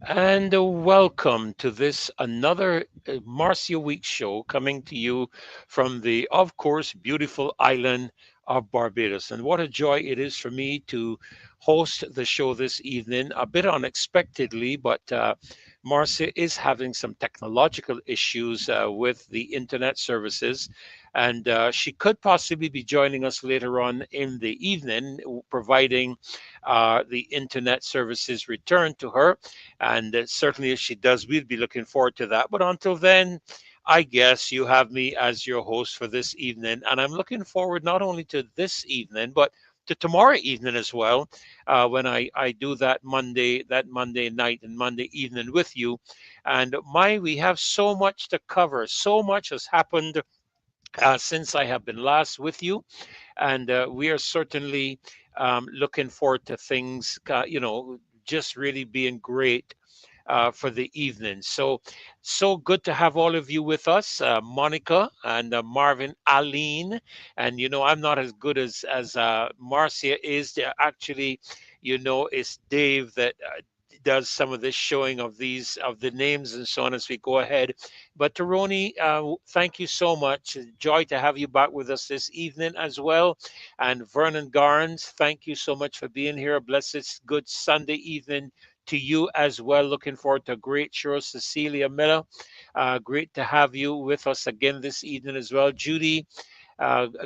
And welcome to this another Marcia Week show coming to you from the, of course, beautiful island of Barbados. And what a joy it is for me to host the show this evening, a bit unexpectedly, but Marcia is having some technological issues with the internet services. And she could possibly be joining us later on in the evening, providing the internet services return to her. And certainly, if she does, we'll be looking forward to that. But until then, I guess you have me as your host for this evening. And I'm looking forward not only to this evening, but to tomorrow evening as well, when I do that Monday night and Monday evening with you. And we have so much to cover. So much has happened since I have been last with you. And we are certainly looking forward to things, just really being great for the evening. So good to have all of you with us, Monica and Marvin, Aline, and I'm not as good as Marcia is. Actually, it's Dave that. Does some of this showing of these of the names and so on as we go ahead. But Taroni, thank you so much. Joy to have you back with us this evening as well. And Vernon Garns, thank you so much for being here. A blessed, good Sunday evening to you as well. Looking forward to a great show. Cecilia Miller, great to have you with us again this evening as well. Judy,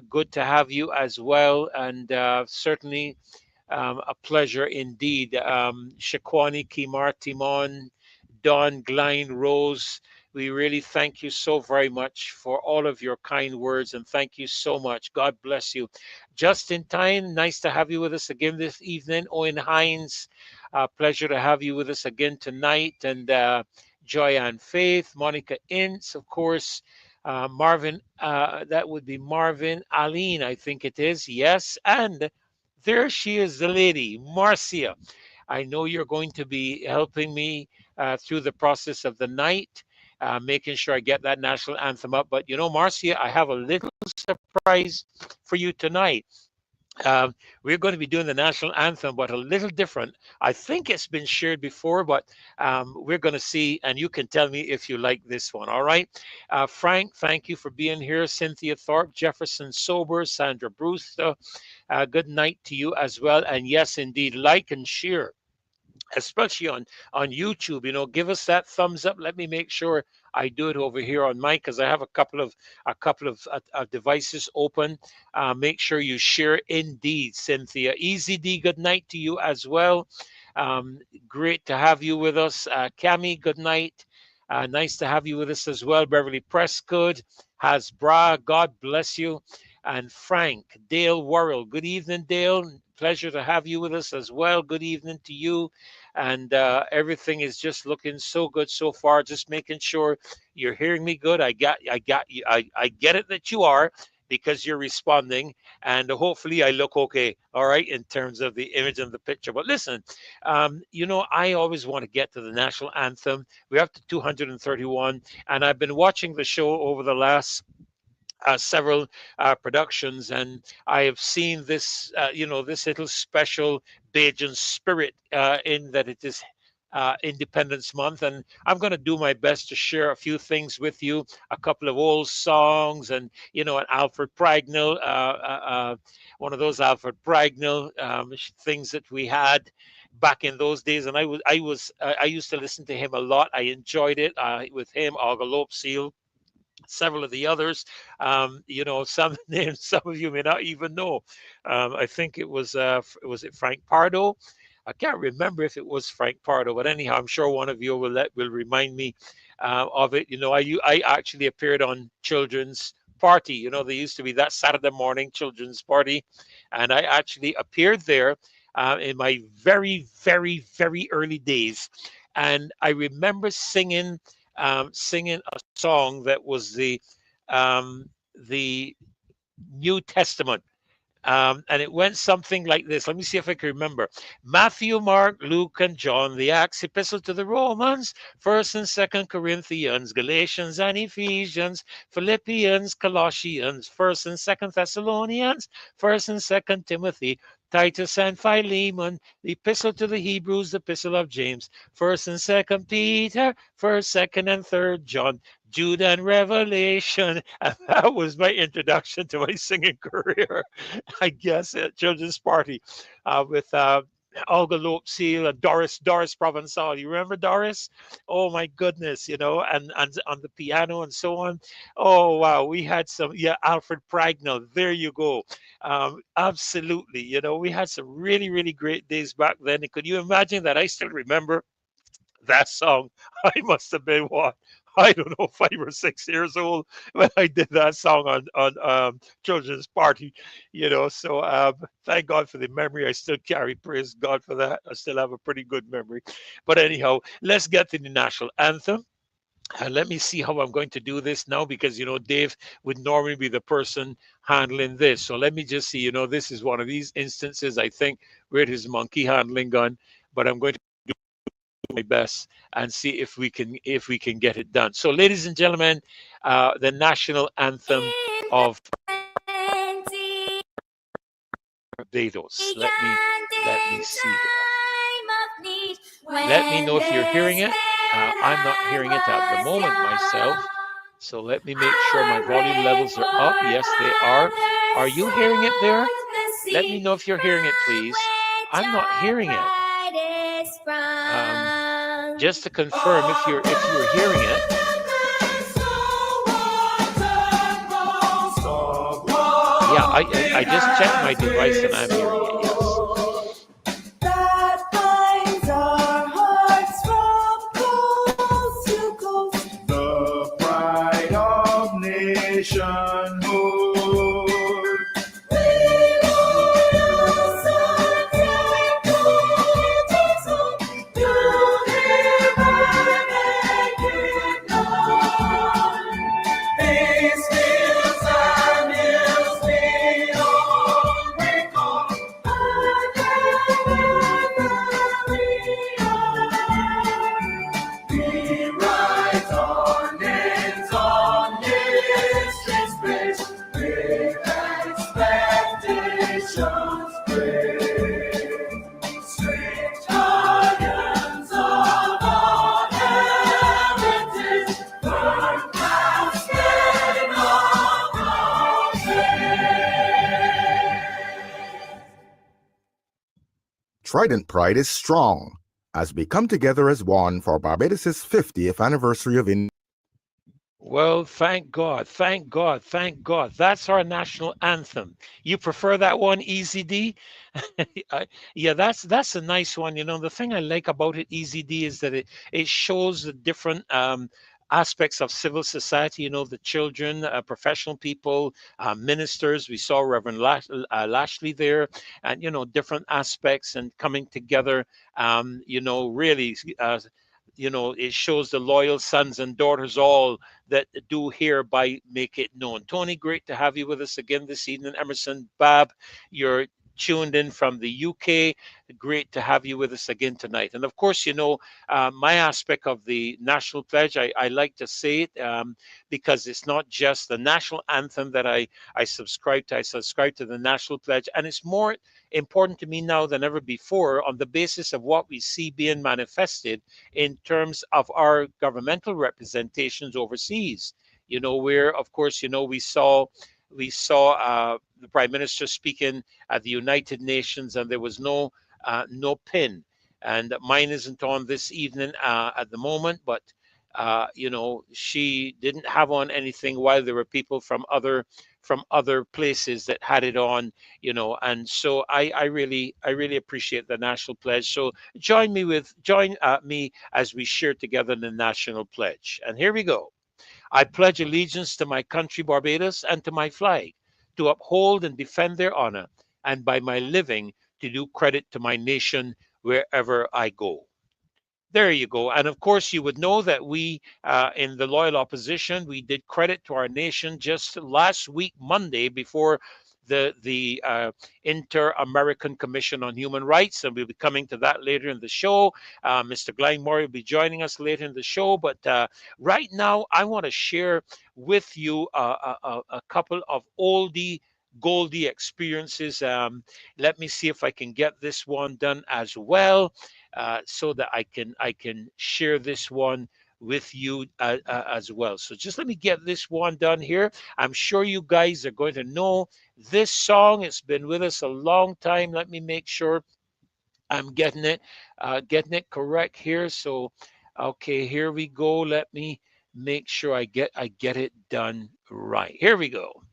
good to have you as well. And certainly a pleasure indeed. Shakwani, Kimar, Timon, Don, Glen, Rose, we really thank you so very much for all of your kind words, and thank you so much. God bless you. Just in time, nice to have you with us again this evening. Owen Hines, pleasure to have you with us again tonight. And Joyanne Faith, Monica Ince, of course. Marvin, that would be Marvin Aline, I think it is. Yes. And there she is, the lady, Marcia. I know you're going to be helping me through the process of the night, making sure I get that national anthem up. But Marcia, I have a little surprise for you tonight. We're going to be doing the national anthem, but a little different. I think it's been shared before, but we're going to see, and you can tell me if you like this one. All right. Frank, thank you for being here. Cynthia Thorpe, Jefferson Sober, Sandra Brewster, good night to you as well. And yes, indeed, like and share, especially on YouTube. Give us that thumbs up. Let me make sure I do it over here on mic because I have a couple of devices open. Make sure you share indeed, Cynthia. Easy D, good night to you as well. Great to have you with us. Cami, good night. Nice to have you with us as well. Beverly Prescott, Hasbra, God bless you. And Frank, Dale Worrell, good evening, Dale. Pleasure to have you with us as well. Good evening to you. And everything is just looking so good so far. Just making sure you're hearing me good. I got you. I get it that you are because you're responding, and hopefully I look okay. All right, in terms of the image and the picture. But listen, I always want to get to the national anthem. We're up to 231, and I've been watching the show over the last several productions, and I have seen this, this little special Bajan spirit in that it is Independence Month, and I'm going to do my best to share a few things with you, a couple of old songs, and an Alfred Pragnell, one of those Alfred Pragnell things that we had back in those days, and I used to listen to him a lot. I enjoyed it with him, Agalope Seal, several of the others. Some names some of you may not even know. I think was it Frank Pardo? I can't remember if it was Frank Pardo, but anyhow, I'm sure one of you will remind me of it. I actually appeared on Children's Party. There used to be that Saturday morning Children's Party, and I actually appeared there in my very, very, very early days. And I remember singing a song that was the New Testament. And it went something like this. Let me see if I can remember. Matthew, Mark, Luke, and John, the Acts, Epistle to the Romans, First and Second Corinthians, Galatians and Ephesians, Philippians, Colossians, First and Second Thessalonians, First and Second Timothy, Titus and Philemon, the epistle to the Hebrews, the epistle of James, First and Second Peter, First, Second, and Third John, Jude and Revelation. And that was my introduction to my singing career, I guess, at children's party with Olga Lopsil and Doris Provençal. You remember Doris? Oh my goodness, and on the piano and so on. Oh wow, we had some, yeah, Alfred Pragnell. There you go. Absolutely, we had some really, really great days back then. And could you imagine that? I still remember that song. I must have been what? I don't know, 5 or 6 years old when I did that song on children's party, So thank God for the memory I still carry. Praise God for that. I still have a pretty good memory. But anyhow, let's get to the national anthem. Let me see how I'm going to do this now because, Dave would normally be the person handling this. So let me just see, this is one of these instances, I think, where it is monkey handling gun, but I'm going to my best and see if we can get it done. So, ladies and gentlemen, the national anthem of Barbados. Let me see here. Let me know if you're hearing it. I'm not hearing it at the moment myself. So let me make sure my volume levels are up. Yes, they are. Are you hearing it there? Let me know if you're hearing it, please. I'm not hearing it. Just to confirm if you're hearing it. Yeah, I just checked my device and I'm hearing it, yes. That binds our hearts from coast to coast. The pride of nationhood. Trident Pride is strong as we come together as one for Barbados' 50th anniversary of independence. Well, thank God, thank God, thank God. That's our national anthem. You prefer that one, Easy D? Yeah, that's a nice one. The thing I like about it, Easy D, is that it shows the different aspects of civil society. The children, professional people, ministers. We saw Reverend Lashley there, and different aspects and coming together. Really. It shows the loyal sons and daughters all that do hereby make it known. Tony, great to have you with us again this evening. Emerson, Bab, you're tuned in from the UK. Great to have you with us again tonight. And of course, my aspect of the national pledge, I like to say it because it's not just the national anthem that I subscribe to. I subscribe to the national pledge, and it's more important to me now than ever before on the basis of what we see being manifested in terms of our governmental representations overseas. Where, of course, we saw the Prime Minister speaking at the United Nations, and there was no pin. And mine isn't on this evening at the moment, but she didn't have on anything while there were people from other places that had it on, and so I really appreciate the national pledge. So join me as we share together the national pledge. And here we go. I pledge allegiance to my country, Barbados, and to my flag, to uphold and defend their honor, and by my living to do credit to my nation wherever I go. There you go. And of course, you would know that we, in the loyal opposition, we did credit to our nation just last week, Monday, before the Inter-American Commission on Human Rights, and we'll be coming to that later in the show. Mr. Glen will be joining us later in the show, but right now I want to share with you a couple of oldie Goldie experiences. Let me see if I can get this one done as well, so that I can share this one with you as well. So just let me get this one done here. I'm sure you guys are going to know this song. It's been with us a long time. Let me make sure I'm getting it correct here. So, okay, here we go. Let me make sure I get it done right. Here we go.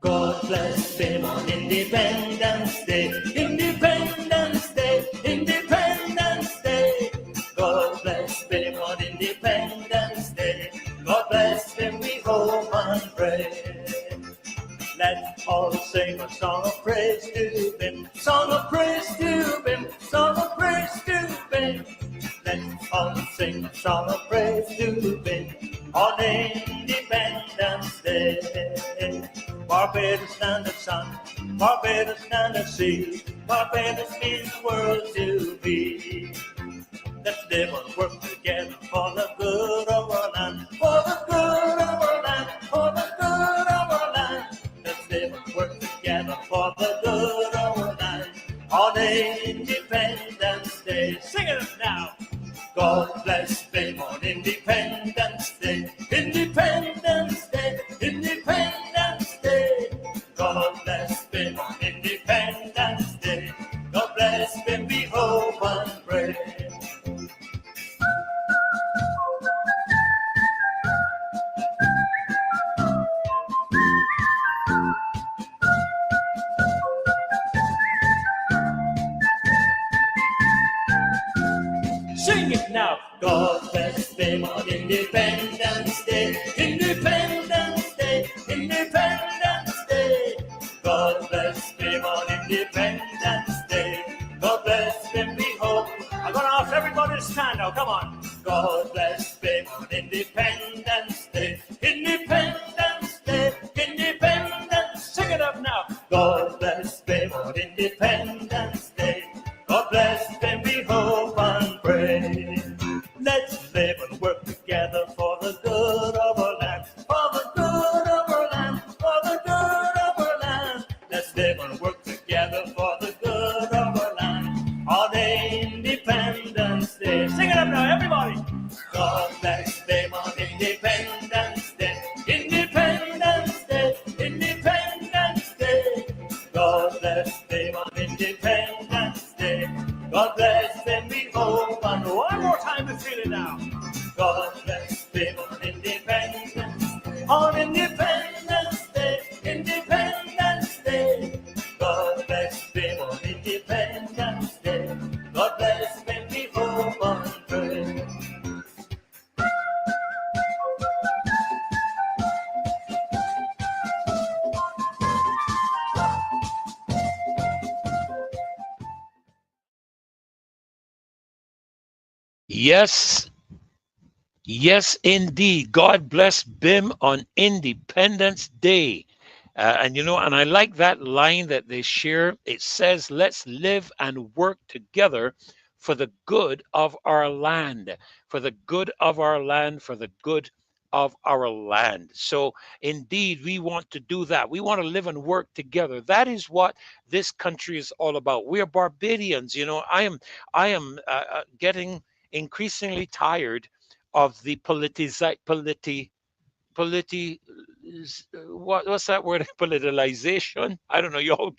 God bless them on Independence Day, Independence Day, Independence Day. God bless them on Independence Day. God bless them, we hope and pray. Let's all sing a song of praise to Him, song of praise to Him, song of praise to Him. Let's all sing a song of praise to Him on Independence Day. Barbados land of sun, Barbados land of sea, Barbados means the world to be. Let's live and work together for the good of our land, for the good of our land, for the good of our land. Let's live and work together for the good of our land on Independence Day. Sing it now. God bless them on Independence Day, Independence Day, Independence Day. God bless them on Independence Day. God bless them, we hope and pray. Sing it now. God bless them on Independence Day, Independence Day, Independence Day. God bless them on Independence Day. God bless them, we hope. I'm going to ask everybody to stand now. Come on. God bless them on Independence Day, Independence Day, Independence. Sing it up now. God bless them on Independence Day. God bless them, we hope and pray. Let's live and work together for the good of our land, for the good of our land, for the good of our land. Let's live and work together for the good of our land on Independence Day. Sing it up now, everybody. God bless them on Independence Day, Independence Day, Independence Day. God bless them on Independence Day. God bless them, we hope. And one more time to feel it now. God bless them on Independence Day, on Independence Day, Independence Day. God bless them on Independence Day. God bless them, we hope and pray. Yes, yes, indeed. God bless BIM on Independence Day. And I like that line that they share. It says, let's live and work together for the good of our land, for the good of our land, for the good of our land. So indeed, we want to do that. We want to live and work together. That is what this country is all about. We are Barbadians. I am getting increasingly tired of the what's that word? Politicalization. I don't know. Y'all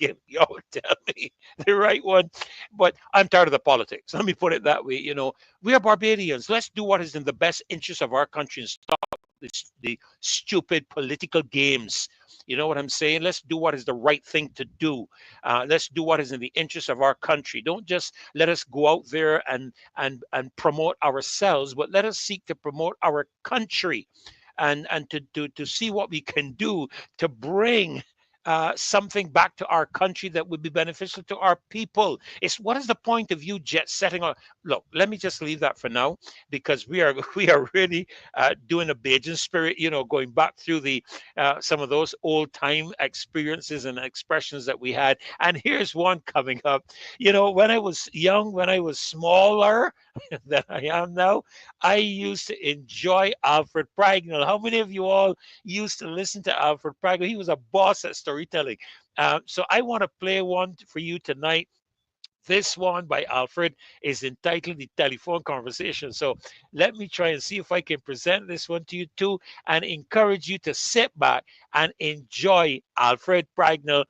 tell me the right one. But I'm tired of the politics. Let me put it that way. We are Barbadians. Let's do what is in the best interest of our country and stop the stupid political games. You know what I'm saying? Let's do what is the right thing to do. Let's do what is in the interest of our country. Don't just let us go out there and promote ourselves, but let us seek to promote our country and to see what we can do to bring something back to our country that would be beneficial to our people. It's what is the point of you jet setting on? Look, let me just leave that for now because we are we are really doing a Bajan spirit, going back through the some of those old time experiences and expressions that we had. And here's one coming up. When I was young, when I was smaller than I am now, I used to enjoy Alfred Pragnell. How many of you all used to listen to Alfred Pragnell? He was a boss at storytelling. So I want to play one for you tonight. This one by Alfred is entitled The Telephone Conversation. So let me try and see if I can present this one to you too and encourage you to sit back and enjoy Alfred Pragnell.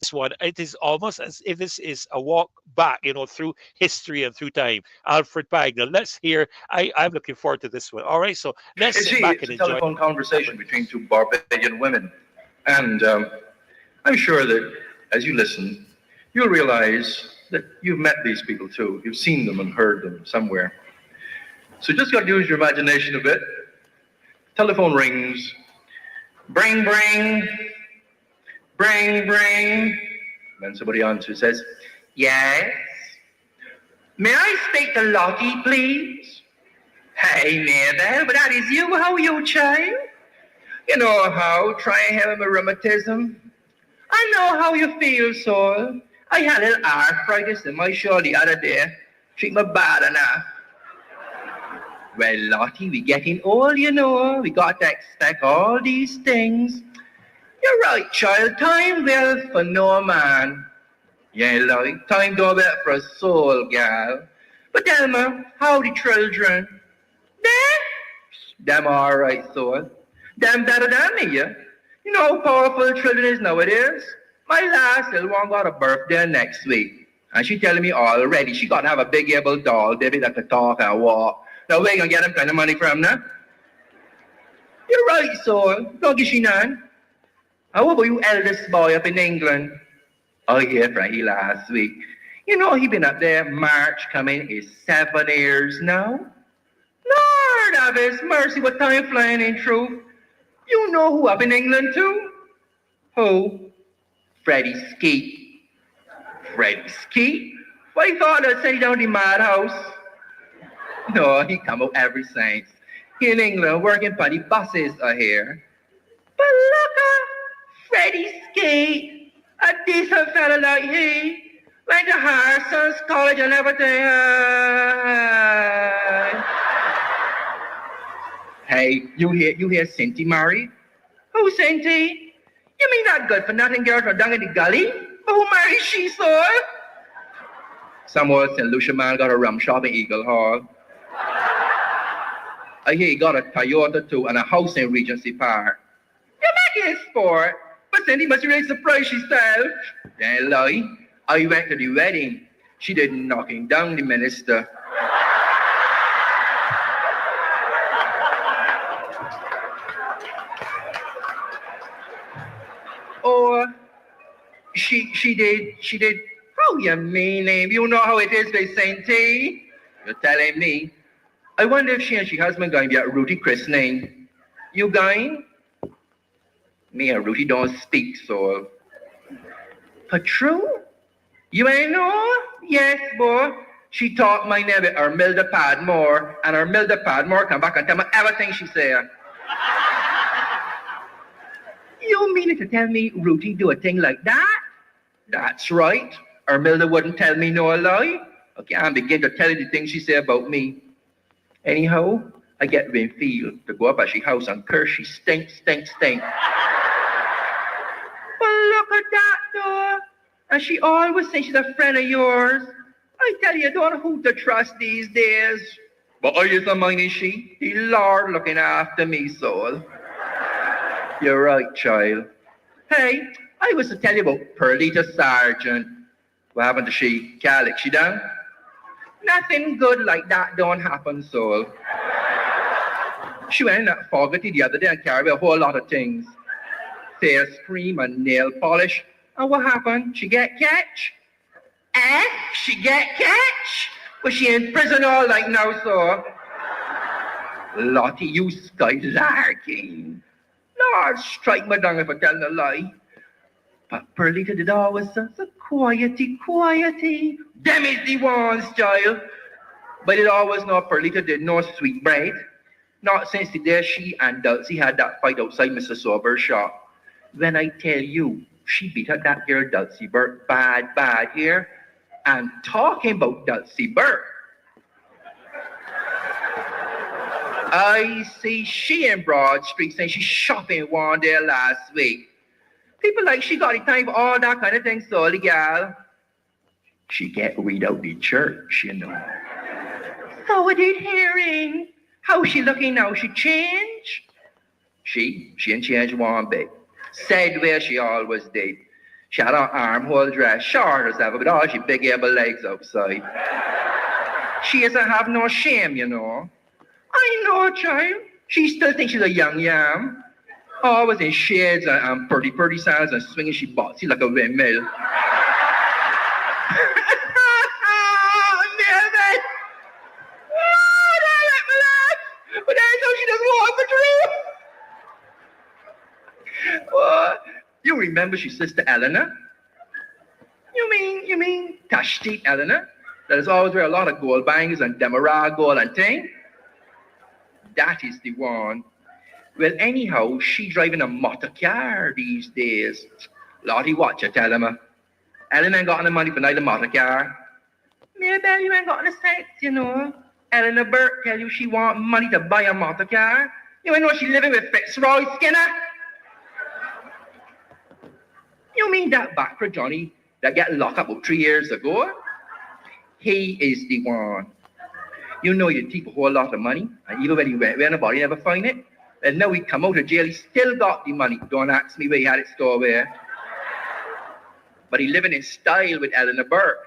This one, it is almost as if this is a walk back, through history and through time. Alfred Pragnell. Let's hear. I'm looking forward to this one. All right, so let's sit back and it's a enjoy. telephone conversation between two Barbadian women. And I'm sure that as you listen, you'll realize that you've met these people too. You've seen them and heard them somewhere. So just got to use your imagination a bit. Telephone rings. Bring, bring. Bring, bring. Then somebody answers, says, yes. May I speak to Lottie, please? Hey, Mabel, but that is you. How are you, child? You know how, trying having a rheumatism. I know how you feel, Saul. I had a little arthritis in my shoulder the other day. Treat me bad enough. Well, Lottie, we getting old, We got to expect all these things. You're right, child. Time will for no man. Yeah, like, time don't wait for a soul, gal. But tell me, how the children? Them all right, soul. Them better than me, yeah? You know how powerful children is nowadays? My last little one got a birthday next week. And she telling me already she got to have a big able doll, baby, that could talk and walk. Now, where you gonna get them kind of money from, now? You're right, soul. Don't get she none. How about you eldest boy up in England? I hear from he last week. You know he been up there, March coming is 7 years now. Lord of his mercy, what time flying in truth. You know who up in England too? Who? Freddie Skeet. Freddie Skeet? Why you thought I'd send down the madhouse? No, he come out every Saint. He in England working for the buses are here. But look at Freddie Skeet, a decent fella like he, went to Harson's College and everything. Hey, you hear Cindy married? Who Cindy? You mean that good for nothing girl from down in the gully? Who married she, sir? Some old St. Lucia man got a rum shop in Eagle Hall. I hear he got a Toyota too and a house in Regency Park. You make it sport. But Cindy must be really surprised herself. Then lie. I went to the wedding. She did knocking down the minister. Or she did. How you mean, name? You know how it is with Saint T. You're telling me. I wonder if she and her husband going to get Ruthie christening. You going? Me and Ruthie don't speak, so. But true? You ain't know? Yes, boy. She taught my neighbor Ermilda Padmore, and Ermilda Padmore come back and tell me everything she said. You mean to tell me Ruthie do a thing like that? That's right. Ermilda wouldn't tell me no lie. I can't begin to tell you the things she said about me. Anyhow, I get wind feel to go up at she house and curse she stink. But look at that door. And she always says she's a friend of yours. I tell you, don't know who to trust these days. But I is a miney she. The Lord looking after me, soul. You're right, child. Hey, I was to tell you about Pearlita Sargent. What happened to she? Calic, she done? Nothing good like that don't happen, soul. She went in that Fogarty the other day and carried a whole lot of things. Face cream and nail polish. And what happened? She get catch? She get catch? Was she in prison all night now, so? Lottie, you skylarking. Lord, strike me down if I tell a lie. But Perlita did always so quiety. Them is the ones, child. But it always not Perlita did no sweet bread. Not since the day she and Dulcie had that fight outside Mr. Sober's shop. When I tell you, she beat up that girl Dulcie Burke bad here. And talking about Dulcie Burke, I see she in Broad Street saying she's shopping one day last week. People like she got the time for all that kind of thing, so the gal. She can't read out the church, you know. So I did hearing. How she looking now? She changed? She ain't changed one bit. Said where she always did. She had an armhole dress, short herself, but all she big able legs outside. She doesn't have no shame, you know. I know, child. She still thinks she's a young yam. Always in shades and pretty sandals and swinging she boxy like a windmill. But I know she doesn't want the truth. You remember she's sister Eleanor? You mean Tashti Eleanor? That is always wear a lot of gold bangles and demerara gold and thing? That is the one. Well, anyhow, she driving a motor car these days. Lottie, watch you tell him. Ellen ain't got any money for neither motor car. Maybe you ain't got any sense, you know. Eleanor Burke tell you she want money to buy a motor car. You ain't know she living with Fitzroy Skinner? You mean that backer Johnny that got locked up about 3 years ago? He is the one. You know you keep a whole lot of money, and even when he went where nobody never find it. And now he come out of jail, he still got the money. Don't ask me where he had it stored where. But he living in style with Eleanor Burke.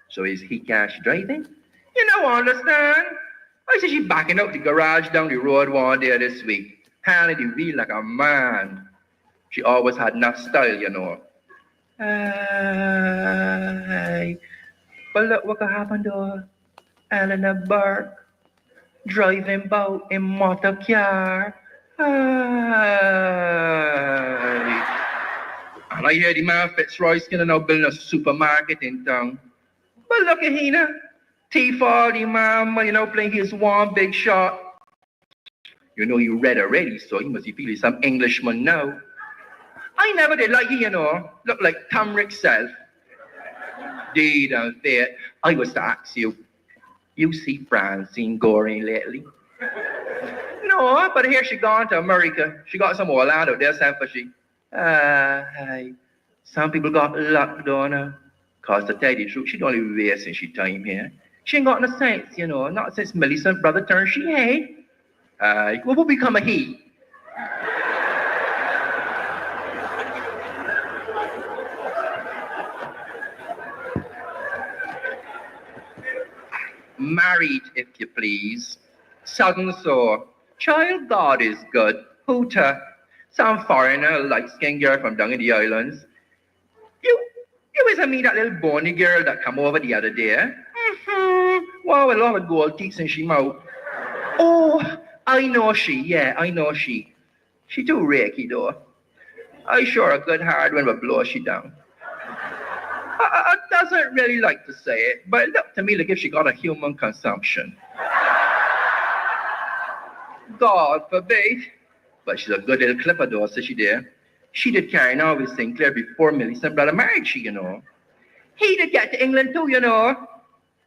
So is he cash driving? You know, understand? I see she backing out the garage down the road one day this week, handling the wheel like a man. She always had enough style, you know. But look what could happen to Eleanor Burke driving about in motor car. And I hear the man Fitzroy Skinner now building a supermarket in town. But look at Hina. T40 man, you know, playing his one big shot. You know you read already, so he must be feeling some Englishman now. I never did like you, you know. Look like Tom Rick's self. Deed and fair. I was to ask you, you see Francine Goring lately? No, but here she gone to America. She got some old land out there, San Francisco. Hey. Some people got luck, don't know. Cause to tell you the truth, she don't even wasting she time here. She ain't got no sense, you know. Not since Millicent brother turned she had. What will become of he? Married, if you please. Sudden so. Child God is good. Hooter. Some foreigner, light-skinned girl from down in the islands. You isn't me that little bony girl that come over the other day? Wow, with a lot of gold teeth in she mouth. Oh, I know she, yeah, I know she. She too rakey though. I sure a good hard one will blow she down. I doesn't really like to say it, but it looked to me like if she got a human consumption. God forbid. But she's a good little clipper though, so she did. She did carry on with Sinclair before Millicent brother married she, you know. He did get to England too, you know.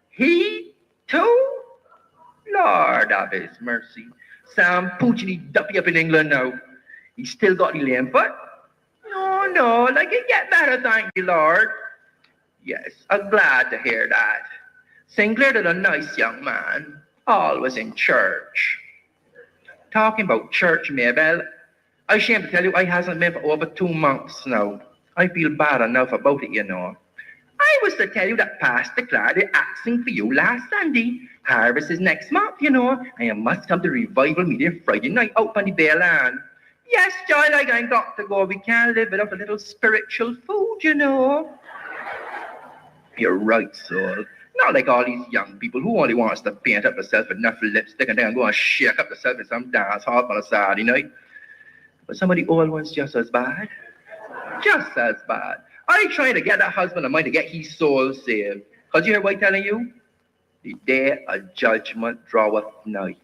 He too? Lord of his mercy. Sam Poochie duppy up in England now. He still got the lame foot? No, like it get better, thank you, Lord. Yes, I'm glad to hear that. Sinclair did a nice young man, always in church. Talking about church, Mabel, I shame to tell you I hasn't been for over 2 months now. I feel bad enough about it, you know. I was to tell you that Pastor Clark is asking for you last Sunday. Harvest is next month, you know, and you must come to revival meeting Friday night out on the Bay Land. Yes, child, I ain't got to go. We can't live without a little spiritual food, you know. You're right, soul. Not like all these young people who only wants to paint up themselves with enough lipstick and then go and shake up themselves in some dance hall on a Saturday night. But some of the old ones just as bad. Just as bad. I trying to get that husband of mine to get his soul saved. Because you hear what I'm telling you? The day of judgment draweth nigh.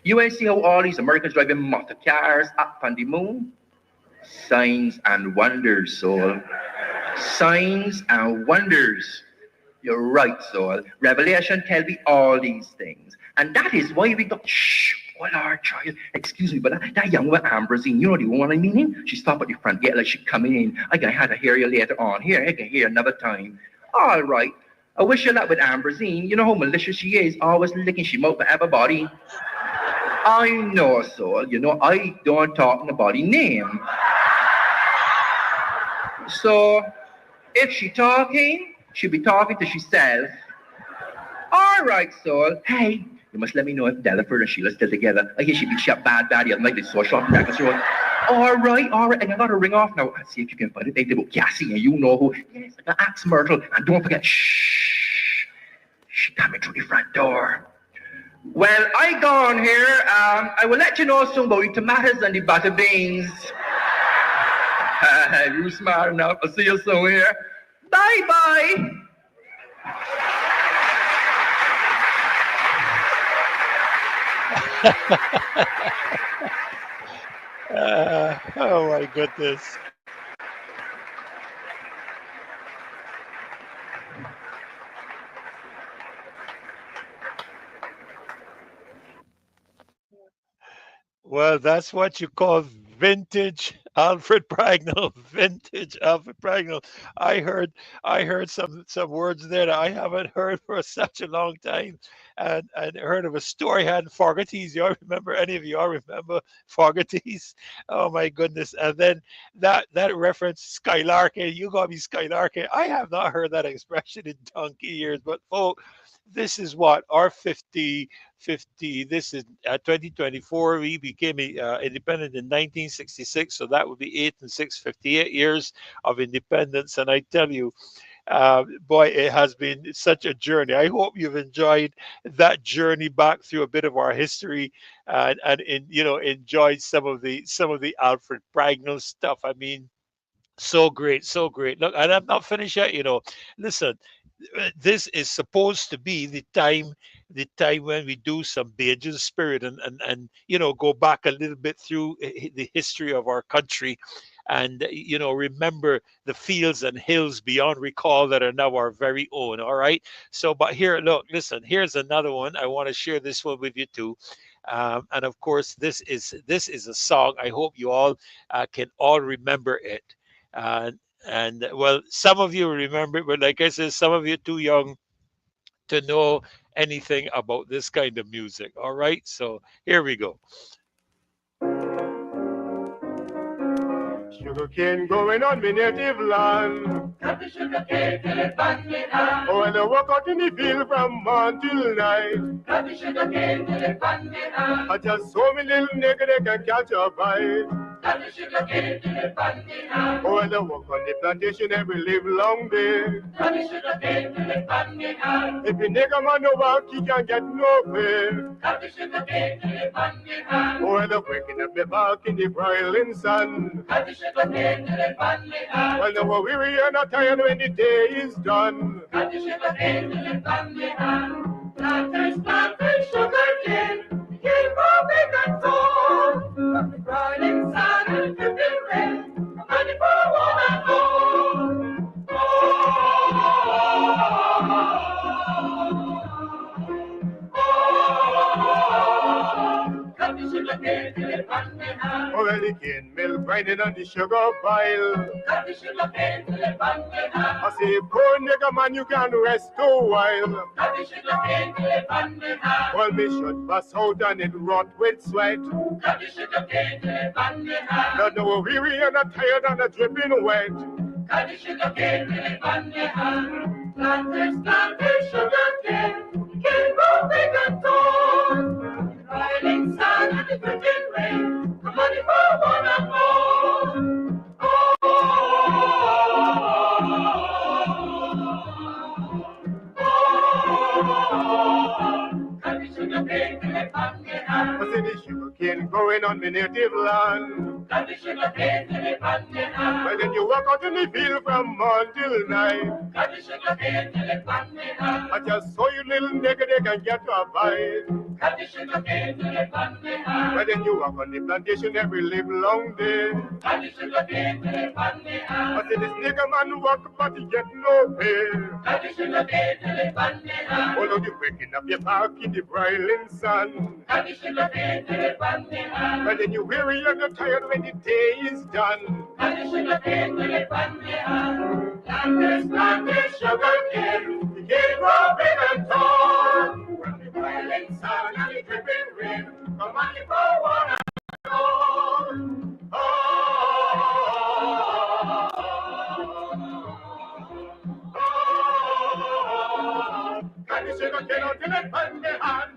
You ain't see how all these Americans driving motor cars up on the moon? Signs and wonders, soul. Signs and wonders. You're right, soul. Revelation tell me all these things. And that is why we got, shh, oh Lord, child, excuse me, but that young one, Ambrosine, you know the one I mean? She stopped at the front gate like she coming in. I can have to hear you later on. Here, I can hear another time. All right. I wish you luck with Ambrosine. You know how malicious she is, always licking she mouth for everybody. I know, soul. You know, I don't talk nobody name. So, if she talking, she be talking to herself. All right, soul. Hey, you must let me know if Delaford and Sheila still together. I hear she be shot bad the other night. They saw shot back and so on. All right. And I got to ring off now. I'll see if you can find it. They about Cassie and you know who. Yes, I got Axe Myrtle. And don't forget, shh. She coming through the front door. Well, I gone here. I will let you know soon about the tomatoes and the butter beans. You smart enough. I'll see you soon here. Bye-bye. Oh my goodness. Well, that's what you call vintage Alfred Pragnell. Vintage Alfred Pragnell. I heard some words there that I haven't heard for such a long time, and heard of a story had in Fogarty's. You all remember? Any of you all remember Fogarty's? Oh my goodness! And then that reference Skylarking. You got me Skylarking. I have not heard that expression in donkey years, but folks. This is what our 50, this is 2024. We became independent in 1966, so that would be 8 and 6, 58 years of independence. And I tell you, boy, it has been such a journey. I hope you've enjoyed that journey back through a bit of our history, and enjoyed some of the Alfred Pragnell stuff. I mean, so great, so great. Look, and I'm not finished yet. Listen, this is supposed to be the time when we do some Bajan spirit, and go back a little bit through the history of our country, and remember the fields and hills beyond recall that are now our very own. All right. So, but here, look, listen, here's another one. I want to share this one with you too. And of course, this is a song. I hope you all can all remember it. And well, some of you remember it, but like I said, some of you too young to know anything about this kind of music. All right, so here we go. Sugarcane growing on my native land. Cut the sugar cane till it bang me hand. Oh, and I walk out in the field from morn till night. Cut the sugar cane till it bang me hand. I just saw me little nigga that can catch a bite. Cut the sugar cane till it bang me hand. Oh, and I walk on the plantation every live long day. Cut the sugar cane till it bang me hand. If a nigga man no work, he can get nowhere. Cut the sugar cane till it bang me hand. Oh, and I'm waking up the bark in the broiling sun. Cut the sugar cane till it bang me hand. Well, now we're weary and not tired when the day is done. Cut the sugar cane till it bang me hand. Planters, planters, sugar cane. Keep moving and tall. From the broiling sun and dripping rain. Money for one and all. Cut the sugar cane till it bang me hand. Oh, well, the cane mill grinding on the sugar pile. Cut the sugar cane till it bang me hand. I say, poor nigga man, you can rest a while. Cut the sugar cane till it bang me hand. Well, me should bust out and it rot with sweat. Cut the sugar cane till it bang me hand. Now, now we're weary and I'm tired and I'm dripping wet. Cut the sugar cane till it bang me hand. Planters, planters, sugar cane. Keep moving and tall. Rising sun and the dripping rain. The money for one and all. Cut the sugar cane till it bang me hand. I say the sugar cane growing on my native land. got the sugar cane till it pan me hand. But then you walk out in the field from morn till night. Got the sugar cane till it pan me hand. I just saw you little nigga, they can get a bite. Got the sugar cane till it pan me hand. But then you walk on the plantation every live long day. Got the sugar cane till it pan me hand. But then this nigga man walk but he get no pay. Got the sugar cane till it pan me hand. Although you waking up your back in the broiling sun. Got the sugar cane till it pan me hand. But then you weary and you're tired when the day is done. Got the sugar cane till it pan me hand. Plant this sugar cane, the cane grow big and tall. From the boiling sun and the dripping rain, come on you for one and all. Got the sugar cane out in it pan me hand.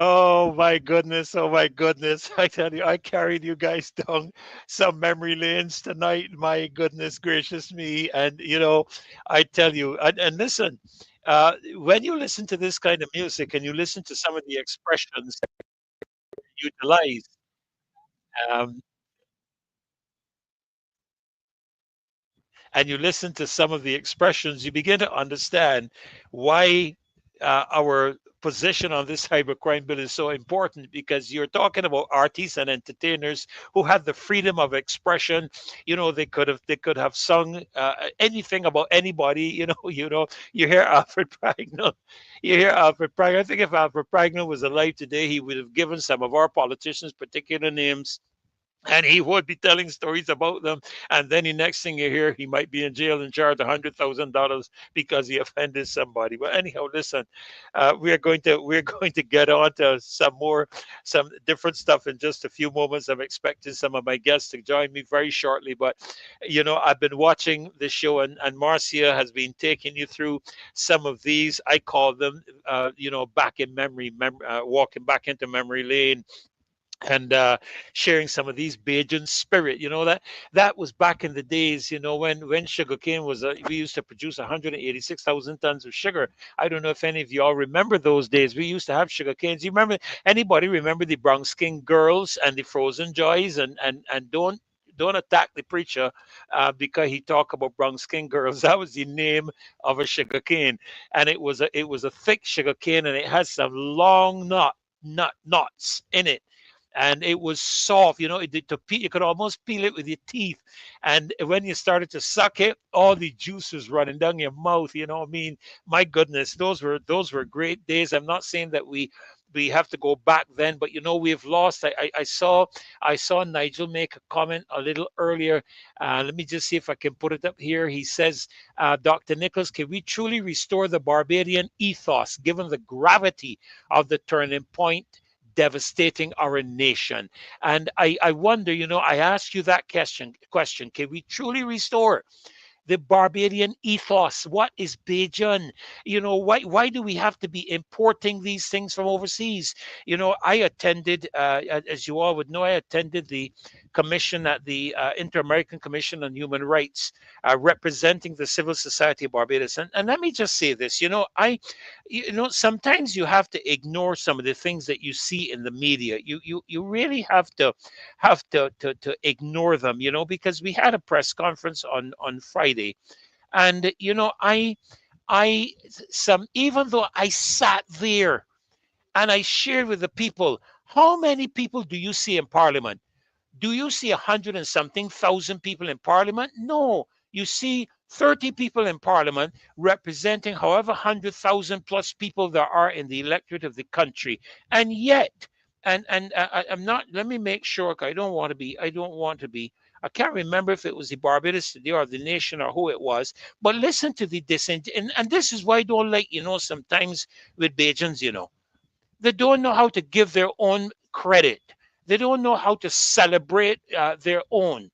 Oh my goodness. Oh my goodness. I tell you, I carried you guys down some memory lanes tonight. My goodness gracious me. And, I tell you, and listen, when you listen to this kind of music and you listen to some of the expressions utilized, um, and you listen to some of the expressions, you begin to understand why our position on this cybercrime bill is so important, because you're talking about artists and entertainers who had the freedom of expression. They could have sung anything about anybody. You hear Alfred Pragnell. I think if Alfred Pragnell was alive today, he would have given some of our politicians particular names, and he would be telling stories about them. And then the next thing you hear, he might be in jail and charged $100,000 because he offended somebody. But anyhow, listen, we're going to get on to some different stuff in just a few moments. I'm expecting some of my guests to join me very shortly. But I've been watching the show, and Marcia has been taking you through some of these. I call them, back in memory, walking back into memory lane, and sharing some of these Bajan spirit. That was back in the days, when sugarcane was, we used to produce 186,000 tons of sugar. I don't know if any of y'all remember those days. We used to have sugar canes. You remember, anybody remember the brown skin girls and the frozen joys? And don't attack the preacher because he talked about brown skin girls. That was the name of a sugar cane, and it was a thick sugar cane, and it had some long knots in it. and it was soft. You could almost peel it with your teeth. And when you started to suck it, all the juice was running down your mouth. I mean, my goodness, those were great days. I'm not saying that we have to go back then, but we've lost. I saw Nigel make a comment a little earlier. Let me just see if I can put it up here. He says, Dr. Nichols, can we truly restore the Barbadian ethos given the gravity of the turning point devastating our nation? And I wonder, I ask you that question, can we truly restore the Barbadian ethos? What is Bajan? Why do we have to be importing these things from overseas? I attended, as you all would know, I attended the commission at the Inter-American Commission on Human Rights, representing the civil society of Barbados. And let me just say this, sometimes you have to ignore some of the things that you see in the media. You really have to ignore them, because we had a press conference on Friday, and even though I sat there and I shared with the people, how many people do you see in Parliament? Do you see 100 and something thousand people in Parliament? No, you see 30 people in Parliament representing however 100,000 plus people there are in the electorate of the country. And yet, I'm not, let me make sure, 'cause I can't remember if it was the Barbados today or the nation or who it was, but listen to and this is why I don't like, sometimes with Bajans, they don't know how to give their own credit. They don't know how to celebrate their own.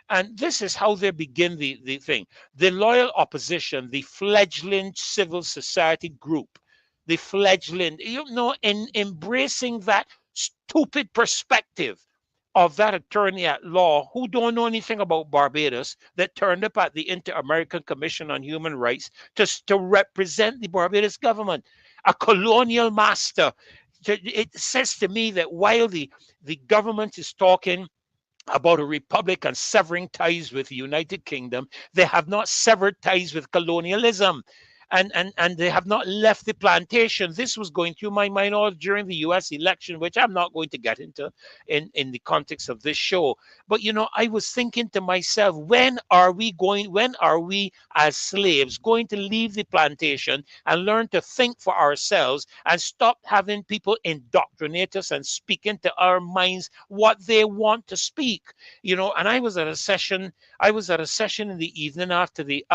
And this is how they begin the thing. The loyal opposition, the fledgling civil society group, the fledgling, in embracing that stupid perspective of that attorney at law who don't know anything about Barbados, that turned up at the Inter-American Commission on Human Rights to represent the Barbados government, a colonial master. It says to me that while the government is talking about a republic and severing ties with the United Kingdom, they have not severed ties with colonialism. And they have not left the plantation. This was going through my mind all during the US election, which I'm not going to get into in the context of this show. But, I was thinking to myself, when are we as slaves going to leave the plantation and learn to think for ourselves and stop having people indoctrinate us and speak into our minds what they want to speak? And I was at a session in the evening after the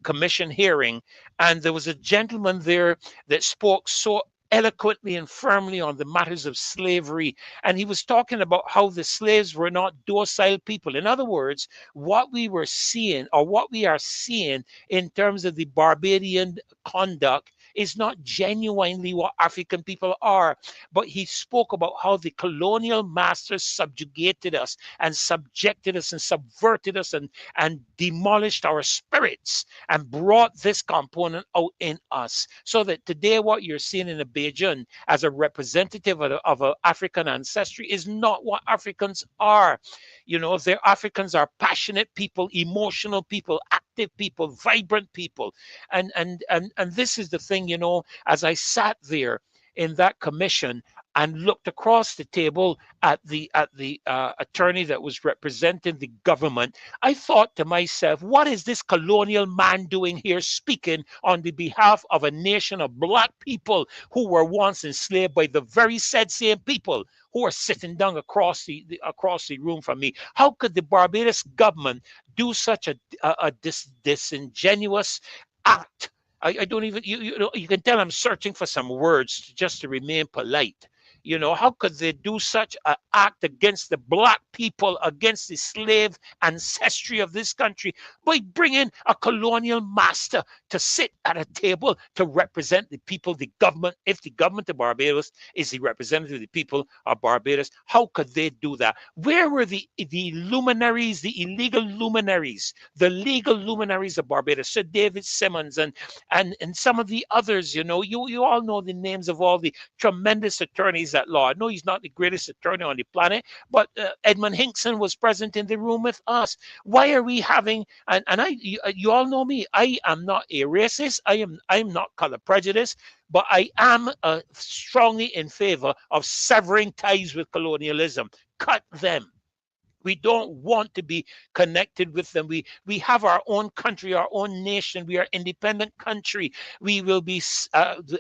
commission hearing, and there was a gentleman there that spoke so eloquently and firmly on the matters of slavery, and he was talking about how the slaves were not docile people. In other words, what we were seeing, or what we are seeing in terms of the Barbadian conduct, is not genuinely what African people are. But he spoke about how the colonial masters subjugated us and subjected us and subverted us and demolished our spirits and brought this component out in us. So that today what you're seeing in a Bajan as a representative of an African ancestry is not what Africans are. Africans are passionate people, emotional people, active people, vibrant people. And this is the thing, as I sat there in that commission and looked across the table at the attorney that was representing the government, I thought to myself, what is this colonial man doing here, speaking on the behalf of a nation of black people who were once enslaved by the very said same people who are sitting down across the room from me? How could the Barbados government do such a disingenuous act? I don't even, you can tell I'm searching for some words just to remain polite. How could they do such an act against the black people, against the slave ancestry of this country, by bringing a colonial master to sit at a table to represent the people, the government? If the government of Barbados is the representative of the people of Barbados, how could they do that? Where were the luminaries, the illegal luminaries, the legal luminaries of Barbados? Sir David Simmons and some of the others, you all know the names of all the tremendous attorneys attorneys at law. No, he's not the greatest attorney on the planet, but Edmund Hinkson was present in the room with us. Why are we having, and you all know me, I am not a racist, I'm not color prejudiced, but I am strongly in favor of severing ties with colonialism. Cut them. We don't want to be connected with them. We have our own country, our own nation. We are independent country. We will be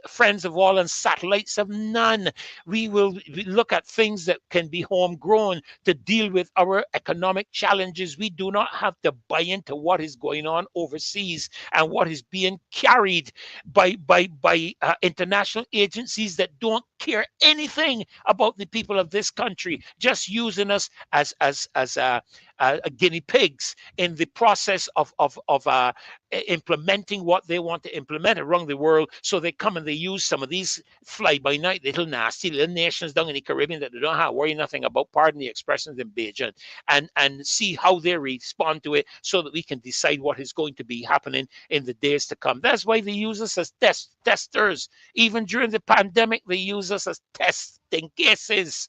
friends of all and satellites of none. We will look at things that can be homegrown to deal with our economic challenges. We do not have to buy into what is going on overseas and what is being carried by international agencies that don't care anything about the people of this country, just using us as guinea pigs in the process of implementing what they want to implement around the world. So they come and they use some of these fly-by-night little nasty little nations down in the Caribbean that they don't have to worry nothing about, pardon the expressions, in Beijing, and see how they respond to it so that we can decide what is going to be happening in the days to come. That's why they use us as testers. Even during the pandemic, they use us as testing cases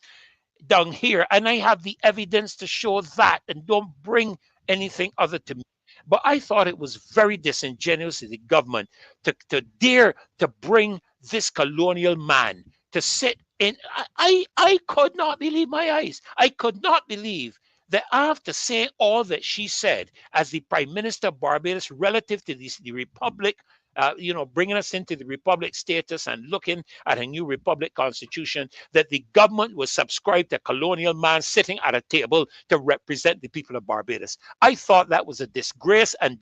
down here, and I have the evidence to show that, and don't bring anything other to me. But I thought it was very disingenuous of the government to dare to bring this colonial man to sit in. I could not believe my eyes. I could not believe that after saying all that she said as the Prime Minister of Barbados relative to the Republic, bringing us into the Republic status and looking at a new Republic constitution, that the government was subscribed to a colonial man sitting at a table to represent the people of Barbados. I thought that was a disgrace and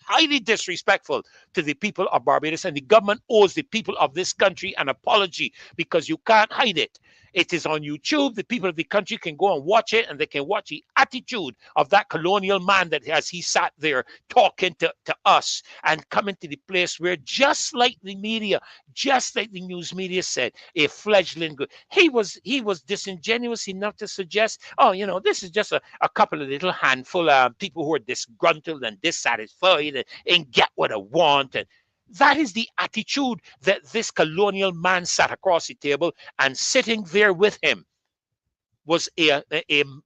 highly disrespectful to the people of Barbados, and the government owes the people of this country an apology, because you can't hide it. It is on YouTube. The people of the country can go and watch it, and they can watch the attitude of that colonial man that as he sat there talking to us and coming to the place where, just like the media, just like the news media said, a fledgling good. He was disingenuous enough to suggest, this is just a couple of little handful of people who are disgruntled and dissatisfied and get what I want. And that is the attitude that this colonial man sat across the table, and sitting there with him was a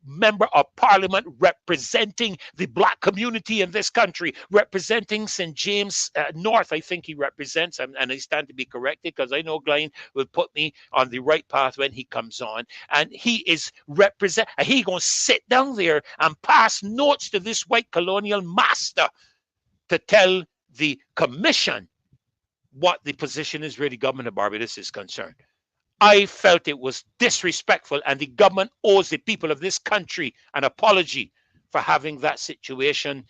member of parliament representing the black community in this country, representing St. James North, I think he represents, and I stand to be corrected because I know Glen will put me on the right path when he comes on. And he is he going to sit down there and pass notes to this white colonial master to tell the commission what the position is where the government of Barbados is concerned. I felt it was disrespectful, and the government owes the people of this country an apology for having that situation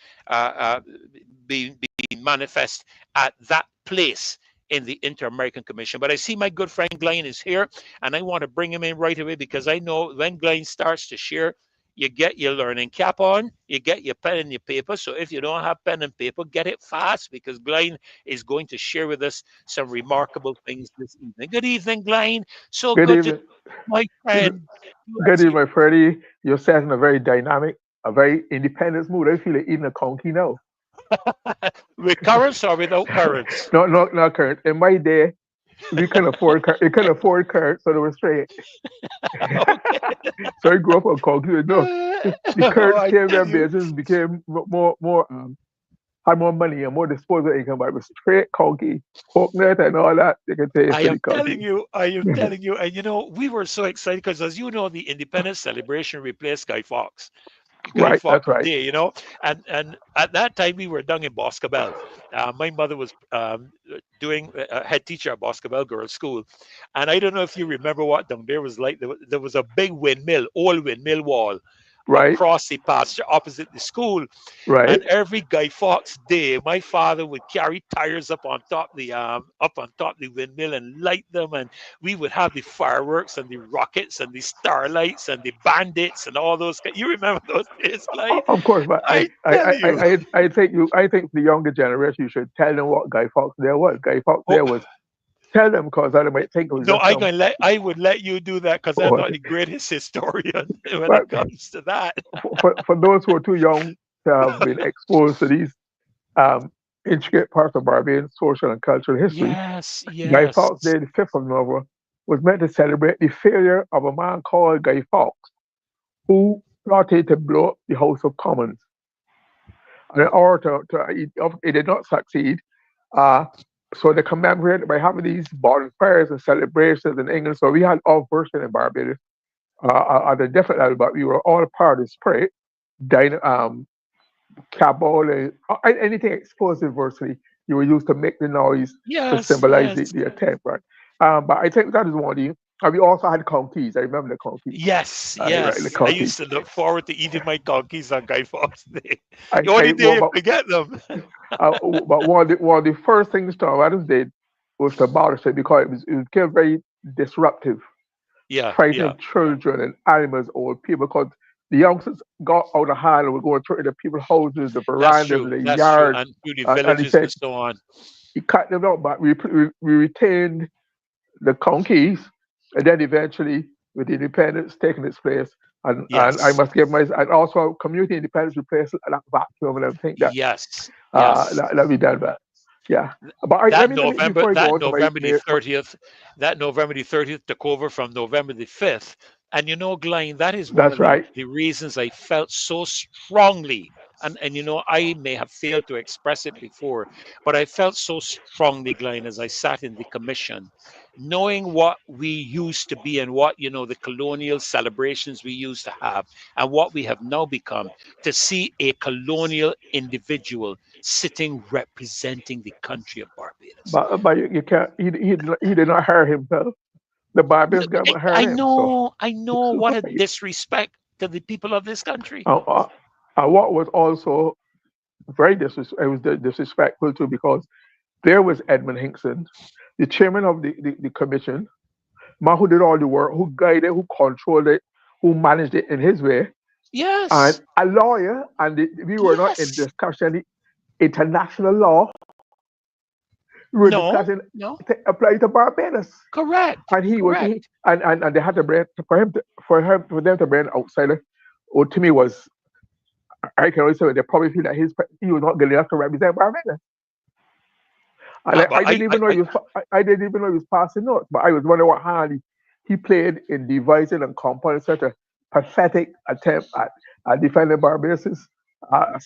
be manifest at that place in the Inter-American Commission. But I see my good friend Glen is here, and I want to bring him in right away, because I know when Glen starts to share, you get your learning cap on, you get your pen and your paper. So if you don't have pen and paper, get it fast, because Glen is going to share with us some remarkable things this evening. Good evening, Glen. So Good good evening. to my friend. Good evening, my Freddie. You're set in a very dynamic, a very independent mood. I feel like eating a conky now. With currants or without currants? Not current. In my day, we couldn't afford current, so they were straight. So I grew up on conky. No, the current came there, business became more had more money and more disposable income, but it was straight conky, coconut and all that. You can taste I am telling you, and we were so excited because, as you know, the Independence Celebration replaced Guy Fawkes. Guy Fawkes that's right. Day, and at that time we were down in Boscobel. My mother was doing head teacher at Boscobel Girls' School, and I don't know if you remember what down there was like. There was a big old windmill wall. Right. Across the pasture opposite the school. Right. And every Guy Fawkes Day, my father would carry tires up on top the windmill and light them, and we would have the fireworks and the rockets and the starlights and the bandits and all those. You remember those days, like? Of course, but I think the younger generation, you should tell them what Guy Fawkes Day was. Guy Fawkes Day was. Tell them, because I might think it was. No, I would let you do that, because I'm not the greatest historian when it comes to that. For those who are too young to have been exposed to these intricate parts of Barbadian social and cultural history, yes. Guy Fawkes Day, the 5th of November, was meant to celebrate the failure of a man called Guy Fawkes, who plotted to blow up the House of Commons. And in order it did not succeed. Uh, so they commemorated by having these bonfires and celebrations in England. So we had our version in Barbados at a different level, but we were all part of the spirit. Cabal, anything explosive virtually, you were used to make the noise to Yes, symbolize yes. the attempt, right? But I think that is one of the, and we also had conkeys. I remember the conkeys, Yes, right? The yes. I conkeys. used to look forward to eating my conkies on Guy Fawkes Day. I, The only I day well, you forget them. but one of the first things Tom Adams did was to abolish it because it became very disruptive, Yeah, yeah. frightening children and animals, old people, because the youngsters got out of hand and were going through the people's houses, the That's verandas, true. the That's true. yards, And through the and he villages said and so on. he cut them out, but we retained the conkeys, and then eventually with independence taking its place. And I Yes, must give my and also community independence replaced that vacuum and everything that yes, yes. that we done that. Yeah. But that let me November before I go that on to my, November the 30th, that November the 30th took over from November the 5th. And Glenn, that is one that's of the, right. the reasons I felt so strongly. And I may have failed to express it before, but I felt so strongly, Glenn, as I sat in the commission, knowing what we used to be and what, the colonial celebrations we used to have and what we have now become, to see a colonial individual sitting representing the country of Barbados. But you can't he did not hire himself. The Barbados government hired him. So I know what a disrespect to the people of this country. uh, uh, what was also very disrespectful too because there was Edmund Hinkson, the chairman of the commission, man who did all the work, who guided, who controlled it, who managed it in his way, and Yes, a lawyer, and we were not in yes, discussion international law. We were no, discussing no, to apply to Barbados, correct, and he was correct. and they had to bring for them to bring an outsider. Or to me was I can always say they probably feel that he was not good enough to represent Barbados. And But I didn't even know I didn't even know he was passing notes, but I was wondering what hand he played in devising and compiling such a pathetic attempt at defending Barbados'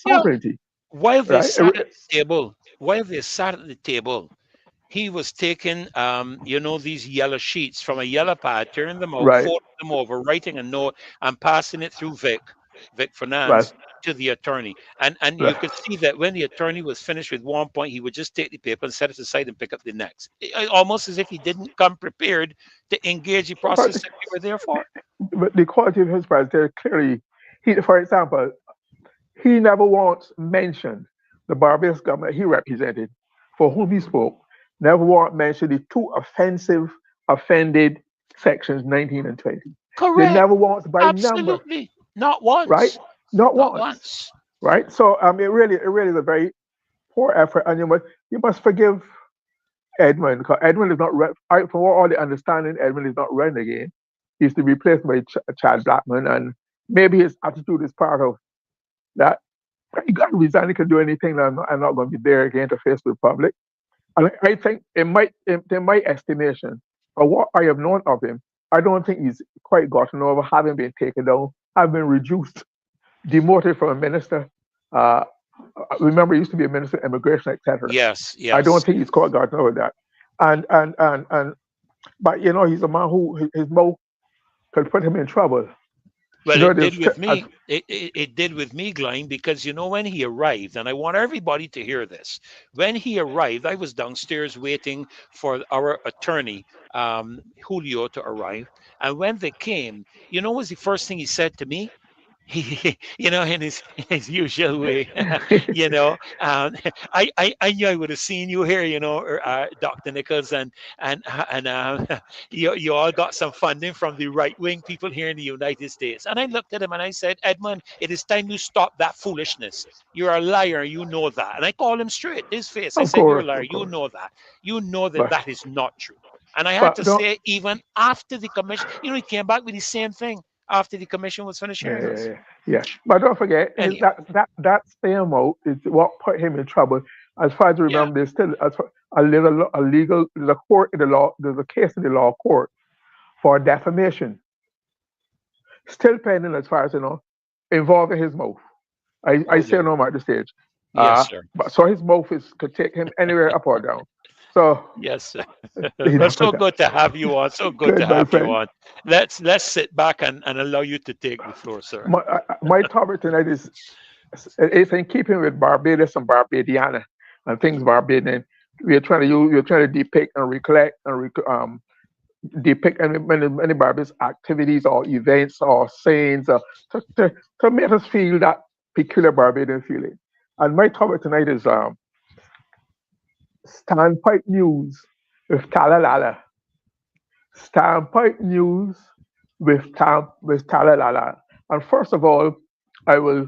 yeah, sovereignty, while they right? sat at the table, he was taking, these yellow sheets from a yellow pad, turning them out, Right, folding them over, writing a note, and passing it through Vic right, Fernandez, to the attorney. And you right. could see that when the attorney was finished with one point, he would just take the paper and set it aside and pick up the next, almost as if he didn't come prepared to engage the But, process that we were there for. but the quality of his presentation clearly, for example, he never once mentioned the Barbados government he represented, for whom he spoke, never once mentioned the two offended sections 19 and 20. They Correct. never once by number, Absolutely. Not right? once. Not Not once, once. right? So it really is a very poor effort, and you must forgive Edmund because Edmund is not from what all the understanding, Edmund is not running again. He's to be replaced by Chad Blackman, and maybe his attitude is part of that. You got to resign. He can do anything. I'm not going to be there again to face the public. And I think in my estimation, or what I have known of him, I don't think he's quite gotten over having been taken down, having been reduced, demoted from a minister. Uh, remember, he used to be a minister of immigration, etc. Yes, I don't yes. think he's quite gotten over that. And but he's a man who his mouth could put him in trouble. Well, it did There's with me. It did with me, Glenn, because when he arrived, and I want everybody to hear this. When he arrived, I was downstairs waiting for our attorney, Julio, to arrive. And when they came, what was the first thing he said to me? He, in his usual way, I knew I would have seen you here, Dr. Nichols, and you all got some funding from the right wing people here in the United States. And I looked at him and I said, Edmund, it is time you stop that foolishness. You're a liar, you know that. And I called him straight to his face. I of said, you're a course, liar, of you course. know that. You know that But that is not true. And I had but to don't say, even after the commission, he came back with the same thing after the commission was finished yeah, hearing yeah, us. yeah, yeah. But don't forget, Anyhow, that same out is what put him in trouble. As far as I yeah, remember, there's still a legal there's a court in the law there's a case in the law court for defamation, still pending as far as you know, involving his mouth. I Oh say dear. no more at the stage. Yes, sir. But so his mouth could take him anywhere up or down. So Yes, sir. you Well, know, so good to have you on. So good to good my have you friend. on. Let's sit back and allow you to take the floor, sir. My topic tonight is it's in keeping with Barbados and Barbadiana and things Barbadian. We're trying to depict and recollect and depict many Barbados activities or events or sayings to make us feel that peculiar Barbadian feeling. And my topic tonight is Standpipe News with Talalala. Standpipe News with Talalala. And first of all, I will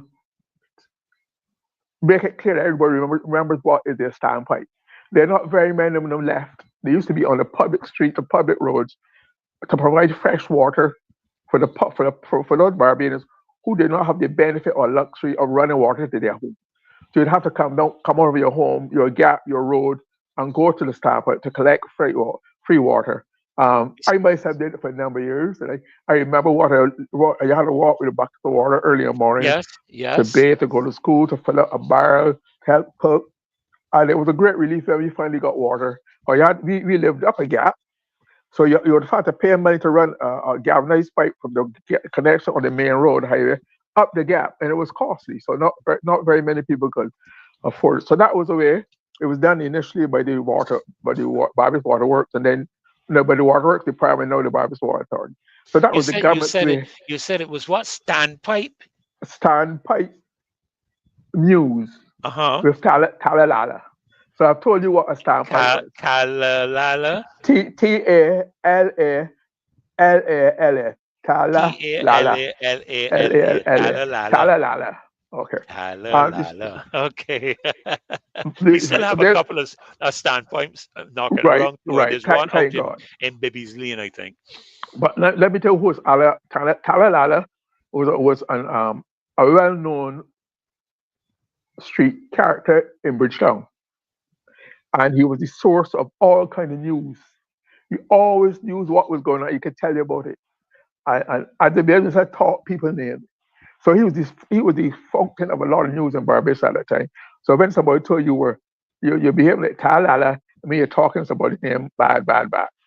make it clear that everybody remembers what is their standpipe. There are not very many of them left. They used to be on the public streets, the public roads, to provide fresh water for those Barbadians who did not have the benefit or luxury of running water to their home. So you'd have to come over your home, your gap, your road, and go to the standpipe to collect free water. I myself did it for a number of years, and I remember I had to walk with a bucket of water early in the morning Yes, to yes. bathe, to go to school, to fill up a barrel, to help cook. And it was a great relief when we finally got water. We lived up a gap, so you would have to pay money to run a galvanized pipe from the connection on the main road highway up the gap, and it was costly. So not very many people could afford it. So that was the way it was done initially by the Barbados Water Works, and then by the Water Works Department, now the Barbados Water Authority. So that You was the said you government's said it way. you said it was what? Standpipe? Standpipe News Uh-huh. with Talalala. So I've told you what a standpipe was. Talalala. Talalala. Talalala. Talalala. Talalala. Talalala. Okay. This, Talalala. Okay. We still have a there's couple of standpipes knocking right, around too. right. There's one out Thank God. in Bibby's Lane, I think. But let me tell you who's Talalala was a well-known street character in Bridgetown, and he was the source of all kind of news. He always knew what was going on. He could tell you about it. And at the business, I taught people names. So he was the function of a lot of news in Barbados at that time. So when somebody told you're behaving like Talala, I mean you're talking somebody's name bad,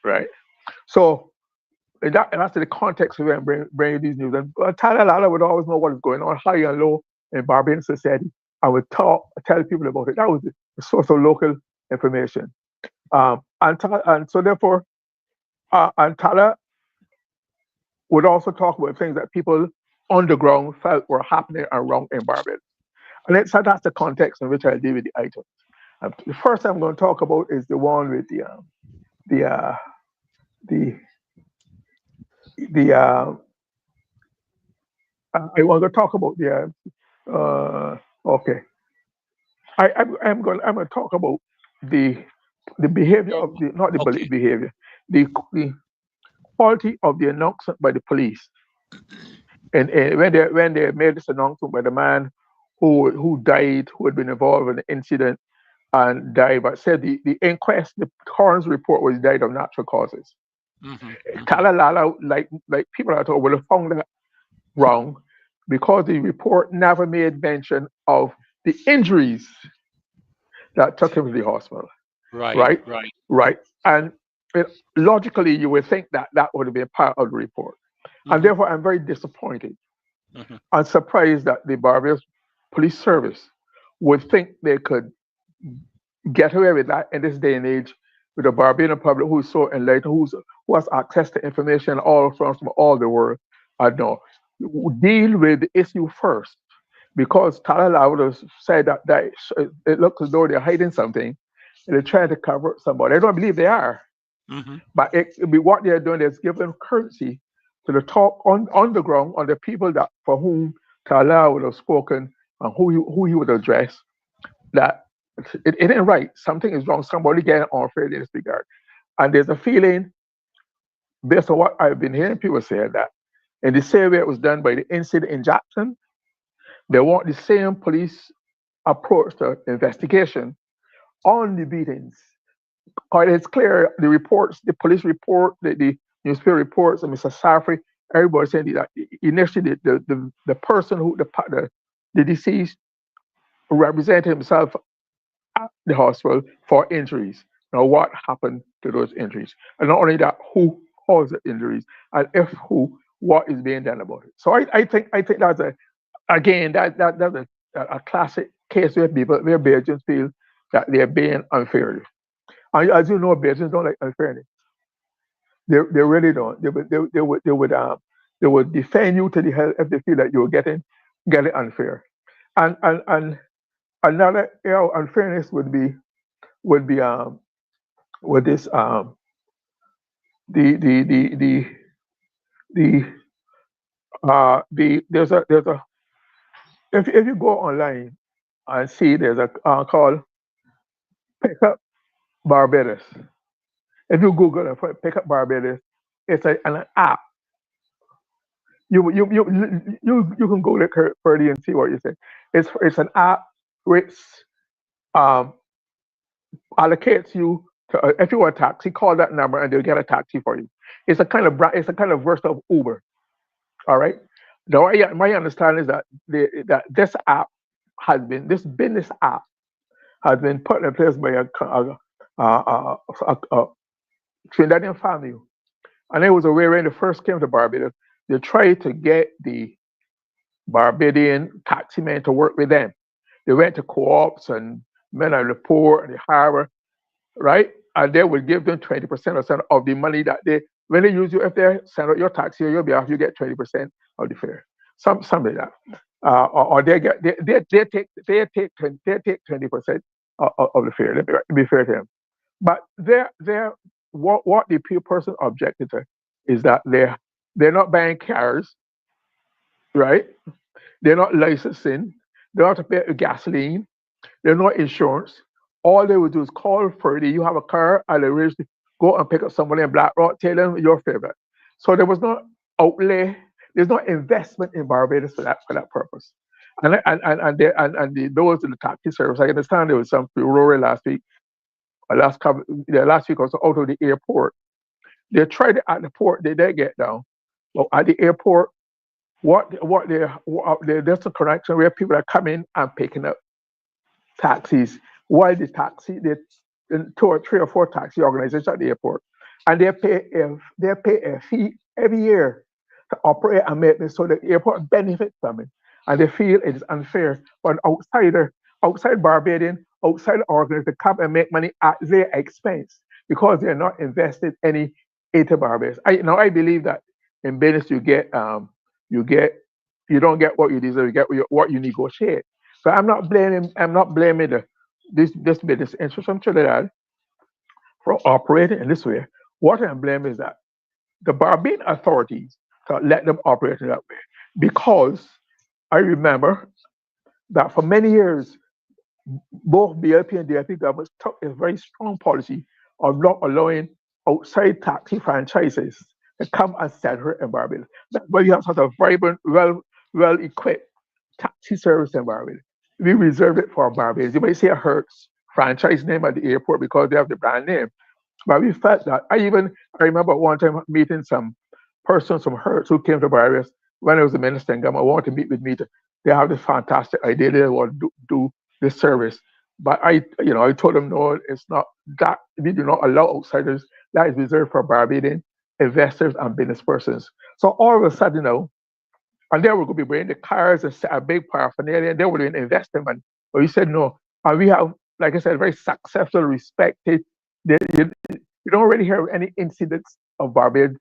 right? So that's the context of when bringing these news. And Talalala would always know what is going on high and low in Barbadian society. I would tell people about it. That was the source of local information. And so therefore, and Tala would also talk about things that people on the ground felt were happening around in Barbados. And so that's the context in which I deal with the items. The first I'm going to talk about is the one with the the I want to talk about okay. I'm going to talk about the behavior of the not the Okay. behavior the quality of the announcement by the police. And when they made this announcement by the man who died, who had been involved in the incident and died, but said the inquest, the coroner's report was died of natural causes. Hmm. Hmm. Talalala, like people I told, would have found that wrong because the report never made mention of the injuries that took him to the hospital. Right, Right, right. right, and logically you would think that that would have been part of the report, and Hmm. therefore I'm very disappointed Hmm. and surprised that the Barbados Police Service would think they could get away with that in this day and age with a Barbadian public who's so enlightened, who has access to information all from all the world. I know. Deal with the issue first because Talala would have said that it looks as though they're hiding something and they're trying to cover somebody. I don't believe they are, Hmm. but what they're doing is giving currency to the talk on the ground on the people that for whom Talala would have spoken and who he would address that it ain't right. Something is wrong. Somebody getting unfair in this regard. And there's a feeling, based on what I've been hearing people say, that in the same way it was done by the incident in Jackson, they want the same police approach to investigation on the beatings. It's clear the reports, the police report, the newspaper reports, and Mr. Safri, everybody saying that initially the person the deceased represented himself at the hospital for injuries. Now, what happened to those injuries? And not only that, who caused the injuries, and if who, what is being done about it? So I think that's that's a classic case where Belgians feel that they're being unfairly. And as you know, Belgians don't like unfairness. They really don't. They would defend you to the hell if they feel that you're getting unfair. And another unfairness would be with this the there's a if you go online and see there's a called Pick Up Barbados. If you Google and put Pick Up Barbados, it's an app. You can go there further and see what you say. It's an app which um, allocates you to if you want a taxi, call that number and they'll get a taxi for you. It's a kind of version of Uber. All right. Now, my understanding is that this app this business app has been put in place by a Trinidadian family, and it was a way when they first came to Barbados, they tried to get the Barbadian taxi men to work with them. They went to co-ops and men at the port and the harbor, right? And they would give them 20% of the money that when they use you, if they send out your taxi on your behalf, you get 20% of the fare. Something like that. Or they take 20% of the fare. Let me be fair to them. But what the person objected to is that they're not buying cars, right? They're not licensing. They don't have to pay gasoline. There's no insurance. All they would do is call Ferdy. You have a car, and they arrange to go and pick up somebody in Black Rock. Tell them your favorite. So there was no outlay. There's no investment in Barbados for that purpose. And those in the taxi service, I understand there was some furore last week. Last week also out of the airport. They tried it at the port. They did get down. But at the airport, there's a connection where people are coming and picking up taxis. While the two or three or four taxi organizations at the airport, and they pay a fee every year to operate and make this so the airport benefits from it, and they feel it is unfair for an outside Barbadian, outside organization to come and make money at their expense because they're not invested any into Barbados. I believe that in business you don't get what you deserve, you get what you negotiate. So I'm not blaming this business interest from Trinidad for operating in this way. What I'm blaming is that the Barbadian authorities let them operate in that way. Because I remember that for many years, both BLP and DLP governments took a very strong policy of not allowing outside taxi franchises to come and settle in Barbados. That's why you have such a vibrant, well-equipped taxi service in Barbados. We reserve it for Barbados. You might see a Hertz franchise name at the airport because they have the brand name. But we felt that. I remember one time meeting some persons from Hertz who came to Barbados when I was a minister in government, wanted to meet with me. They have this fantastic idea. They want to do this service. But I told them, no, it's not that. We do not allow outsiders. That is reserved for Barbadian investors and business persons. So all of a sudden now, and they were going to be bringing the cars and a big paraphernalia, and they were doing investment. But we said no. And we have, like I said, very successful, respected. You don't really hear any incidents of Barbadian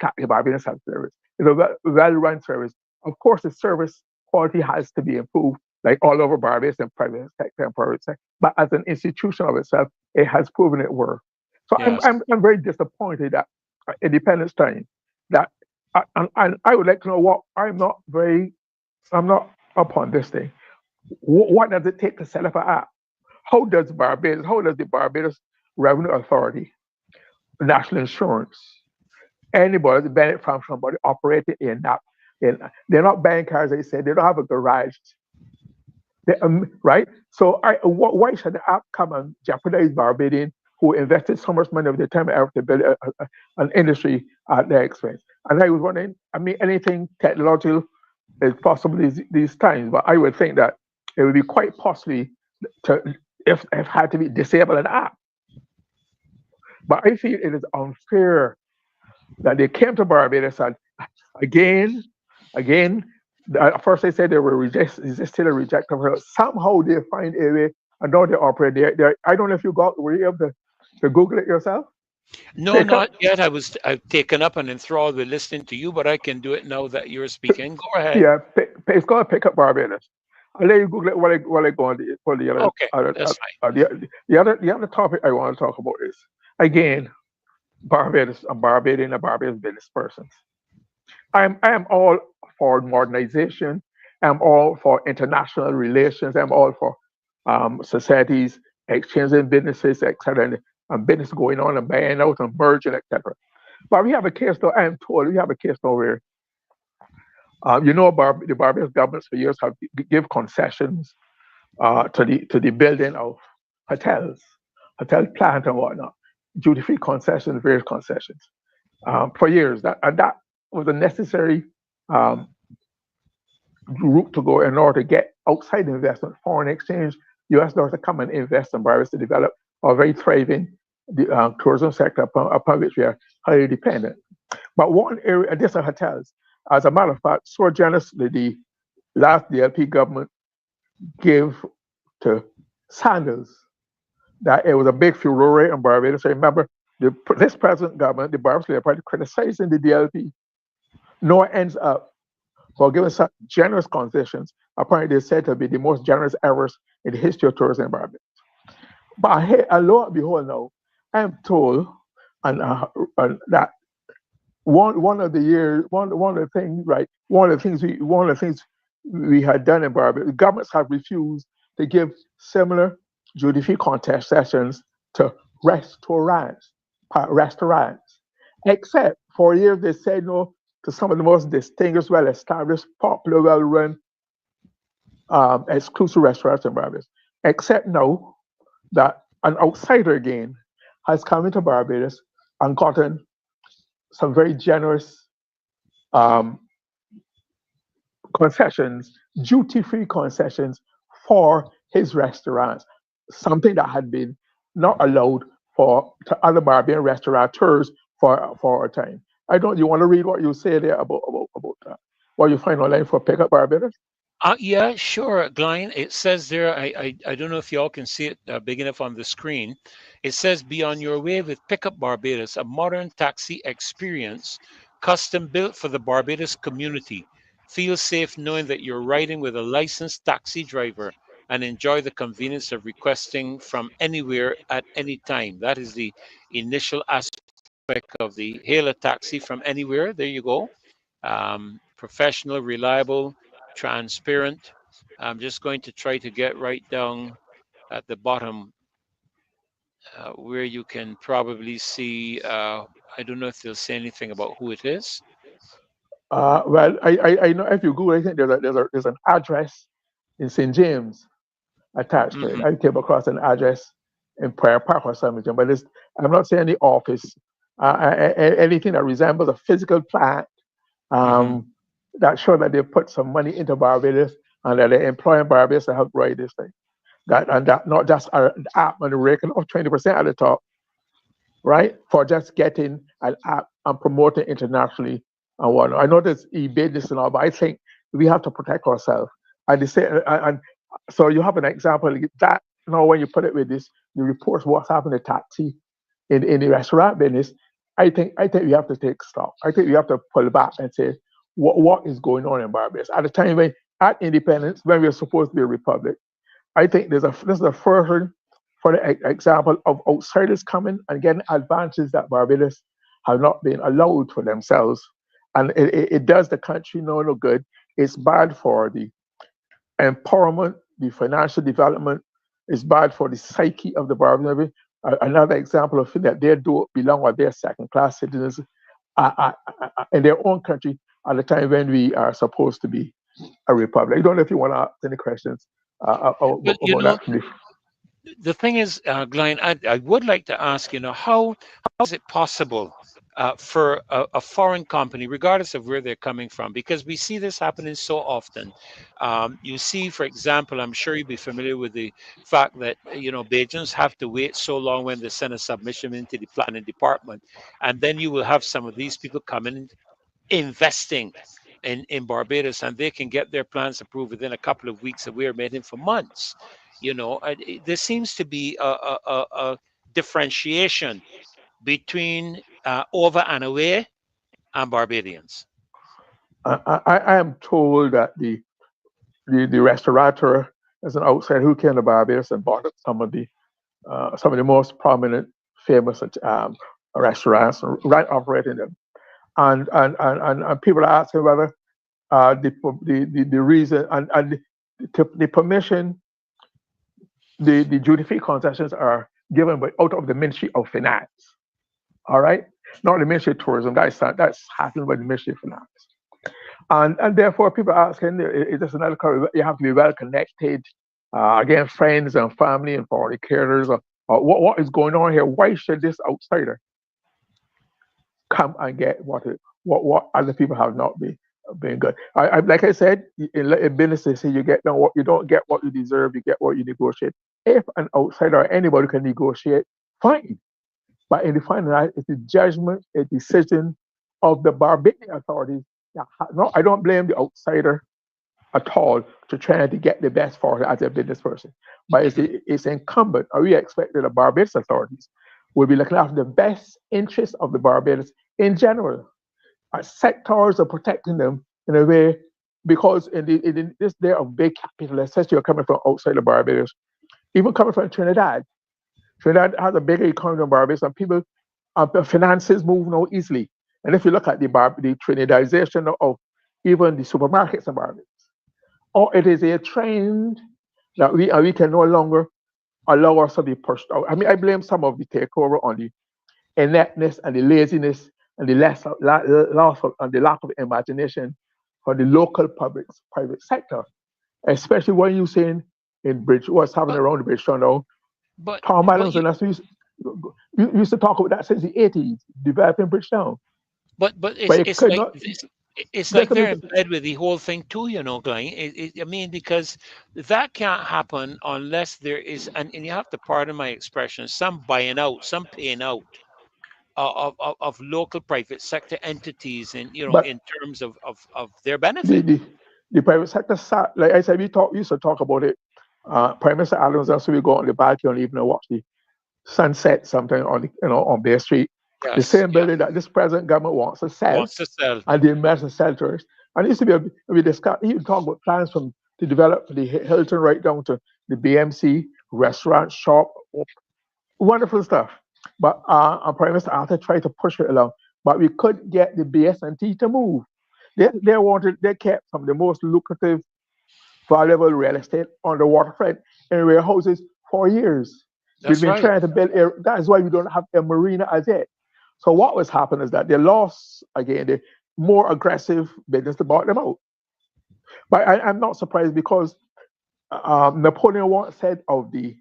service. It's a well-run service. Of course, the service quality has to be improved, like all over Barbados and private sector and private sector. But as an institution of itself, it has proven it work. So Yes. I'm very disappointed that at Independence time that and I would like to know what I'm not up on this thing. What does it take to set up an app? How does the Barbados Revenue Authority, National Insurance, anybody benefit from somebody operating in that? They're not buying cars, they say they don't have a garage. Right? So why should the app come and jeopardize Barbadian who invested so much money over the time to build an industry at their expense. And I was wondering, I mean, anything technological is possible these times, but I would think that it would be quite costly to if had to be disable an app. But I feel it is unfair that they came to Barbados and again, again, first they said they were resisting a rejected her. Somehow they find a way and now they operate. I don't know if were you able to Google it yourself? No, not yet. I've taken up and enthralled with listening to you, but I can do it now that you're speaking. Go ahead. Yeah, it's called Pick Up Barbados. I'll let you Google it while I go on for the other, Okay, that's fine. the other topic I want to talk about is again Barbados and Barbadian and Barbados business persons. I am all for modernization. I'm all for international relations. I'm all for societies exchanging businesses, etc. And business going on and buying out and merging, etc. But we have a case though. I am told we have a case now where the Barbados governments for years have give concessions to the building of hotels, hotel plant and whatnot, duty-free concessions, various concessions for years. That was a necessary route to go in order to get outside investment, foreign exchange, U.S. dollars to come and invest in Barbados to develop a very thriving tourism sector upon which we are highly dependent. But one area, these are hotels. As a matter of fact, so generously the last DLP government gave to sandals that it was a big furore in Barbados. I remember this present government, the Barbados Labour Party, criticizing the DLP. No ends up for giving such generous concessions. Apparently, they said to be the most generous ever in the history of tourism in Barbados. But lo and behold, now I'm told and that one of the things we had done in Barbados, governments have refused to give similar duty-free concessions to restaurants, except for years they said no to some of the most distinguished, well-established, popular, well-run, exclusive restaurants in Barbados. Except now that an outsider again has come into Barbados and gotten some very generous concessions, duty-free concessions for his restaurants, something that had been not allowed to other Barbadian restaurateurs for a time. You want to read what you say there about that? What you find online for Pick Up Barbados? Yeah, sure, Glen. It says there, I don't know if y'all can see it big enough on the screen. It says, be on your way with Pickup Barbados, a modern taxi experience custom built for the Barbados community. Feel safe knowing that you're riding with a licensed taxi driver and enjoy the convenience of requesting from anywhere at any time. That is the initial aspect of the hail a taxi from anywhere. There you go. Professional, reliable, transparent. I'm just going to try to get right down at the bottom where you can probably see, I don't know if they'll say anything about who it is. Well, I know if you Google, I think there's an address in St. James attached to it. I came across an address in Prayer Park or something, but I'm not saying the office, anything that resembles a physical plant that shows that they put some money into Barbados and that they're employing Barbados to help ride this thing. That not just an app and a raking off 20% at the top, right? For just getting an app and promoting internationally and whatnot. I know there's e-business and all, but I think we have to protect ourselves. And so you have an example that when you put it with this, the reports what's happening to taxi in the restaurant business. I think we have to take stock. I think we have to pull back and say what is going on in Barbados at a time when at independence, when we're supposed to be a republic. I think this is the first for the example of outsiders coming and getting advantages that Barbados have not been allowed for themselves, and it does the country no good. It's bad for the empowerment, the financial development. It's bad for the psyche of the Barbadians. Another example of that they do belong or they're second-class citizens in their own country at the time when we are supposed to be a republic. I don't know if you want to ask any questions about that. The thing is, Glenn, I would like to ask, how is it possible for a foreign company, regardless of where they're coming from, because we see this happening so often. You see, for example, I'm sure you'd be familiar with the fact that, Bajans have to wait so long when they send a submission into the planning department. And then you will have some of these people coming investing in Barbados, and they can get their plans approved within a couple of weeks, and we are made in for months. There seems to be a differentiation between over and away and Barbadians. I am told that the restaurateur is an outsider who came to Barbados and bought some of the most prominent, famous restaurants, right operating them. And people are asking whether the reason and the permission, the duty free concessions are given by out of the Ministry of Finance. All right, not the Ministry of Tourism. That's happened by the Ministry of Finance. And therefore people are asking, it is another you have to be well connected, again, friends and family and fornicators, or what is going on here? Why should this outsider come and get what other people have not been good? Like I said, in business they say you get done what you don't get what you deserve, you get what you negotiate. If an outsider or anybody can negotiate, fine. But in the final, it's a judgment, a decision of the Barbadian authorities. No, I don't blame the outsider at all to try to get the best for her as a business person. But it's incumbent, or we expect that the Barbados authorities will be looking after the best interests of the Barbados in general. Our sectors are protecting them in a way because in this day of big capital, especially you're coming from outside of Barbados, even coming from Trinidad. Trinidad has a bigger economy than Barbados, and people, finances move now easily. And if you look at the Trinidadization of even the supermarkets in Barbados, or it is a trend that we can no longer allow us to be pushed out. I mean, I blame some of the takeover on the ineptness and the laziness and the and the lack of imagination for the local private sector, especially when you saying in Bridge, what's happening But around the Bridge now. but Tom but Adams you and us we used to talk about that since the 80s, developing Bridgetown. but But it's it it's could like not this. It's like just they're make in bed with the whole thing too, Glenn. I mean, because that can't happen unless there is, and you have to pardon my expression, some buying out, some paying out of local private sector entities, in but in terms of their the benefit. the, the private sector like I said, we used to talk about it. Prime Minister Adams and so we go on the balcony and even watch the sunset sometime on on Bay Street. The Yes, same yeah, building that this present government wants to sell wants to sell. and the investment centers. And it used to be we discuss he would talk about plans from to develop the Hilton right down to the BMC, restaurant, shop, wonderful stuff. But our Prime Minister Arthur tried to push it along, but we couldn't get the BS&T to move. They kept some of the most lucrative, valuable real estate on the waterfront in warehouses for years. We've That's been right. trying to build that is why we don't have a marina as yet. So what was happening is that they lost again the more aggressive business to bought them out. But I'm not surprised because Napoleon once said of the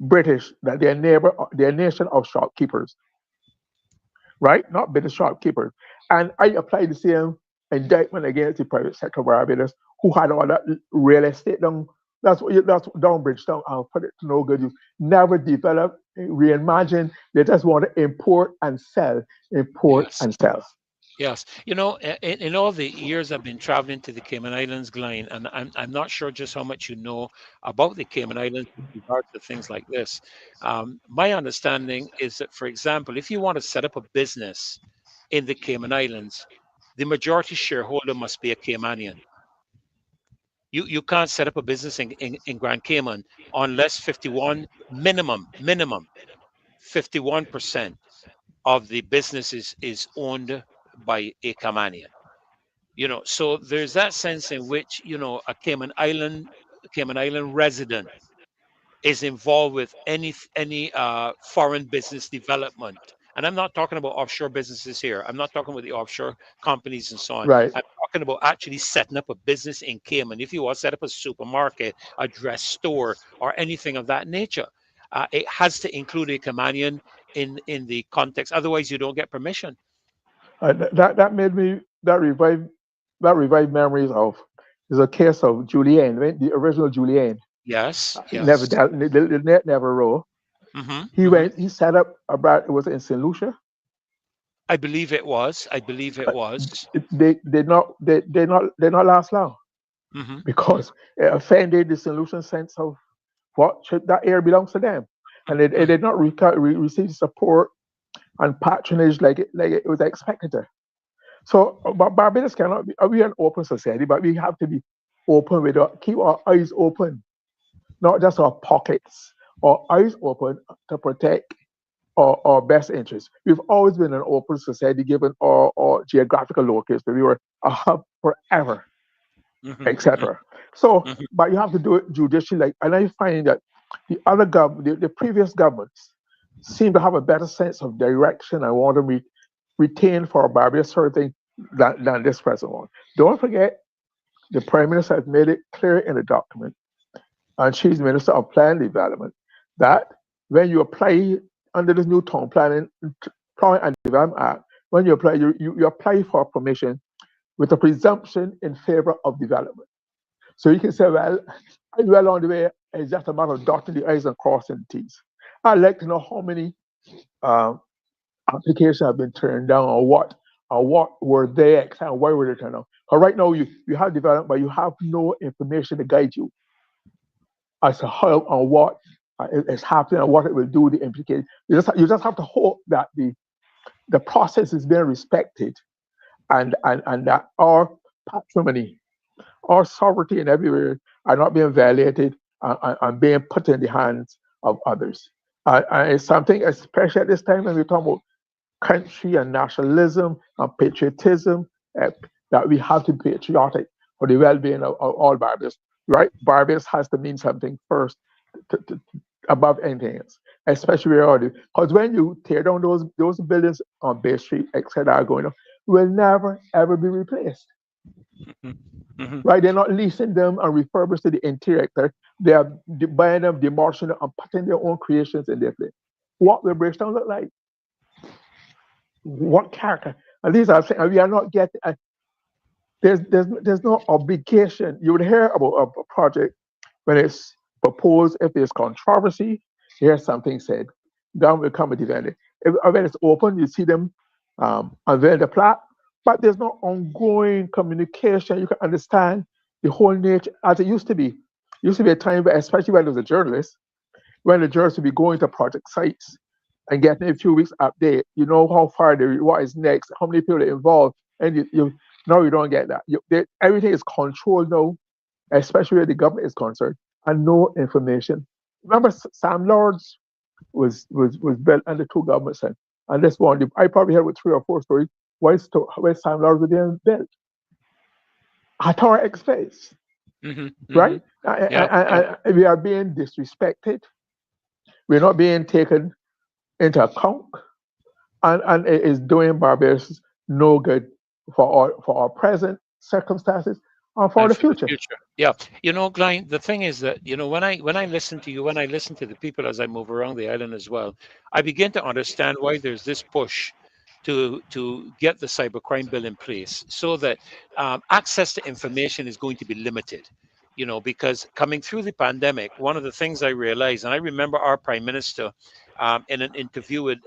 British that their nation of shopkeepers, right? Not British shopkeepers. And I applied the same indictment against the private sector of Barbados, who had all that real estate down. That's down Bridgetown. I'll put it to no good. You never develop, reimagine. They just want to import Yes. and sell. Yes, in all the years I've been traveling to the Cayman Islands, Glen, and I'm not sure just how much you know about the Cayman Islands with regard to things like this. My understanding is that, for example, if you want to set up a business in the Cayman Islands, the majority shareholder must be a Caymanian. You can't set up a business in Grand Cayman unless 51% of the business is owned by a Caymanian. So there's that sense in which a Cayman Island resident is involved with any foreign business development, And I'm not talking about offshore businesses here. I'm not talking about the offshore companies and so on. Right. I'm talking about actually setting up a business in Cayman. If you want to set up a supermarket, a dress store, or anything of that nature, it has to include a Caymanian in the context. Otherwise, you don't get permission. That made me that revived memories of there's a case of Julian, right? The original Julian. Yes, Never yes. the net never roll. Hmm. He set up about it was in St. Lucia. I believe it was. I believe it was. They not last long Hmm. because it offended the St. Lucian sense of what should that area belongs to them, and it Hmm. did not receive support and patronage like it was expected to. So, but Barbados cannot be. We are an open society, but we have to be open keep our eyes open, not just our pockets. Our eyes open to protect our best interests. We've always been an open society, given our geographical location. We were a hub forever, Hmm. etc. So, Hmm. but you have to do it judicially. And I find that the previous governments seem to have a better sense of direction and want to retain for Barbados certain things than this present one. Don't forget, the Prime Minister has made it clear in the document, and she's Minister of Plan Development, that when you apply under this new Town Planning and Development Act, when you apply, you apply for permission with a presumption in favor of development. So you can say, well, I'm well on the way. It's just a matter of dotting the I's and crossing the T's. I'd like to know how many um, applications have been turned down, or what were they and why were they turned down. But right now, you have development, but you have no information to guide you as to how and what is happening and what it will do, the implications. You just have to hope that the process is being respected, and that our patrimony, our sovereignty in everywhere are not being violated and being put in the hands of others. And it's something, especially at this time when we're talking about country and nationalism and patriotism, uh, that we have to be patriotic for the well-being of all Barbados. Right? Barbados has to mean something first, above anything else, especially where all because when you tear down those buildings on Bay Street, etc., are going on, will never ever be replaced. Hmm. Hmm. Right? They're not leasing them and refurbished to the interior. They are buying them, demolishing them, and putting their own creations in their place. What will Bridgetown look like? What character? And these are saying we are not getting. There's no obligation. You would hear about a project when it's proposed. If there's controversy, you hear something said. Government will come and defend it. When it's open, you see them unveil the plot, but there's no ongoing communication. You can understand the whole nature as it used to be. Used to be a time, where, especially when there was a journalist, when the journalists would be going to project sites and getting a few weeks update. You know how far what is next, how many people are involved, and no, you don't get that. Everything is controlled now, especially where the government is concerned, and no information. Remember, Sam Lords was built under two governments, and this one, I probably heard with three or four stories. Why Sam Lords was being built at our expense, Hmm. Hmm. right? Yeah, yeah. And we are being disrespected. We're not being taken into account, and it is doing Barbados no good for our present circumstances and for And the for the future. future. Yeah. Glenn, the thing is that, when I listen to you, when I listen to the people as I move around the island as well, I begin to understand why there's this push to get the cybercrime bill in place so that access to information is going to be limited. Because coming through the pandemic, one of the things I realized, and I remember our prime minister in an interview with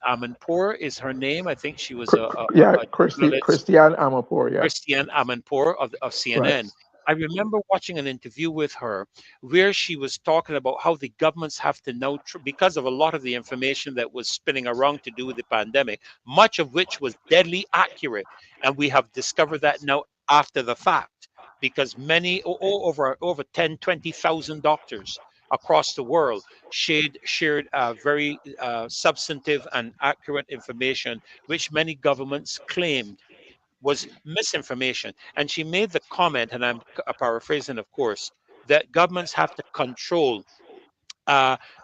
Amanpour is her name. I think she was Yeah, a journalist, Christiane Amanpour. Yeah, Christiane Amanpour of right. CNN. I remember watching an interview with her where she was talking about how the governments have to now, because of a lot of the information that was spinning around to do with the pandemic, much of which was deadly accurate. And we have discovered that now after the fact, because many, over 10, 20,000 doctors across the world shared very substantive and accurate information, which many governments claimed was misinformation. And she made the comment, and I'm paraphrasing, of course, that governments have to control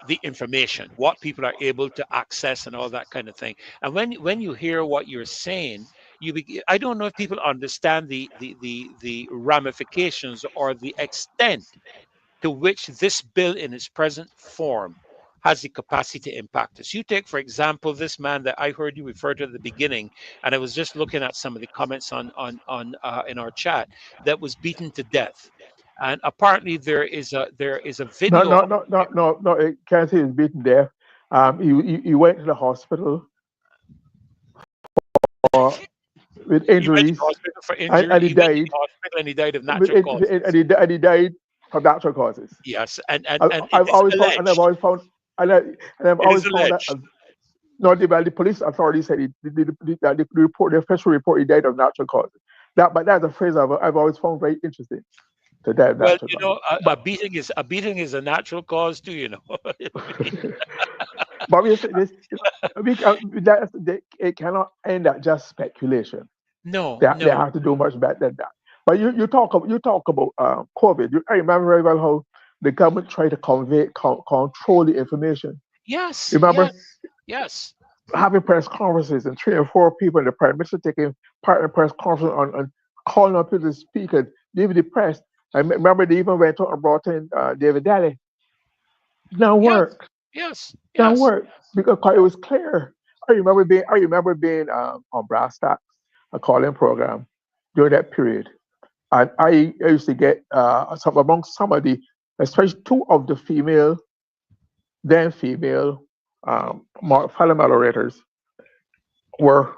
the information, what people are able to access, and all that kind of thing. And when you hear what you're saying, I don't know if people understand the ramifications or the extent to which this bill in its present form has the capacity to impact us. You take, for example, this man that I heard you refer to at the beginning, and I was just looking at some of the comments on in our chat, that was beaten to death. And apparently there is a No, video no, of no, no, no, no. It can't say he's beaten death. He went to the hospital for, with he went to the injuries, hospital for injury. and he He went to died. the hospital and he died of With natural and causes. he died from natural causes. Yes, and it I've is always found, alleged. and I've It is always found that. alleged. No, the police authorities said the official report, he died of natural causes. But that's a phrase I've always found very interesting. To die of Well, natural you causes. know, But a beating is a natural cause too. You know. but we say this, it cannot end at just speculation. No, They no. have to do much better than that. But you talk about COVID. I remember very well how the government tried to control the information. Yes, yes, Remember yes, having press conferences and 3 or 4 people in the prime minister taking part in the press conference on calling on people to speak and leaving the press. I remember they even went out and brought in David Daly. Now yes, work, yes, now yes, work because it was clear. I remember being on Brass Tacks, a calling program during that period. And I used to get amongst some of the, especially two of the female fellow moderators were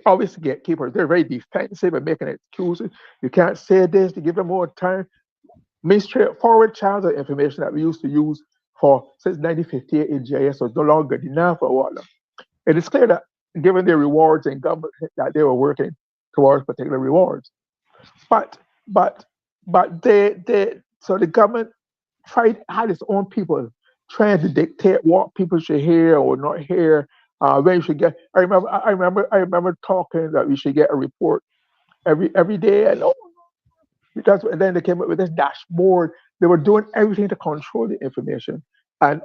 obviously gatekeepers. They're very defensive and making excuses. You can't say this to give them more time. Straightforward channels of information that we used to use for since 1958 in JS was no longer good enough or whatnot. It is clear that given their rewards in government, that they were working towards particular rewards. But but so the government had its own people trying to dictate what people should hear or not hear. When you should get. I remember talking that we should get a report every day, and and then they came up with this dashboard. They were doing everything to control the information, and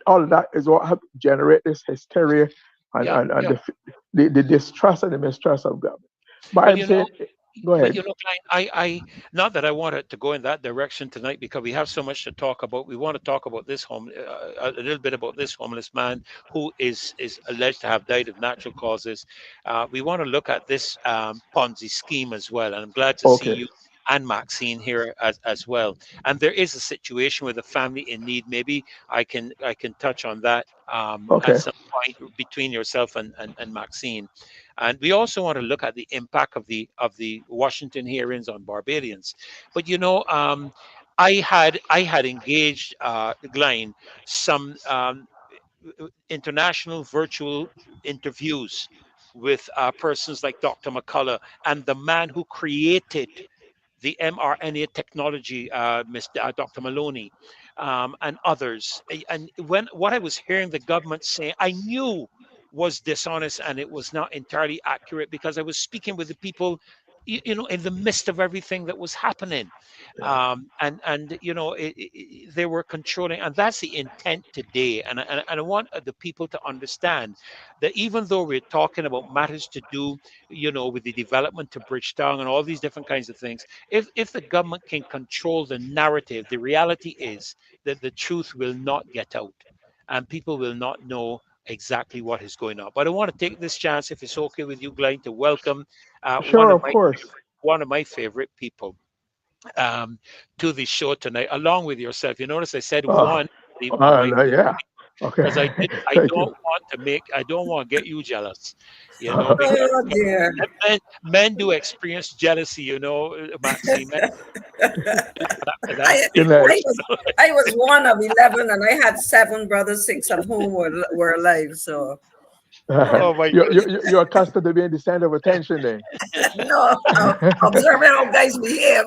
all of that is what helped generate this hysteria yeah, and yeah. the distrust and the mistrust of government. But Well, I'm saying, go but ahead. Klein, not that I wanted to go in that direction tonight because we have so much to talk about. We want to talk about this a little bit about this homeless man who is alleged to have died of natural causes. We want to look at this Ponzi scheme as well, and I'm glad to see Okay, you and Maxine here as well. And there is a situation with a family in need. Maybe I can touch on that at okay, some point between yourself and Maxine. And we also want to look at the impact of the Washington hearings on Barbadians. But I had engaged Glen some international virtual interviews with persons like Dr. McCullough and the man who created the mRNA technology, Dr. Maloney, and others. And when what I was hearing the government say, I knew was dishonest and it was not entirely accurate because I was speaking with the people, in the midst of everything that was happening, yeah, and they were controlling, and that's the intent today. And I want the people to understand that even though we're talking about matters to do, with the development to Bridgetown and all these different kinds of things, if the government can control the narrative, the reality is that the truth will not get out, and people will not know exactly what is going on. But I want to take this chance, if it's okay with you, Glenn, to welcome sure, of course. one of my favorite people um, to the show tonight, along with yourself. You notice I said Uh, one of my no, yeah, because okay. I Thank don't you. want to I don't want to get you jealous, because Oh dear. men do experience jealousy, Maxine. Men, that's I Good night. I was I was one of 11, and I had 7 brothers, 6 of whom were alive. So oh my goodness. You're accustomed to being the center of attention then. no, observing how guys behave.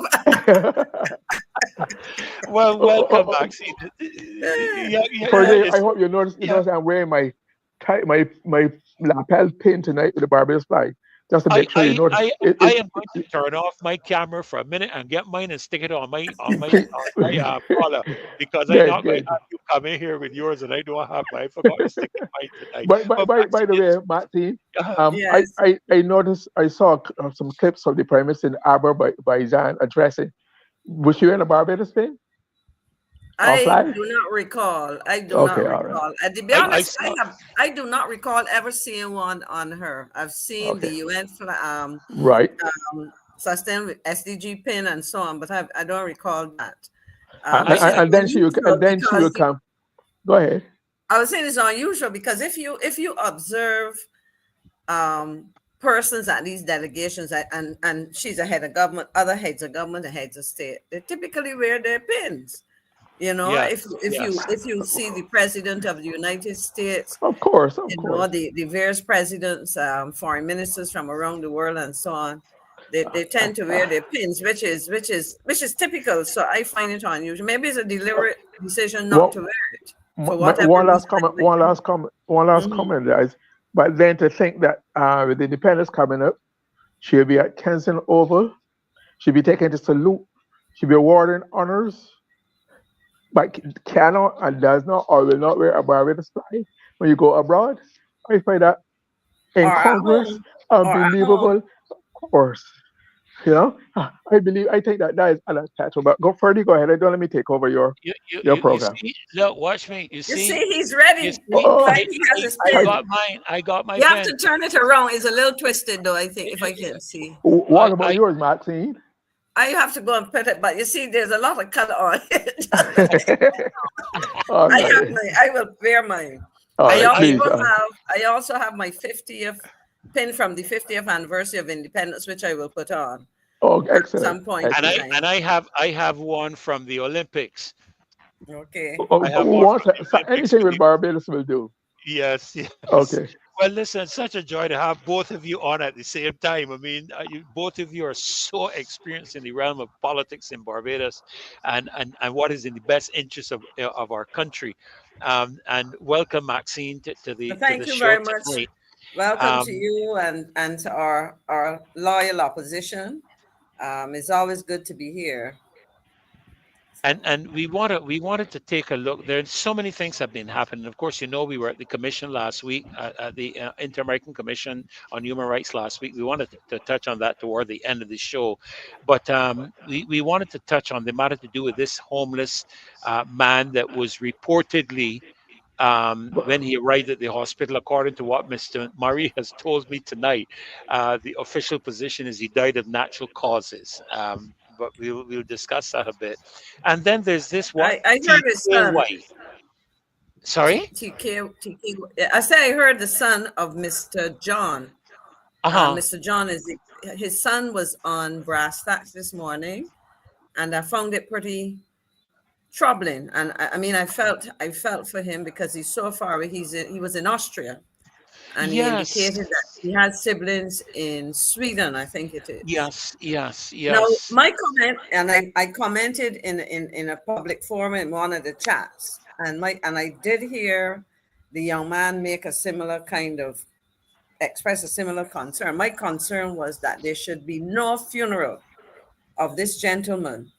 Well, welcome, Maxine. Yeah, yeah, Corday, I listen, hope you notice. yeah. I'm wearing my lapel pin tonight with the Barbados flag. just to make sure you notice. I am going to turn off my camera for a minute and get mine and stick it on my collar, because I'm not going to Good. have you come in here with yours and I don't have mine. I forgot to stick it mine tonight. By, by, But by, by Maxine, the way, Martin, I, Yes. I noticed, I saw some clips of the Prime Minister in Azerbaijan addressing. Was you in a Barbados thing? I Offline? do not recall. I do Okay, not all right. recall. And to be I honest, saw. I do not recall ever seeing one on her. I've seen the Okay. UN Right. sustain SDG pin and so on, but I don't recall that. And, Which and, is and then she unusual and then she because will come. Go ahead. I was saying it's unusual because if you observe persons at these delegations and she's a head of government, other heads of government and heads of state, they typically wear their pins. You know, Yes, if you see the president of the United States, Of course, of you know, course. the various presidents, foreign ministers from around the world and so on, they tend to wear their pins, which is typical. So I find it unusual. Maybe it's a deliberate decision not to Well, wear it for whatever one last reason. comment. One last comment. One last Mhm. comment, guys. But then to think that with the independence coming up, she'll be at Kensington Oval. She'll be taken to salute. She'll be awarding honors, but cannot and does not or will not wear a Barbados flag when you go abroad. I find that Or at incongruous, home, or at home. unbelievable. Of course, you know. I think that is unattachable. But go further. Go ahead. Don't let me take over your you program. see. Look, watch me. You You see. see, he's ready. You He's see. Oh, like he has his I pin. got mine. I got my You have pen. to turn it around. It's a little twisted, though. I think if I can see. what about I yours, Maxine? I have to go and put it, but you see, there's a lot of color on it. All I have right. mine. I will wear mine. All I right, please. also have my 50th pin from the 50th anniversary of independence, which I will put on Oh, at excellent. some point in Excellent. time. I have one from the Olympics. Okay. I have Who one wants from the Olympics. anything with Barbados will do. Yes, yes. Okay. Well, listen, it's such a joy to have both of you on at the same time. I mean, both of you are so experienced in the realm of politics in Barbados, and what is in the best interest of our country. And welcome, Maxine, to the Well, thank you show very much. tonight. Welcome to Um, you and to our loyal opposition. It's always good to be here. and we wanted to take a look. There's so many things have been happening. Of course, you know, we were at the commission last week, at the Inter-American Commission on Human Rights last week. We wanted to touch on that toward the end of the show, but we wanted to touch on the matter to do with this homeless man that was reportedly, when he arrived at the hospital, according to what Mr. Murray has told me tonight, the official position is he died of natural causes. But we'll discuss that a bit. And then there's this what I heard his son. TKY. Sorry. I say I heard the son of Mr. John. Mr. John his son was on Brass Tacks this morning, and I found it pretty troubling. And I mean, I felt for him because he's so far away. He was in Austria, and he Yes. indicated that he had siblings in Sweden. I think it is. Yes. Now, my comment, and I commented in a public forum in one of the chats, and I did hear the young man make a similar kind of express a similar concern. My concern was that there should be no funeral of this gentleman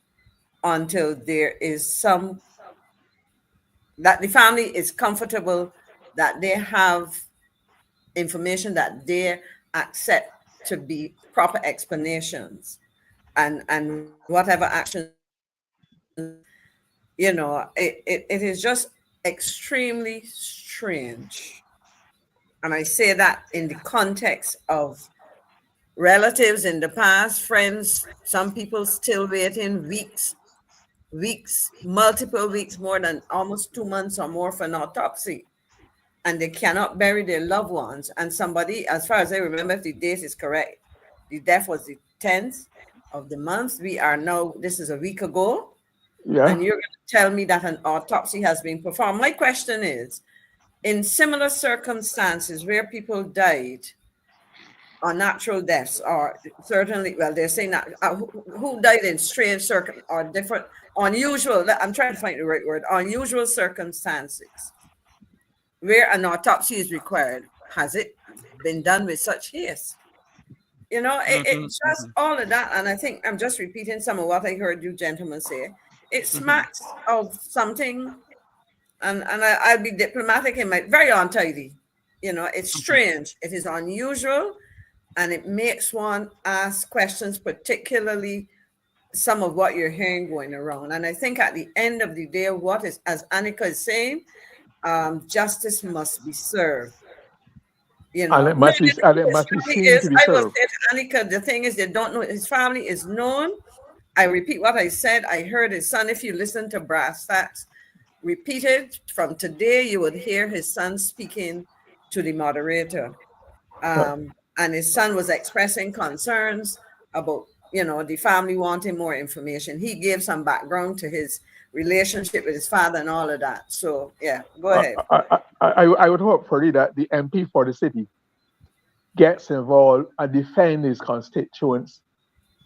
until there is that the family is comfortable, that they have information that they accept to be proper explanations, and whatever actions, you know, it is just extremely strange. And I say that in the context of relatives in the past, friends, some people still waiting weeks, multiple weeks, more than almost 2 months or more for an autopsy. And they cannot bury their loved ones. And somebody, as far as I remember, if the date is correct, the death was the 10th of the month. This is a week ago. Yeah. And you're going to tell me that an autopsy has been performed. My question is, in similar circumstances where people died or natural deaths, or certainly, well, they're saying that who died in strange or different, unusual, I'm trying to find the right word, unusual circumstances where an autopsy is required. Has it been done with such haste? You know, Mhm, it's just mhm. all of that. And I think I'm just repeating some of what I heard you gentlemen say. It Mhm. smacks of something, I'll be diplomatic in my very untidy. You know, it's Mhm. strange. It is unusual, and it makes one ask questions, particularly some of what you're hearing going around. And I think at the end of the day, what is, as Annika is saying, justice must be served. You And know, no, and it his must be family seen to is. be I will served. say to Annika, the thing is, they don't know his family is known. I repeat what I said. I heard his son. If you listen to brass tacks, repeated from today, you would hear his son speaking to the moderator, Right. and his son was expressing concerns about, you know, the family wanting more information. He gave some background to his relationship with his father and all of that. So yeah, go I, ahead. I would hope for that the MP for the city gets involved and defend his constituents'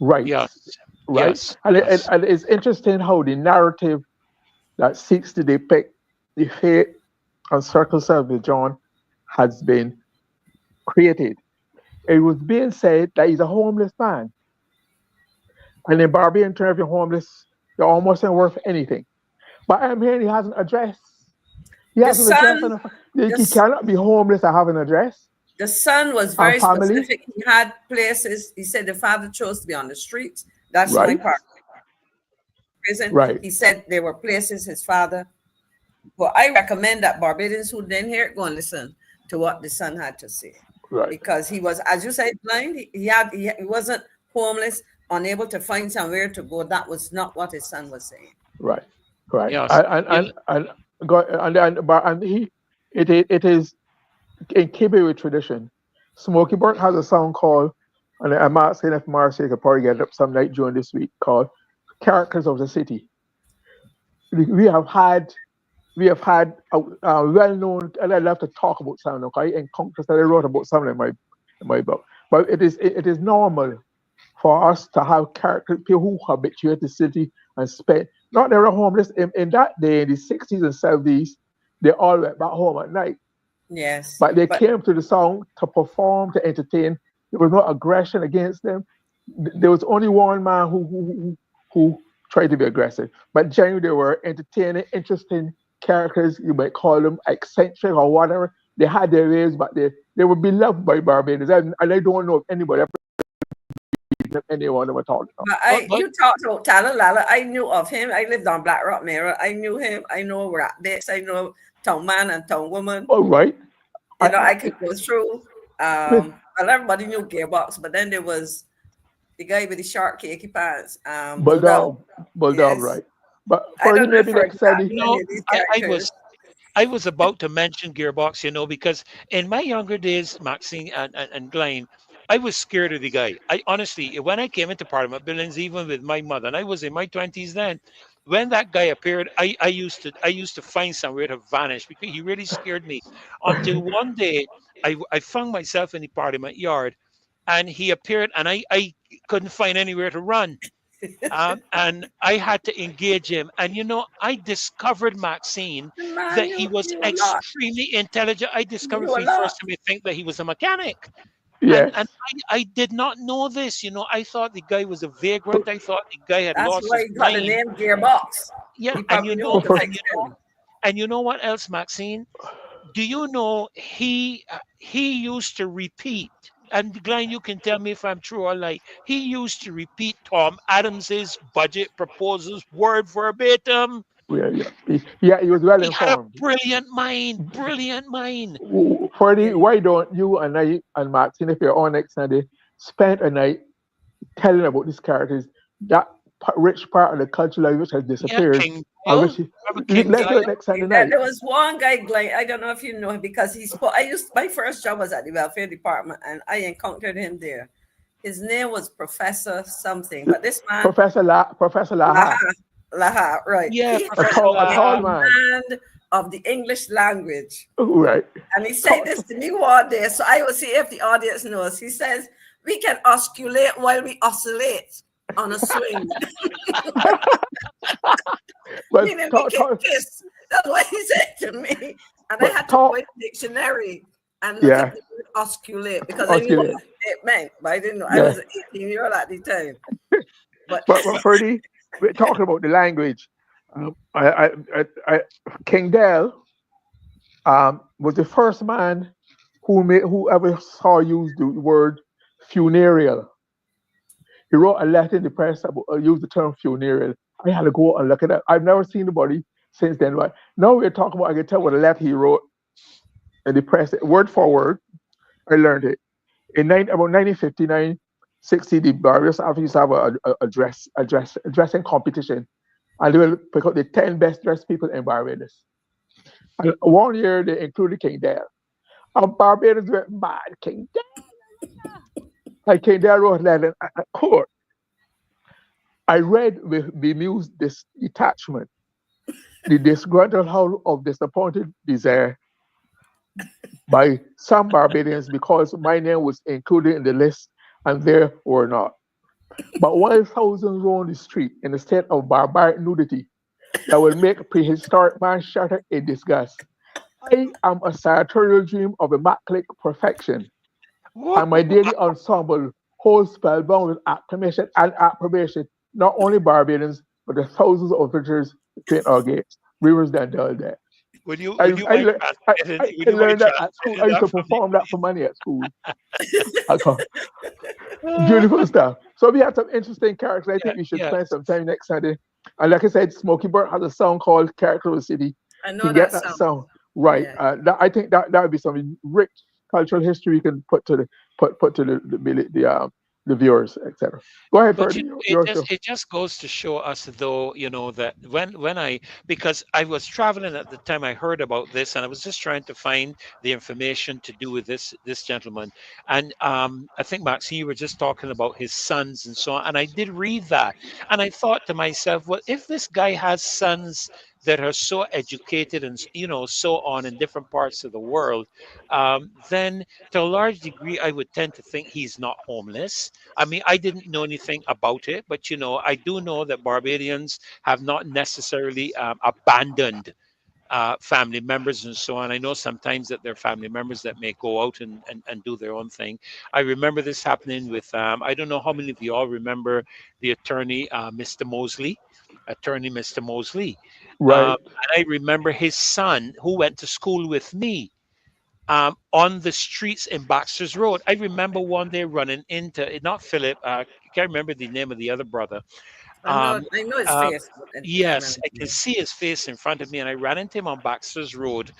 Yes, rights, right? yes, And, yes. and it's interesting how the narrative that seeks to depict the fate and circumstances of John has been created. It was being said that he's a homeless man. And in Barbadian terms, if you're homeless, you're almost ain't worth anything. But I'm hearing he has an address. He The has an address, son, and the, he cannot be homeless and have an address the son was and very family, specific. He had places. He said the father chose to be on the streets. That's my right? part. Prison. Right, He said there were places his father. Well, I recommend that Barbadians who didn't hear it go and listen to what the son had to say, right, because he was, as you said, blind. He wasn't homeless, unable to find somewhere to go. That was not what his son was saying. right, right. Yes. You know, And he, it is in keeping with tradition. Smokey Burke has a song called, and I'm asking if Marcia could probably get it up some night during this week, called "Characters of the City." We have had we have had a well-known, and I love to talk about some, okay, and Congress that I wrote about some in my book. But it is normal for us to have character people who habituate the city and spend. Not they were homeless in that day in the 60s and 70s. They all went back home at night, Yes, but they but came to the song to perform, to entertain. There was no aggression against them. There was only one man who tried to be aggressive, but generally they were entertaining, interesting characters. You might call them eccentric or whatever. They had their ways, but they were beloved by Barbados, and I don't know if anybody ever anyone ever talked about. but you talked about Talalala. I knew of him. I lived on Black Rock Mirror. I knew him. I know Rat Dicks. I know Town Man and Town Woman. All right, You I, know, I could go through. Smith, Well, everybody knew Gearbox, but then there was the guy with the short cakey pants, Bulldog. Bulldog, Bulldog, Yes, right? But I for don't him, know if maybe for next Sunday. you any know, of these I characters. I was about to mention Gearbox, you know, because in my younger days, Maxine and Glen, I was scared of the guy. I honestly, when I came into Parliament buildings, even with my mother, and I was in my 20s then, when that guy appeared, I used to find somewhere to vanish because he really scared me. Until one day, I found myself in the Parliament yard, and he appeared, and I couldn't find anywhere to run. And I had to engage him. And you know, I discovered, Maxine, The man that he was knew a lot. extremely intelligent. I He discovered knew for a the lot. first time I think that he was a mechanic. And Yes, I did not know this. You know, I thought the guy was a vagrant. I thought the guy had That's lost why his he got the mind. name Gearbox. Yeah, He probably knew how to fix them. and you know what else, Maxine? Do you know he used to repeat, and Glenn, you can tell me if I'm true or lie. He used to repeat Tom Adams's budget proposals word verbatim. yeah, yeah. He was well He had a informed. brilliant mind, brilliant mind. For Yeah. the why don't you and I and Martin, if you're on next Sunday, spend a night telling about these characters, that rich part of the cultural which has Yeah, disappeared, King and Bill. which Remember King let's do it Bill? next Sunday night. There was one guy, Glen. I don't know if you know him because my first job was at the welfare department and I encountered him there. His name was Professor something, but this man, Professor Laha, Laha, right? Yeah, He Professor a had tall Laha. a man, command of the English language. right? And he said this to me one day, so I will see if the audience knows. He says, we can osculate while we oscillate on a swing. But Meaning we can kiss. That's what he said to me. And I had to go in the dictionary and look yeah, up the word osculate because I knew osculate. it meant, but I didn't know. I Yeah. was 18-year-old at the time. But But Ferdy, we're talking about the language. King Dale was the first man who ever saw use the word funereal. He wrote a letter in the press about used the term funereal. I had to go and look at that. I've never seen anybody since then. But now we're talking about. I can tell what a letter he wrote in the press, word for word. I learned it about 1959. 60, the Barbados used to have a dressing competition, and they will pick out the 10 best dressed people in Barbados. And one year they included King Dale. And Barbados went mad. King Dale. And King Dale wrote a letter at court. I read with bemused this detachment, the disgruntled howl of disappointed desire by some Barbadians because my name was included in the list and they were not. But while thousands roam the street in a state of barbaric nudity that will make prehistoric man shatter in disgust, I am a sartorial dream of immaculate perfection, and my daily ensemble holds spellbound with acclamation and approbation not only Barbadians, but the thousands of visitors between our gates, rivers that dull there. Would you I, would you I, mind lear- translating? Would I you mind learned that at school. I translating used to that for me, perform that for please? money at school. Beautiful stuff. So we had some interesting characters. I Yeah, think we should yeah. spend some time next Sunday. And like I said, Smokey Bird has a song called Character of the City. I To know get that that song. song right, Yeah. I think that would be some rich cultural history we can put to the viewers, etc. Go ahead, But Ferdy. Your show. it just goes to show us, though, that when I, because I was traveling at the time, I heard about this, and I was just trying to find the information to do with this gentleman, and I think Maxine, you were just talking about his sons and so on, and I did read that, and I thought to myself, well, if this guy has sons that are so educated and so on in different parts of the world, then to a large degree, I would tend to think he's not homeless. I mean, I didn't know anything about it, but I do know that Barbadians have not necessarily abandoned family members and so on. I know sometimes that there are family members that may go out and do their own thing. I remember this happening with, I don't know how many of you all remember the attorney, Mr. Mosley, attorney Mr. Mosley. Right. And I remember his son who went to school with me on the streets in Baxter's Road. I remember one day running into, not Philip, I can't remember the name of the other brother. Um, I know his uh, face, but I can't yes, remember I his can name. see his face in front of me, and I ran into him on Baxter's Road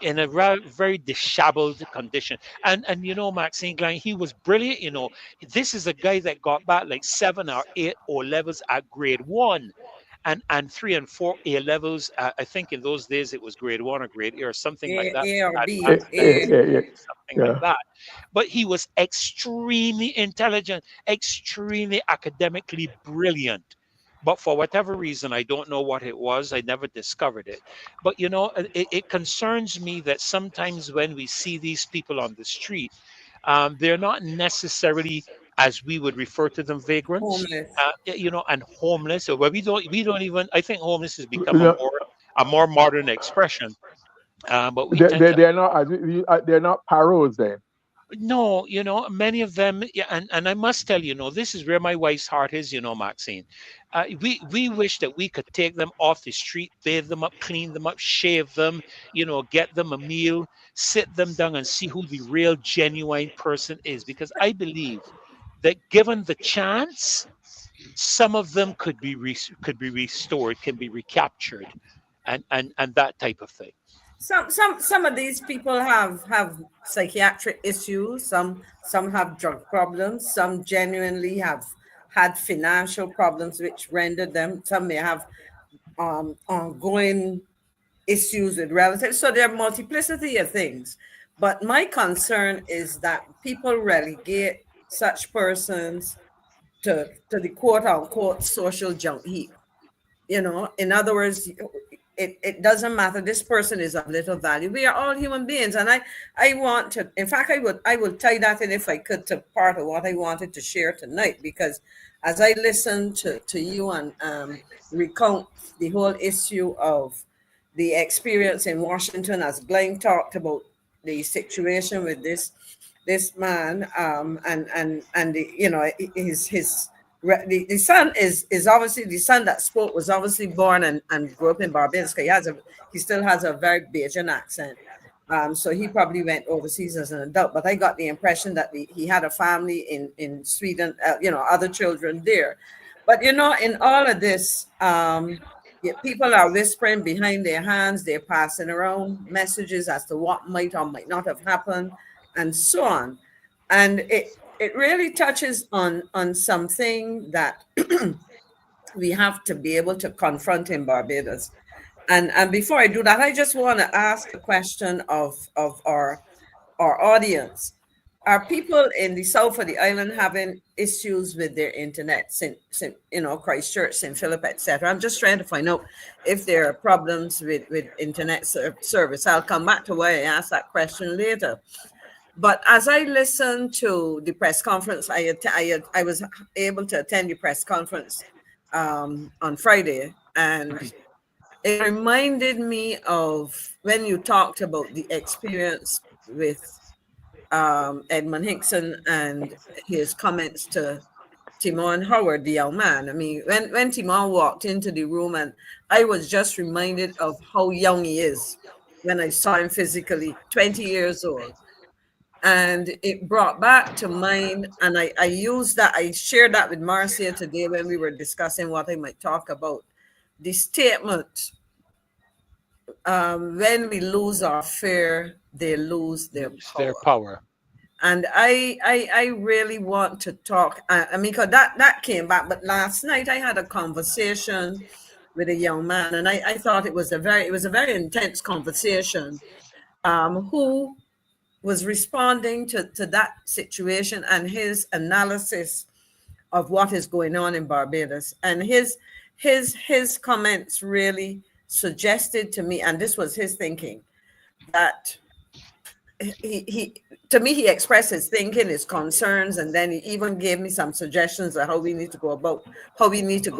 in a very disheveled condition. And Maxine Glen, he was brilliant. This is a guy that got back like 7 or 8 O levels at grade one. And 3 and 4 A levels. I think in those days it was grade one or grade A or something like that. A or B. Advanced levels, Yeah. something like Yeah. that. But he was extremely intelligent, extremely academically brilliant. But for whatever reason, I don't know what it was. I never discovered it. But it concerns me that sometimes when we see these people on the street, they're not necessarily, as we would refer to them, vagrants, Homeless. and homeless. Or where we don't even. I think homeless has become a No, more modern expression. But we they, tend they, to. they're not they're not paros then. No, many of them, yeah, and I must tell you, this is where my wife's heart is, Maxine. We wish that we could take them off the street, bathe them up, clean them up, shave them, get them a meal, sit them down, and see who the real, genuine person is. Because I believe that given the chance, some of them could be restored, can be recaptured, and that type of thing. Some of these people have psychiatric issues. Some have drug problems. Some genuinely have had financial problems which rendered them. Some may have ongoing issues with relatives. So there are multiplicity of things. But my concern is that people relegate such persons to the quote unquote social junk heap. In other words, it doesn't matter. This person is of little value. We are all human beings. And I want to, in fact, I would tie that in if I could to part of what I wanted to share tonight, because as I listen to you and recount the whole issue of the experience in Washington, as Glen talked about the situation with this this man, and the, you know, the son is obviously the son that spoke was obviously born and grew up in Barbados. He still has a very Bajan accent. So he probably went overseas as an adult, but I got the impression that he had a family in Sweden, you know, other children there. But you know, in all of this, people are whispering behind their hands. They're passing around messages as to what might or might not have happened, and so on. And it really touches on something that we have to be able to confront in Barbados. And before I do that, I just want to ask a question of our audience. Are people in the south of the island having issues with their internet, you know, Christchurch, St. Philip, etc.? I'm just trying to find out if there are problems with internet service. I'll come back to why I asked that question later. But as I listened to the press conference, I was able to attend the press conference on Friday, and it reminded me of when you talked about the experience with Edmund Hickson and his comments to Timon Howard, the young man. I mean, when Timon walked into the room, and I was just reminded of how young he is when I saw him physically, 20 years old. And it brought back to mind, and I used that, I shared that with Marcia today when we were discussing what I might talk about. The statement, when we lose our fear, they lose their power. And I really want to talk. I mean, because that came back. But last night I had a conversation with a young man, and I thought it was a very intense conversation. Who was responding to that situation and his analysis of what is going on in Barbados, and his comments really suggested to me, and this was his thinking, that he to me, he expressed his thinking, his concerns, and then he even gave me some suggestions of how we need to go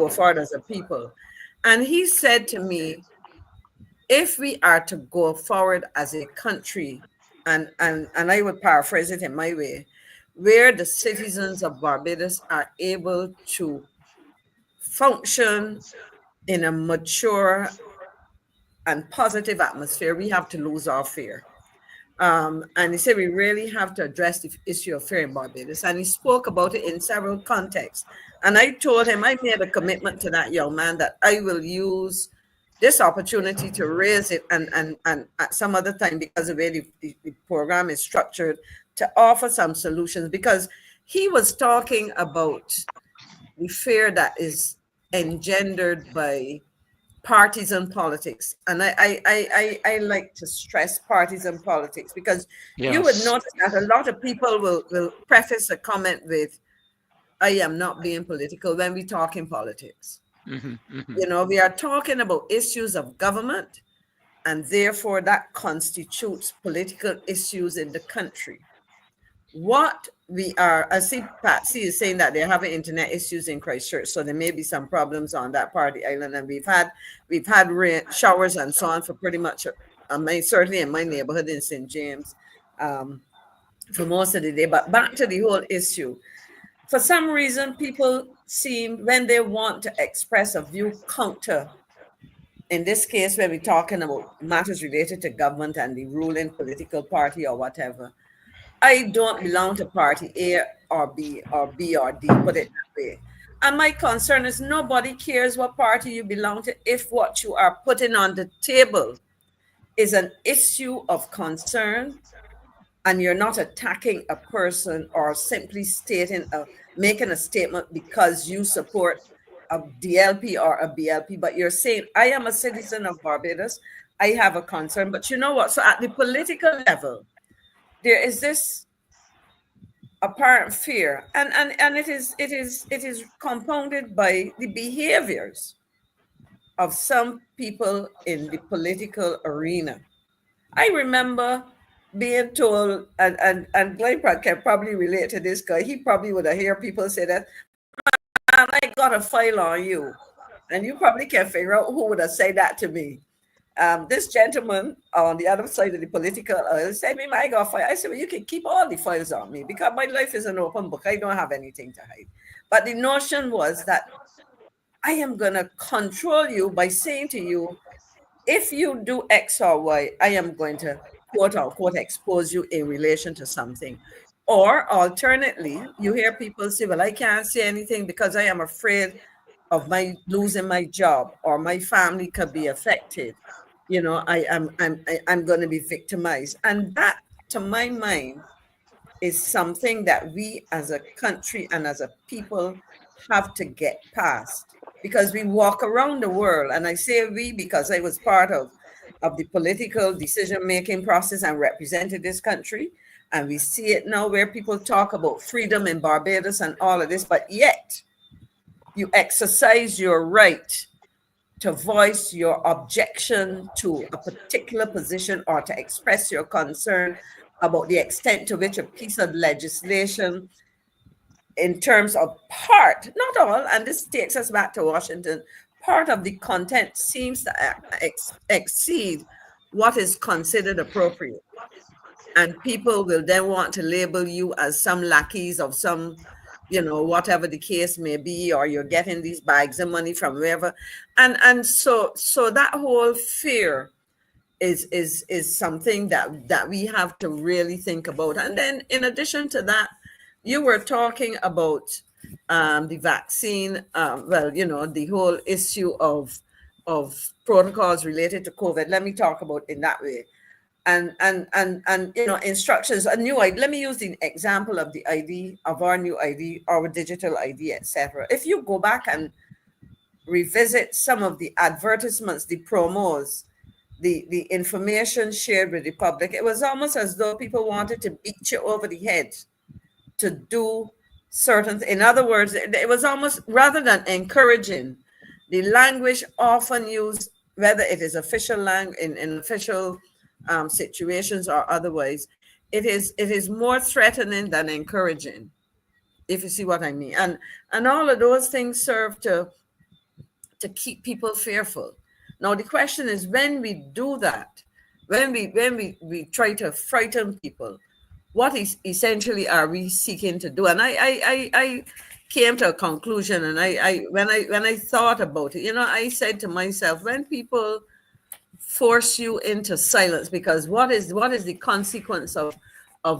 forward as a people. And he said to me, if we are to go forward as a country, and I would paraphrase it in my way, where the citizens of Barbados are able to function in a mature and positive atmosphere, we have to lose our fear. And he said we really have to address the issue of fear in Barbados. And he spoke about it in several contexts. And I told him, I made a commitment to that young man that I will use this opportunity to raise it and at some other time, because of the way the program is structured, to offer some solutions, because he was talking about the fear that is engendered by partisan politics. And I like to stress partisan politics, because you would notice that a lot of people will preface a comment with, I am not being political when we talk in politics. You know, we are talking about issues of government, and therefore that constitutes political issues in the country. What we are, I see Patsy is saying that they're having internet issues in Christchurch, so there may be some problems on that part of the island, and we've had rain, showers and so on for pretty much, certainly in my neighborhood in St. James, for most of the day. But back to the whole issue. For some reason, people seem, when they want to express a view counter, in this case, when we're talking about matters related to government and the ruling political party or whatever, I don't belong to party A or B or B or D, put it that way. And my concern is nobody cares what party you belong to if what you are putting on the table is an issue of concern, and you're not attacking a person or simply making a statement because you support a DLP or a BLP, but you're saying, I am a citizen of Barbados, I have a concern. But you know what? So at the political level, there is this apparent fear, and it is compounded by the behaviors of some people in the political arena. I remember being told, and Glen can probably relate to this guy. He probably would have heard people say that, man, I got a file on you. And you probably can figure out who would have said that to me. this gentleman on the other side of the political aisle said, "Me, I got file." I said, "Well, you can keep all the files on me because my life is an open book. I don't have anything to hide." But the notion was that I am going to control you by saying to you, if you do X or Y, I am going to quote unquote expose you in relation to something. Or alternately, you hear people say, "Well, I can't say anything because I am afraid of my losing my job or my family could be affected. You know, I'm going to be victimized." And that, to my mind, is something that we as a country and as a people have to get past, because we walk around the world, and I say we because I was part of the political decision-making process and represented this country, and we see it now where people talk about freedom in Barbados and all of this, but yet you exercise your right to voice your objection to a particular position or to express your concern about the extent to which a piece of legislation, in terms of part, not all, and this takes us back to Washington, part of the content seems to exceed what is considered appropriate. And people will then want to label you as some lackeys of some, you know, whatever the case may be, or you're getting these bags of money from wherever. And so that whole fear is something that we have to really think about. And then in addition to that, you were talking about the vaccine, well, you know, the whole issue of protocols related to COVID. Let me talk about in that way. And you know, instructions, a new ID. Let me use the example of the ID, of our new ID, our digital ID, etc. If you go back and revisit some of the advertisements, the promos, the information shared with the public, it was almost as though people wanted to beat you over the head to do certain. In other words, it was almost, rather than encouraging, the language often used, whether it is official language in official situations or otherwise, it is more threatening than encouraging, if you see what I mean. And all of those things serve to keep people fearful. Now the question is, when we do that, when we try to frighten people, what is essentially are we seeking to do? And I came to a conclusion, and when I thought about it, you know, I said to myself, when people force you into silence, because what is the consequence of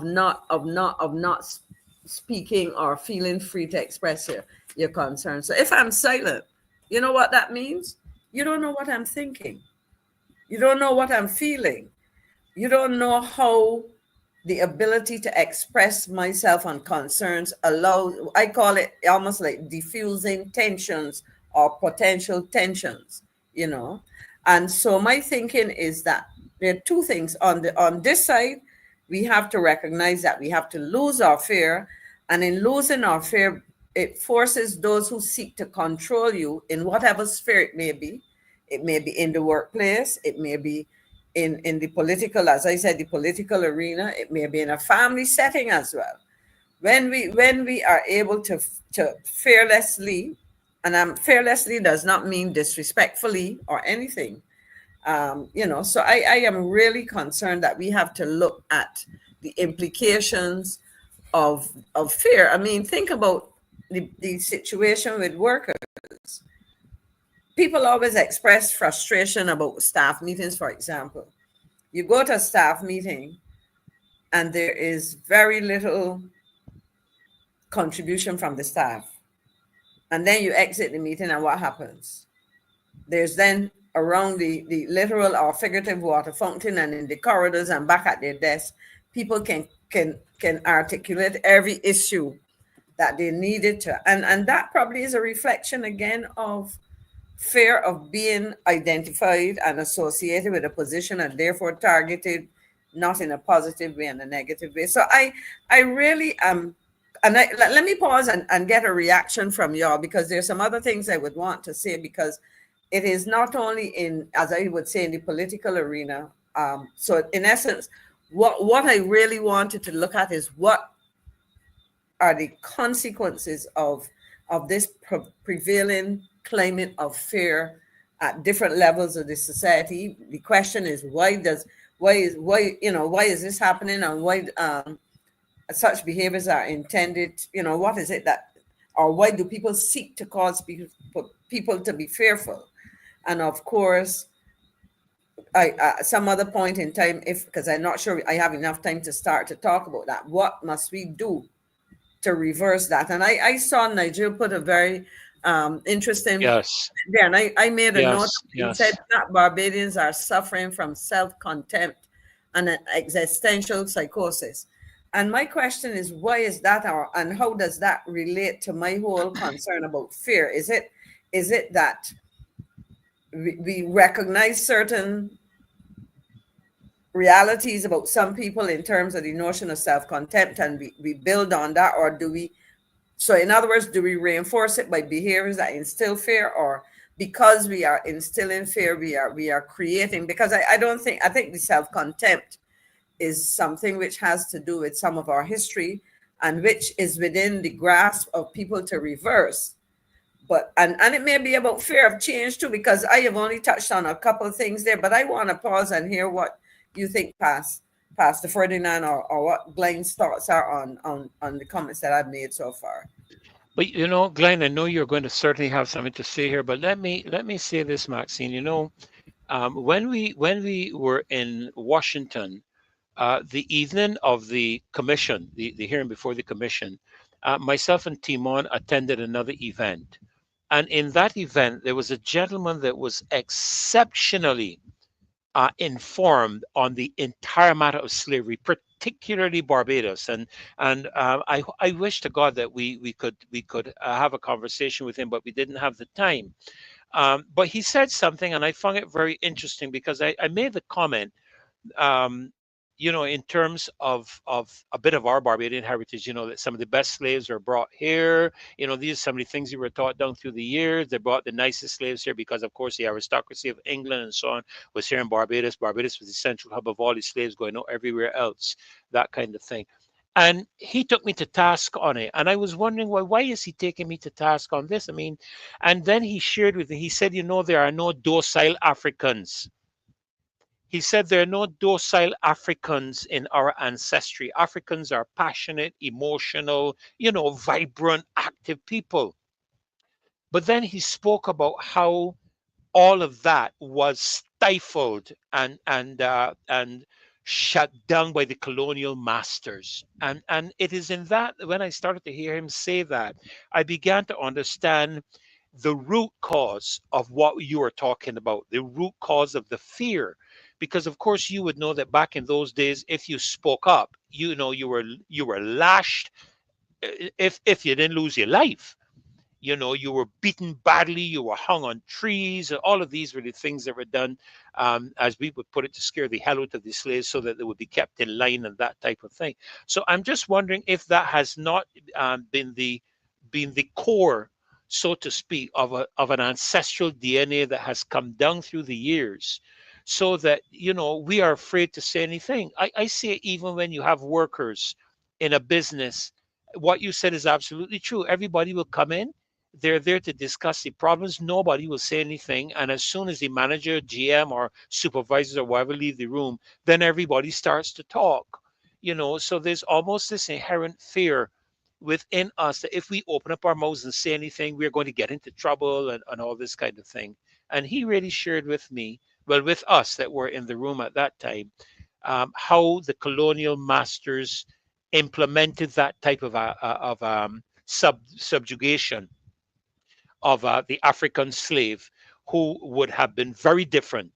not speaking or feeling free to express your concerns? So if I'm silent, you know what that means? You don't know what I'm thinking. You don't know what I'm feeling. You don't know how the ability to express myself on concerns allows, I call it almost like diffusing tensions or potential tensions, you know. And so my thinking is that there are two things. On this side, we have to recognize that we have to lose our fear. And in losing our fear, it forces those who seek to control you in whatever sphere it may be. It may be in the workplace. It may be in the political, as I said, the political arena. It may be in a family setting as well. When we are able to fearlessly, and fearlessly does not mean disrespectfully or anything, you know. So I am really concerned that we have to look at the implications of fear. I mean, think about the situation with workers. People always express frustration about staff meetings, for example. You go to a staff meeting and there is very little contribution from the staff. And then you exit the meeting, and what happens? There's then around the literal or figurative water fountain and in the corridors and back at their desk, people can articulate every issue that they needed to. And that probably is a reflection again of fear of being identified and associated with a position and therefore targeted, not in a positive way, in a negative way. So I really am, and let me pause and get a reaction from y'all, because there's some other things I would want to say, because it is not only in, as I would say, in the political arena. So in essence, what I really wanted to look at is what are the consequences of this prevailing climate of fear at different levels of the society. The question is, why is this happening, and why such behaviors are intended? What is it that, or why do people seek to cause people to be fearful? And of course, some other point in time, because I'm not sure I have enough time to start to talk about that, what must we do to reverse that? And I saw Nigel put a very interesting Yes, there, and I made a note. yes, He said yes. that Barbadians are suffering from self-contempt and an existential psychosis. And my question is, why is that, and how does that relate to my whole concern about fear? Is it that we recognize certain realities about some people in terms of the notion of self-contempt, and we build on that, or do we? So in other words, do we reinforce it by behaviors that instill fear, or because we are instilling fear, we are creating? Because I think the self-contempt is something which has to do with some of our history, and which is within the grasp of people to reverse. But and it may be about fear of change too, because I have only touched on a couple of things there, but I want to pause and hear what you think, Pastor Ferdinand, or what Glen's thoughts are on the comments that I've made so far. But Glenn, I know you're going to certainly have something to say here, but let me say this, Maxine. When we were in Washington, the evening of the commission, the hearing before the commission, myself and Timon attended another event. And in that event, there was a gentleman that was exceptionally informed on the entire matter of slavery, particularly Barbados. And I wish to God that we could have a conversation with him, but we didn't have the time. But he said something, and I found it very interesting because I made the comment, um, in terms of a bit of our Barbadian heritage, that some of the best slaves are brought here. These are some of the things you were taught down through the years. They brought the nicest slaves here because, of course, the aristocracy of England and so on was here in Barbados. Barbados was the central hub of all the slaves going out everywhere else, that kind of thing. And he took me to task on it. And I was wondering, why is he taking me to task on this? I mean, and then he shared with me, he said, there are no docile Africans. He said there are no docile Africans in our ancestry. Africans are passionate, emotional, vibrant, active people. But then he spoke about how all of that was stifled and shut down by the colonial masters. And it is in that, when I started to hear him say that, I began to understand the root cause of what you are talking about, the root cause of the fear. Because of course you would know that back in those days, if you spoke up, you were lashed. If you didn't lose your life, you were beaten badly, you were hung on trees. All of these were the things that were done, as we would put it, to scare the hell out of the slaves so that they would be kept in line and that type of thing. So I'm just wondering if that has not been the core, so to speak, of an ancestral DNA that has come down through the years, so that we are afraid to say anything. I say, even when you have workers in a business, what you said is absolutely true. Everybody will come in, they're there to discuss the problems. Nobody will say anything. And as soon as the manager, GM, or supervisors or whatever leave the room, then everybody starts to talk. So there's almost this inherent fear within us that if we open up our mouths and say anything, we're going to get into trouble and all this kind of thing. And he really shared with me, well, with us that were in the room at that time, how the colonial masters implemented that type of subjugation of the African slave, who would have been very different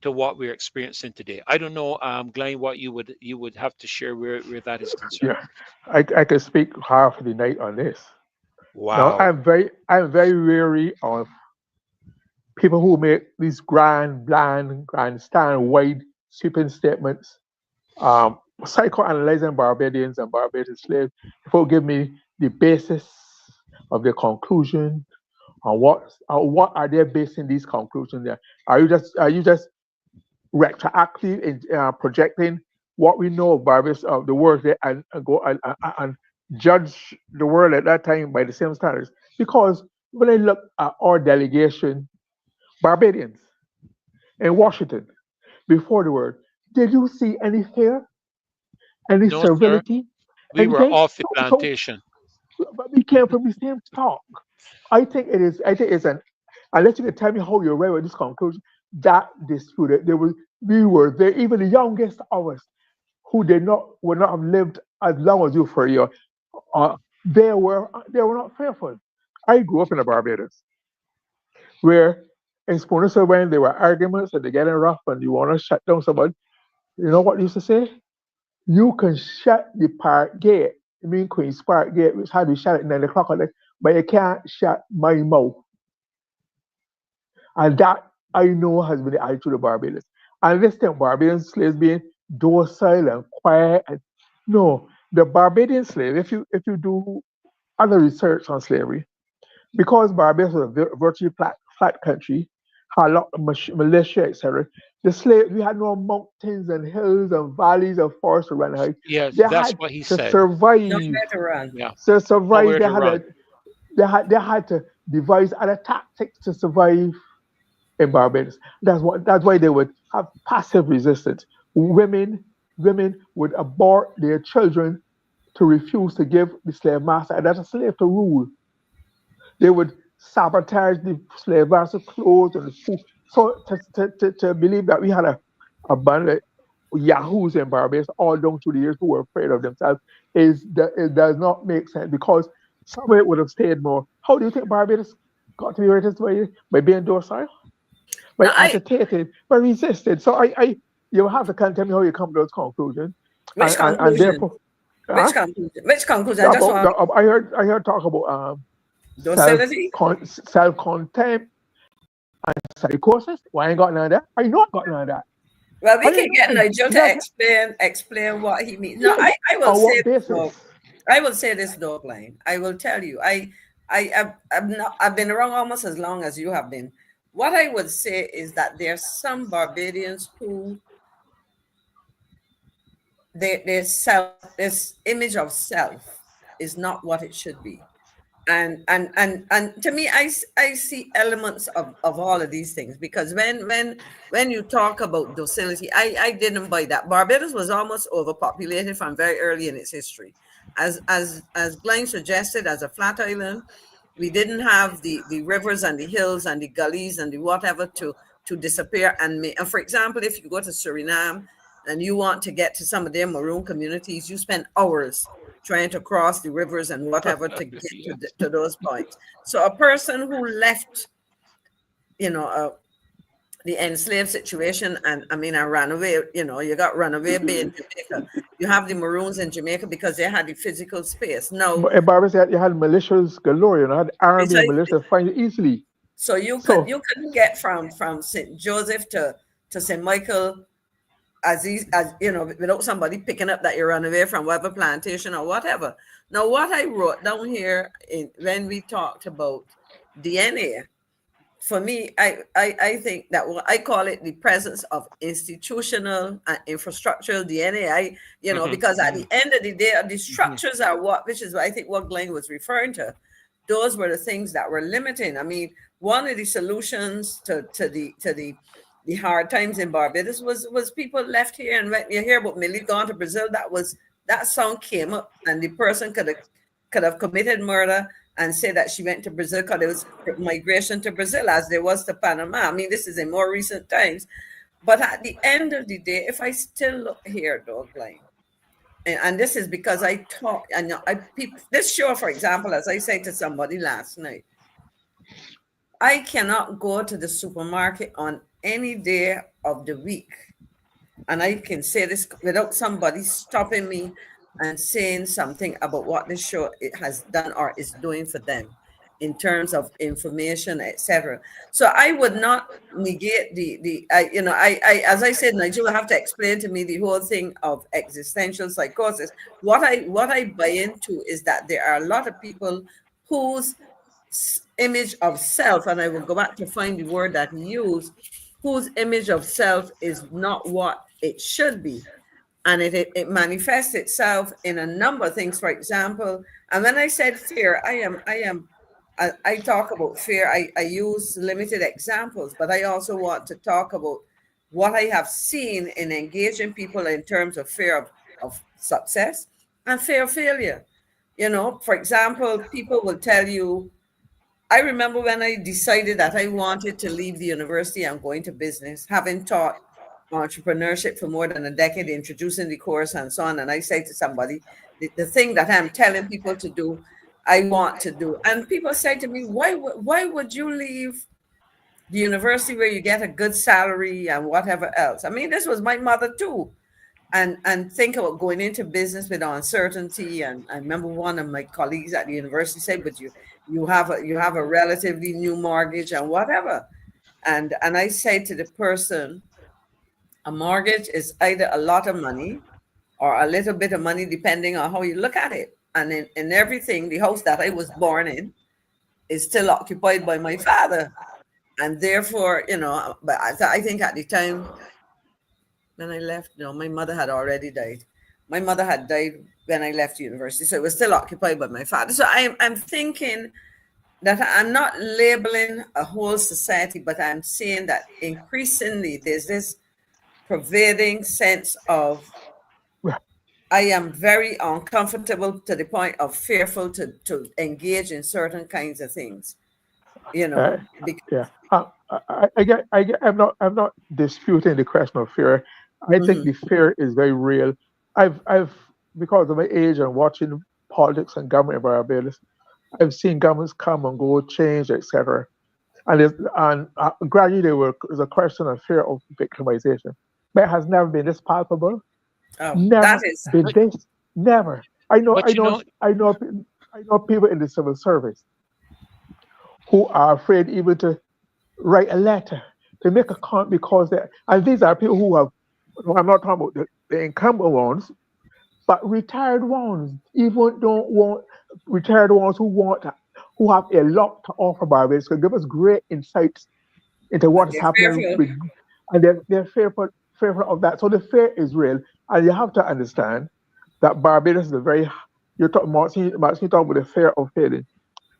to what we're experiencing today. I don't know, Glenn, what you would have to share where that is concerned. Yeah, I can speak half the night on this. Now, Wow. I'm very wary of people who make these grand, bland, grandstand, wide, sweeping statements, psychoanalyzing Barbadians and Barbadian slaves. People give me the basis of their conclusion, on what are they basing these conclusions there? Are you just retroactive in projecting what we know of Barbados, of the world there, and go and judge the world at that time by the same standards? Because when I look at our delegation, Barbadians in Washington before the word. Did you see any fear, any No, sir. servility, We were anything? off the So plantation. but we came from the same stock. I think it is. I think it's an. Unless you can tell me how you arrived at this conclusion, that disputed. There was. We were there. Even the youngest of us, who did not would not have lived as long as you for a year, they were not fearful. I grew up in the Barbados, where in Spooner when there were arguments and they're getting rough and you want to shut down somebody. You know what they used to say? You can shut the park gate. I mean Queen's Park Gate, which had to be shut at 9 o'clock at night, but you can't shut my mouth. And that I know has been the attitude of the Barbados. And this thing, Barbadian slaves being docile and quiet and no, the Barbadian slave, if you do other research on slavery, because Barbados was a virtually flat country, had a lot of militia, etc. The slaves, we had no mountains and hills and valleys and forests to run high. Yes, They that's had what he to said. survive. Nowhere to run. Yeah, To survive, nowhere to run. they had to devise other tactics to survive in Barbados. That's why they would have passive resistance. Women would abort their children to refuse to give the slave master and that's a slave to rule. They would sabotage the slave master clothes and the food. So to believe that we had a band of yahoos in Barbados all down through the years who were afraid of themselves it does not make sense because some of it would have stayed more. How do you think Barbados got to be where it is by being docile? By No, agitated, by resisted. So you have to tell me how you come to those conclusions. which And conclusion? therefore, Which conclusion? Which conclusion? I just want I heard talk about docility. self contempt and psychosis. Why I ain't got none of that? I know I got none of that. Well, we I can didn't get know. Nigel to explain what he means. No, I will On what say this, basis? though. I will say this, though, Glen. I will tell you. I've been around almost as long as you have been. What I would say is that there's some Barbadians who this image of self is not what it should be. And to me, I see elements of all of these things because when you talk about docility, I didn't buy that. Barbados was almost overpopulated from very early in its history. As Glen suggested, as a flat island, we didn't have the rivers and the hills and the gullies and the whatever to disappear and for example, if you go to Suriname and you want to get to some of their maroon communities, you spend hours trying to cross the rivers and whatever to get to those points. So a person who left, the enslaved situation and ran away, you got Runaway Bay in Jamaica. You have the Maroons in Jamaica because they had the physical space. No, But in Barbados, you had militias galore. You had army and precisely. militia find it easily. So you couldn't get from St. Joseph to St. Michael as without somebody picking up that you ran away from whatever plantation or whatever. Now, what I wrote down here when we talked about DNA, for me, I think that I call it the presence of institutional and infrastructural DNA. Because at the end of the day, the structures are which is I think what Glen was referring to. Those were the things that were limiting. I mean, one of the solutions to the hard times in Barbados was people left here, and when you hear about Millie gone to Brazil, that song came up, and the person could have committed murder and say that she went to Brazil because there was migration to Brazil as there was to Panama. I mean, this is in more recent times. But at the end of the day, if I still look here, though, Glen, and this is because I talk, and this show, for example, as I said to somebody last night, I cannot go to the supermarket on any day of the week, and I can say this without somebody stopping me and saying something about what this show it has done or is doing for them in terms of information, etc. So I would not negate I as I said, Nigel will have to explain to me the whole thing of existential psychosis. What I buy into is that there are a lot of people whose image of self, and I will go back to find the word that he used, whose image of self is not what it should be. And it manifests itself in a number of things. For example, and when I said fear, I I talk about fear. I use limited examples, but I also want to talk about what I have seen in engaging people in terms of fear of success and fear of failure. You know, for example, people will tell you, I remember when I decided that I wanted to leave the university and go into business, having taught entrepreneurship for more than a decade, introducing the course and so on. And I say to somebody, the thing that I'm telling people to do, I want to do. And people say to me, why would you leave the university where you get a good salary and whatever else? I mean, this was my mother too. And think about going into business with uncertainty. And I remember one of my colleagues at the university said, but you have a relatively new mortgage and whatever. And I say to the person, a mortgage is either a lot of money or a little bit of money, depending on how you look at it. And in everything, the house that I was born in is still occupied by my father. And therefore, you know, but I think at the time when I left, no, my mother had already died. My mother had died when I left university, so it was still occupied by my father. So I'm thinking that I'm not labeling a whole society, but I'm saying that increasingly there's this pervading sense of I am very uncomfortable to the point of fearful to engage in certain kinds of things, you know. Yeah. I'm not disputing the question of fear. I think the fear is very real. I've because of my age and watching politics and government in Barbados, I've seen governments come and go, change, etc. And gradually there's a question of fear of victimization, but it has never been this palpable. Oh, Never that is been this. Never. I know But you know, people in the civil service who are afraid even to write a letter to make a comment because and these are people who have. I'm not talking about the incumbent ones, but retired ones. Even don't want retired ones who have a lot to offer Barbados can give us great insights into what and is they're happening fearful. with, and they're fearful of that. So the fear is real, and you have to understand that Barbados is a very you're talking Martin talking about the fear of failing.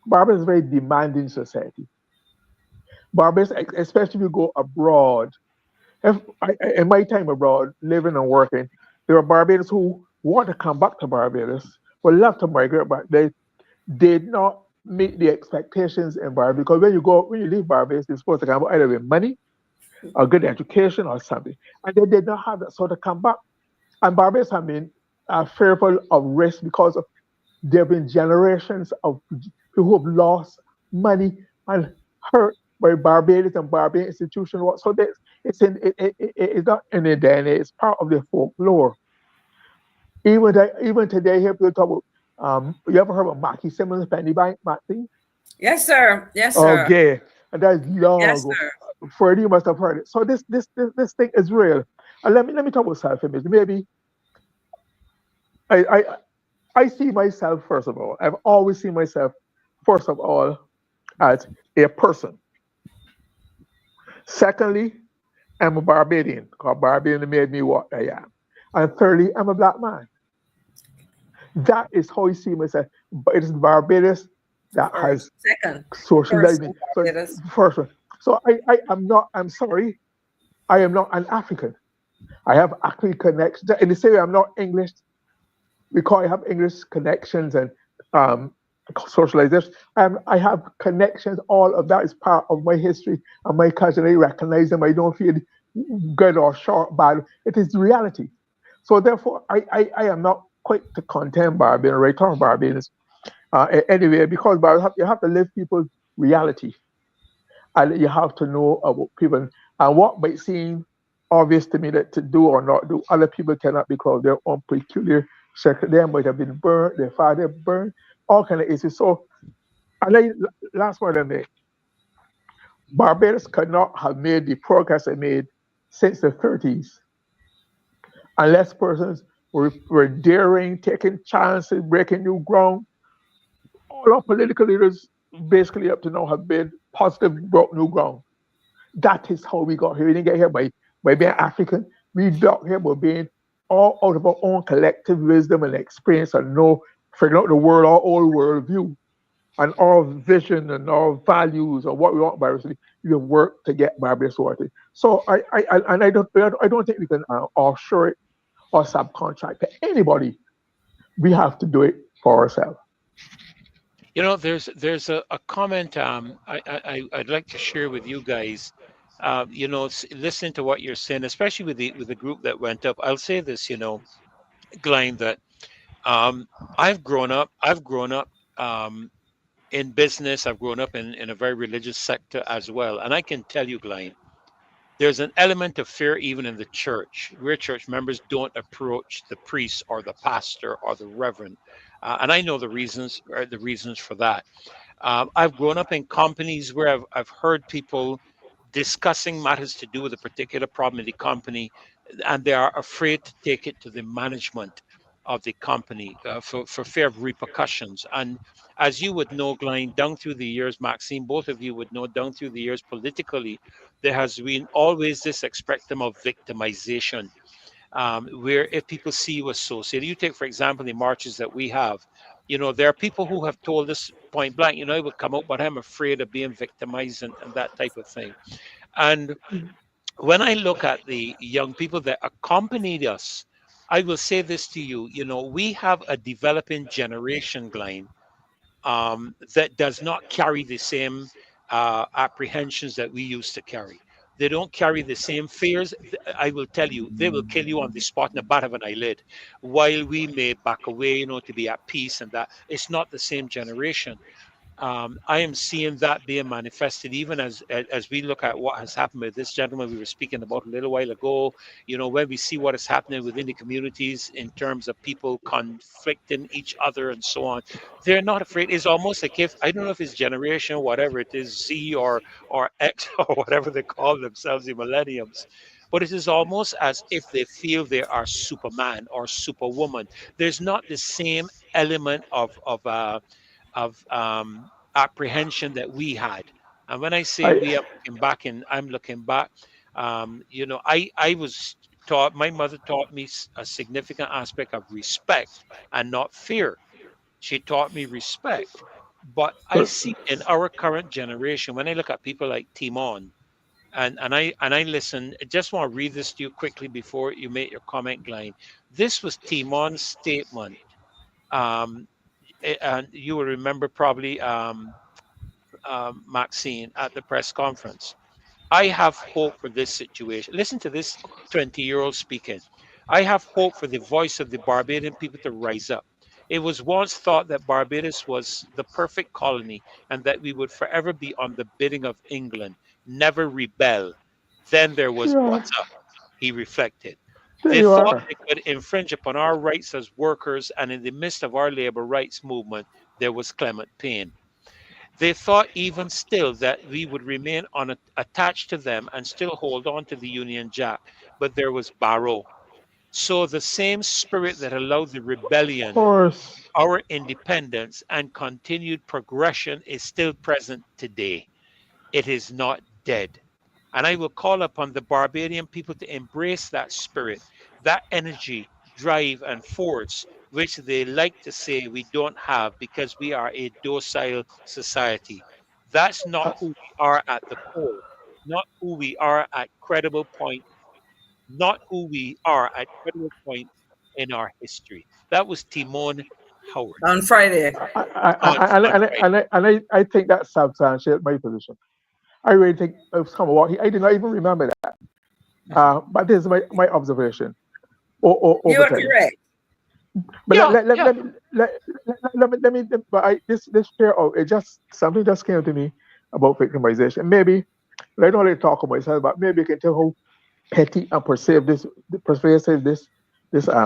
Barbados is a very demanding society. Barbados, especially if you go abroad. In my time abroad, living and working, there are Barbadians who want to come back to Barbados, would love to migrate, but they did not meet the expectations in Barbados. Because when you leave Barbados, you're supposed to come back either with money, a good education, or something. And they did not have that, so to come back. And Barbados have been fearful of risk because there have been generations of people who have lost money and hurt by Barbados and Barbadian institutions. So it's not in the DNA, it's part of the folklore. Even today, here people talk about, you ever heard of Mackie Simmons Penny Bank, Mackie? Yes, sir. Yes, sir. Okay, and that's long Yes, ago. sir. Freddie, you must have heard it. So this thing is real. And let me talk about self-image. Maybe I see myself, first of all. I've always seen myself, first of all, as a person. Secondly, I'm a Barbadian, because Barbadian made me what I am. And thirdly, I'm a black man. That is how I see myself. But it is Barbados that has First, second, socialized first, me. in So Barbados. first one. So I'm sorry, I am not an African. I have African connections. In the same way, I'm not English because I have English connections and socialization. I have connections. All of that is part of my history and my culture. I recognize them. I don't feel good or short, bad. It is reality. So therefore, I am not quick to condemn Barbadian or return Barbadians anyway, because you have to live people's reality, and you have to know about people and what might seem obvious to me that to do or not do, other people cannot because of their own peculiar circle. They might have been burned, their father burned, all kind of issues. So, and then last word I made, Barbados could not have made the progress they made since the 30s unless persons were daring, taking chances, breaking new ground. All our political leaders basically up to now have been positive, broke new ground. That is how we got here. We didn't get here by being African. We got here by being all out of our own collective wisdom and experience and know, figuring out the world, our old world view. and our vision and our values or what we want Barbados, we can work to get Barbados sorted. So I don't think we can offshore it or subcontract to anybody. We have to do it for ourselves. There's a comment I'd like to share with you guys. Listening to what you're saying, especially with the group that went up. I'll say this, Glenn, that um, I've grown up in business. I've grown up in a very religious sector as well, and I can tell you, Glenn, there's an element of fear even in the church. Where church members don't approach the priest or the pastor or the reverend, and I know the reasons for that. I've grown up in companies where I've heard people discussing matters to do with a particular problem in the company, and they are afraid to take it to the management of the company for fear of repercussions. And as you would know, Glenn, down through the years, Maxine, both of you would know, down through the years politically, there has been always this spectrum of victimization, where if people see you associated, you take, for example, the marches that we have, there are people who have told us point blank, it would come out, but I'm afraid of being victimized and that type of thing. And when I look at the young people that accompanied us, I will say this to you, we have a developing generation, Glenn, that does not carry the same apprehensions that we used to carry. They don't carry the same fears. I will tell you, they will kill you on the spot in the bat of an eyelid, while we may back away, to be at peace, and that it's not the same generation. I am seeing that being manifested even as we look at what has happened with this gentleman we were speaking about a little while ago. When we see what is happening within the communities in terms of people conflicting each other and so on, they're not afraid. It's almost like, if I don't know if it's generation, whatever it is, Z or X or whatever they call themselves, the millenniums. But it is almost as if they feel they are Superman or Superwoman. There's not the same element of apprehension that we had. And when I say we, I I'm looking back. I was taught. My mother taught me a significant aspect of respect and not fear. She taught me respect. But I but see in our current generation, when I look at people like Timon, and I listen. I just want to read this to you quickly before you make your comment, Glenn. This was Timon's statement. Um, and you will remember probably, Maxine, at the press conference. I have hope for this situation. Listen to this 20-year-old speaking. I have hope for the voice of the Barbadian people to rise up. It was once thought that Barbados was the perfect colony and that we would forever be on the bidding of England, never rebel. Then there was yeah, Botha, he reflected. there They you thought are. they could infringe upon our rights as workers, and in the midst of our labor rights movement, there was Clement Payne. They thought even still that we would remain attached to them and still hold on to the Union Jack, but there was Barrow. So the same spirit that allowed the Of rebellion, course. our independence, and continued progression is still present today. It is not dead. And I will call upon the Barbadian people to embrace that spirit, that energy, drive, and force, which they like to say we don't have because we are a docile society. That's not Uh, who we are at the core, not who we are at credible point, not who we are at credible points in our history. That was Timon Howard On Friday. on Friday. I think that substantiates my position. I really think of some of what I did not even remember that. But this is my observation You over are time. correct. But Yeah, yeah. let me, but this fear of it, just something just came to me about victimization. Maybe I don't really talk about myself, but maybe you can tell how petty and pervasive this this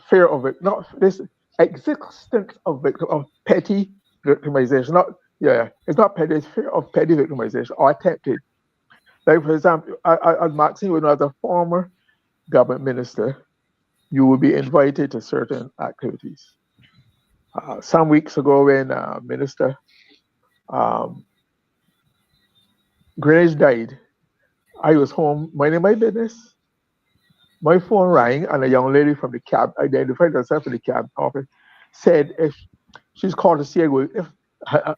fear of it, not this existence of victim of petty victimization. Not yeah, it's not petty. It's fear of petty victimization or attempted. Like for example, Maxine, when I was a former government minister, you will be invited to certain activities. Some weeks ago, when Minister um, Greenwich died, I was home minding my business. My phone rang, and a young lady from the cab identified herself in the cab office, said if she's called to see if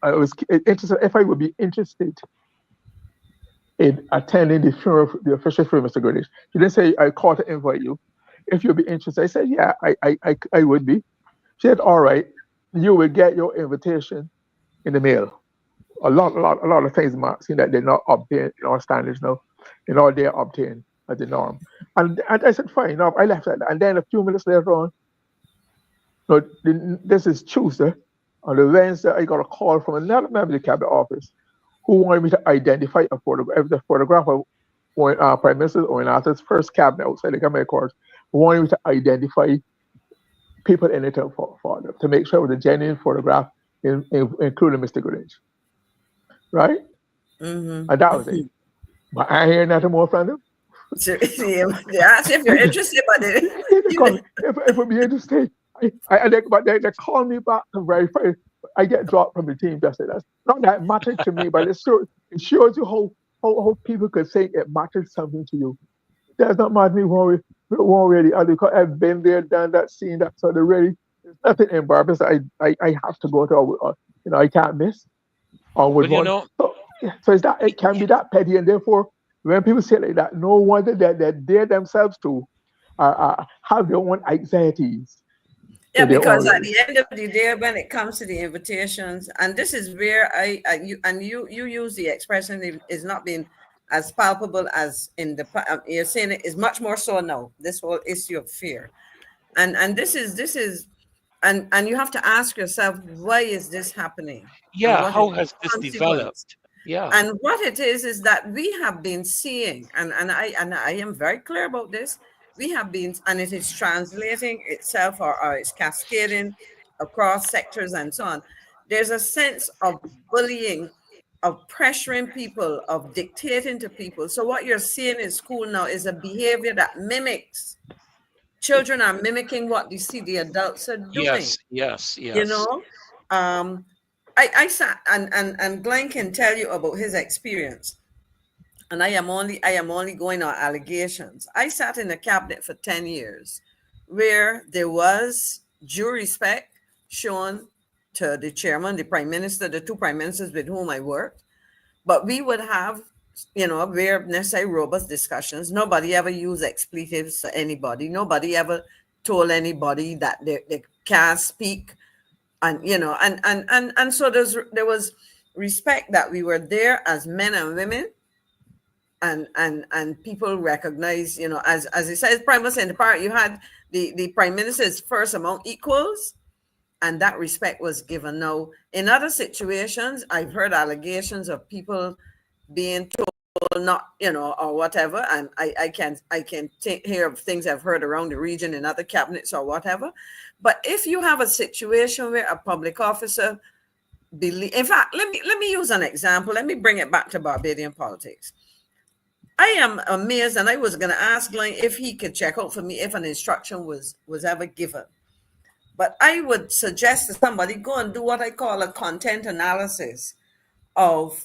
I was interested, if I would be interested in attending the funeral, the official funeral, Mr. Goodrich. She didn't say I called to invite you. If you'd be interested, I said, yeah, I would be. She said, all right, you will get your invitation in the mail. A lot of things, Mark, seeing that they're not obtained in our standards now. They're obtained as the norm. And I said, fine enough. I left that. And then a few minutes later on, this is Tuesday. On the Wednesday, I got a call from another member of the cabinet office who wanted me to identify a photograph. The photograph of Prime Minister Owen Arthur's first cabinet outside the cabinet courts, wanted me to identify people in it for them, to make sure it was a genuine photograph, including Mr. Goodrich. Right? Mm-hmm. And that was it. But I ain't hearing nothing more from them. So, yeah, if you're interested, but if it would be interesting, but they call me back to verify. I get dropped from the team. Just that's not that matters to me, but it shows you how people could say it matters something to you. That's not matter me one way or the other. Because I've been there, done that, seen that. So there's nothing in Barbados I have to go to. Or, I can't miss. Or would want. So it can be that petty, and therefore, when people say like that, no wonder that they themselves too have their own anxieties. Yeah, because at the end of the day, when it comes to the invitations, and this is where you use the expression is not being as palpable as in the you're saying it is much more so now. This whole issue of fear, and this is and you have to ask yourself, why is this happening? Yeah, how has this developed? Yeah, and what it is that we have been seeing, and I am very clear about this. We have been, and it is translating itself or it's cascading across sectors and so on. There's a sense of bullying, of pressuring people, of dictating to people. So what you're seeing in school now is a behavior that mimics. Children are mimicking what they see the adults are doing. Yes. I sat and Glen can tell you about his experience. And I am only going on allegations. I sat in the cabinet for 10 years where there was due respect shown to the chairman, the prime minister, the two prime ministers with whom I worked. But we would have, very necessary robust discussions. Nobody ever used expletives to anybody. Nobody ever told anybody that they can't speak. And, and so there was respect that we were there as men and women. And people recognize, as it says, Prime Minister in the part, you had the Prime Minister's first among equals, and that respect was given. Now, in other situations, I've heard allegations of people being told not, or whatever, and I can hear of things I've heard around the region in other cabinets or whatever. But if you have a situation where a public officer in fact, let me use an example. Let me bring it back to Barbadian politics. I am amazed, and I was going to ask Glen if he could check out for me if an instruction was ever given. But I would suggest to somebody go and do what I call a content analysis of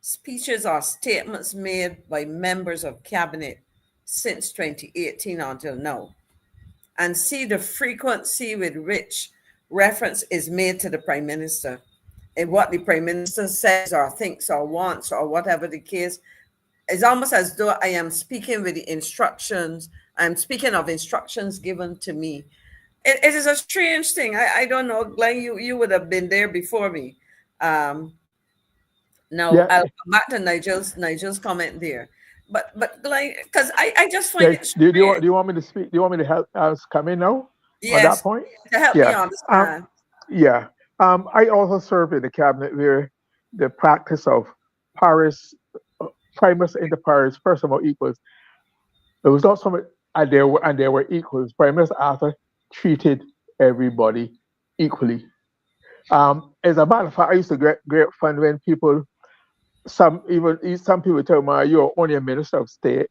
speeches or statements made by members of cabinet since 2018 until now, and see the frequency with which reference is made to the Prime Minister and what the Prime Minister says or thinks or wants or whatever the case. It's almost as though I am speaking with the instructions. I'm speaking of instructions given to me. It is a strange thing. I don't know, Glen, you would have been there before me. Now I'll come back to Nigel's comment there. But Glen, because I just find it strange. Do you want me to speak? Do you want me to help us come in now? Yes, on that point? To help me understand. I also serve in the cabinet where the practice of Paris Prime Minister in the parish, first of all, equals. It was not so much, and there were equals. Prime Minister Arthur treated everybody equally. As a matter of fact, I used to get great fun when people, some people tell me, "You're only a minister of state.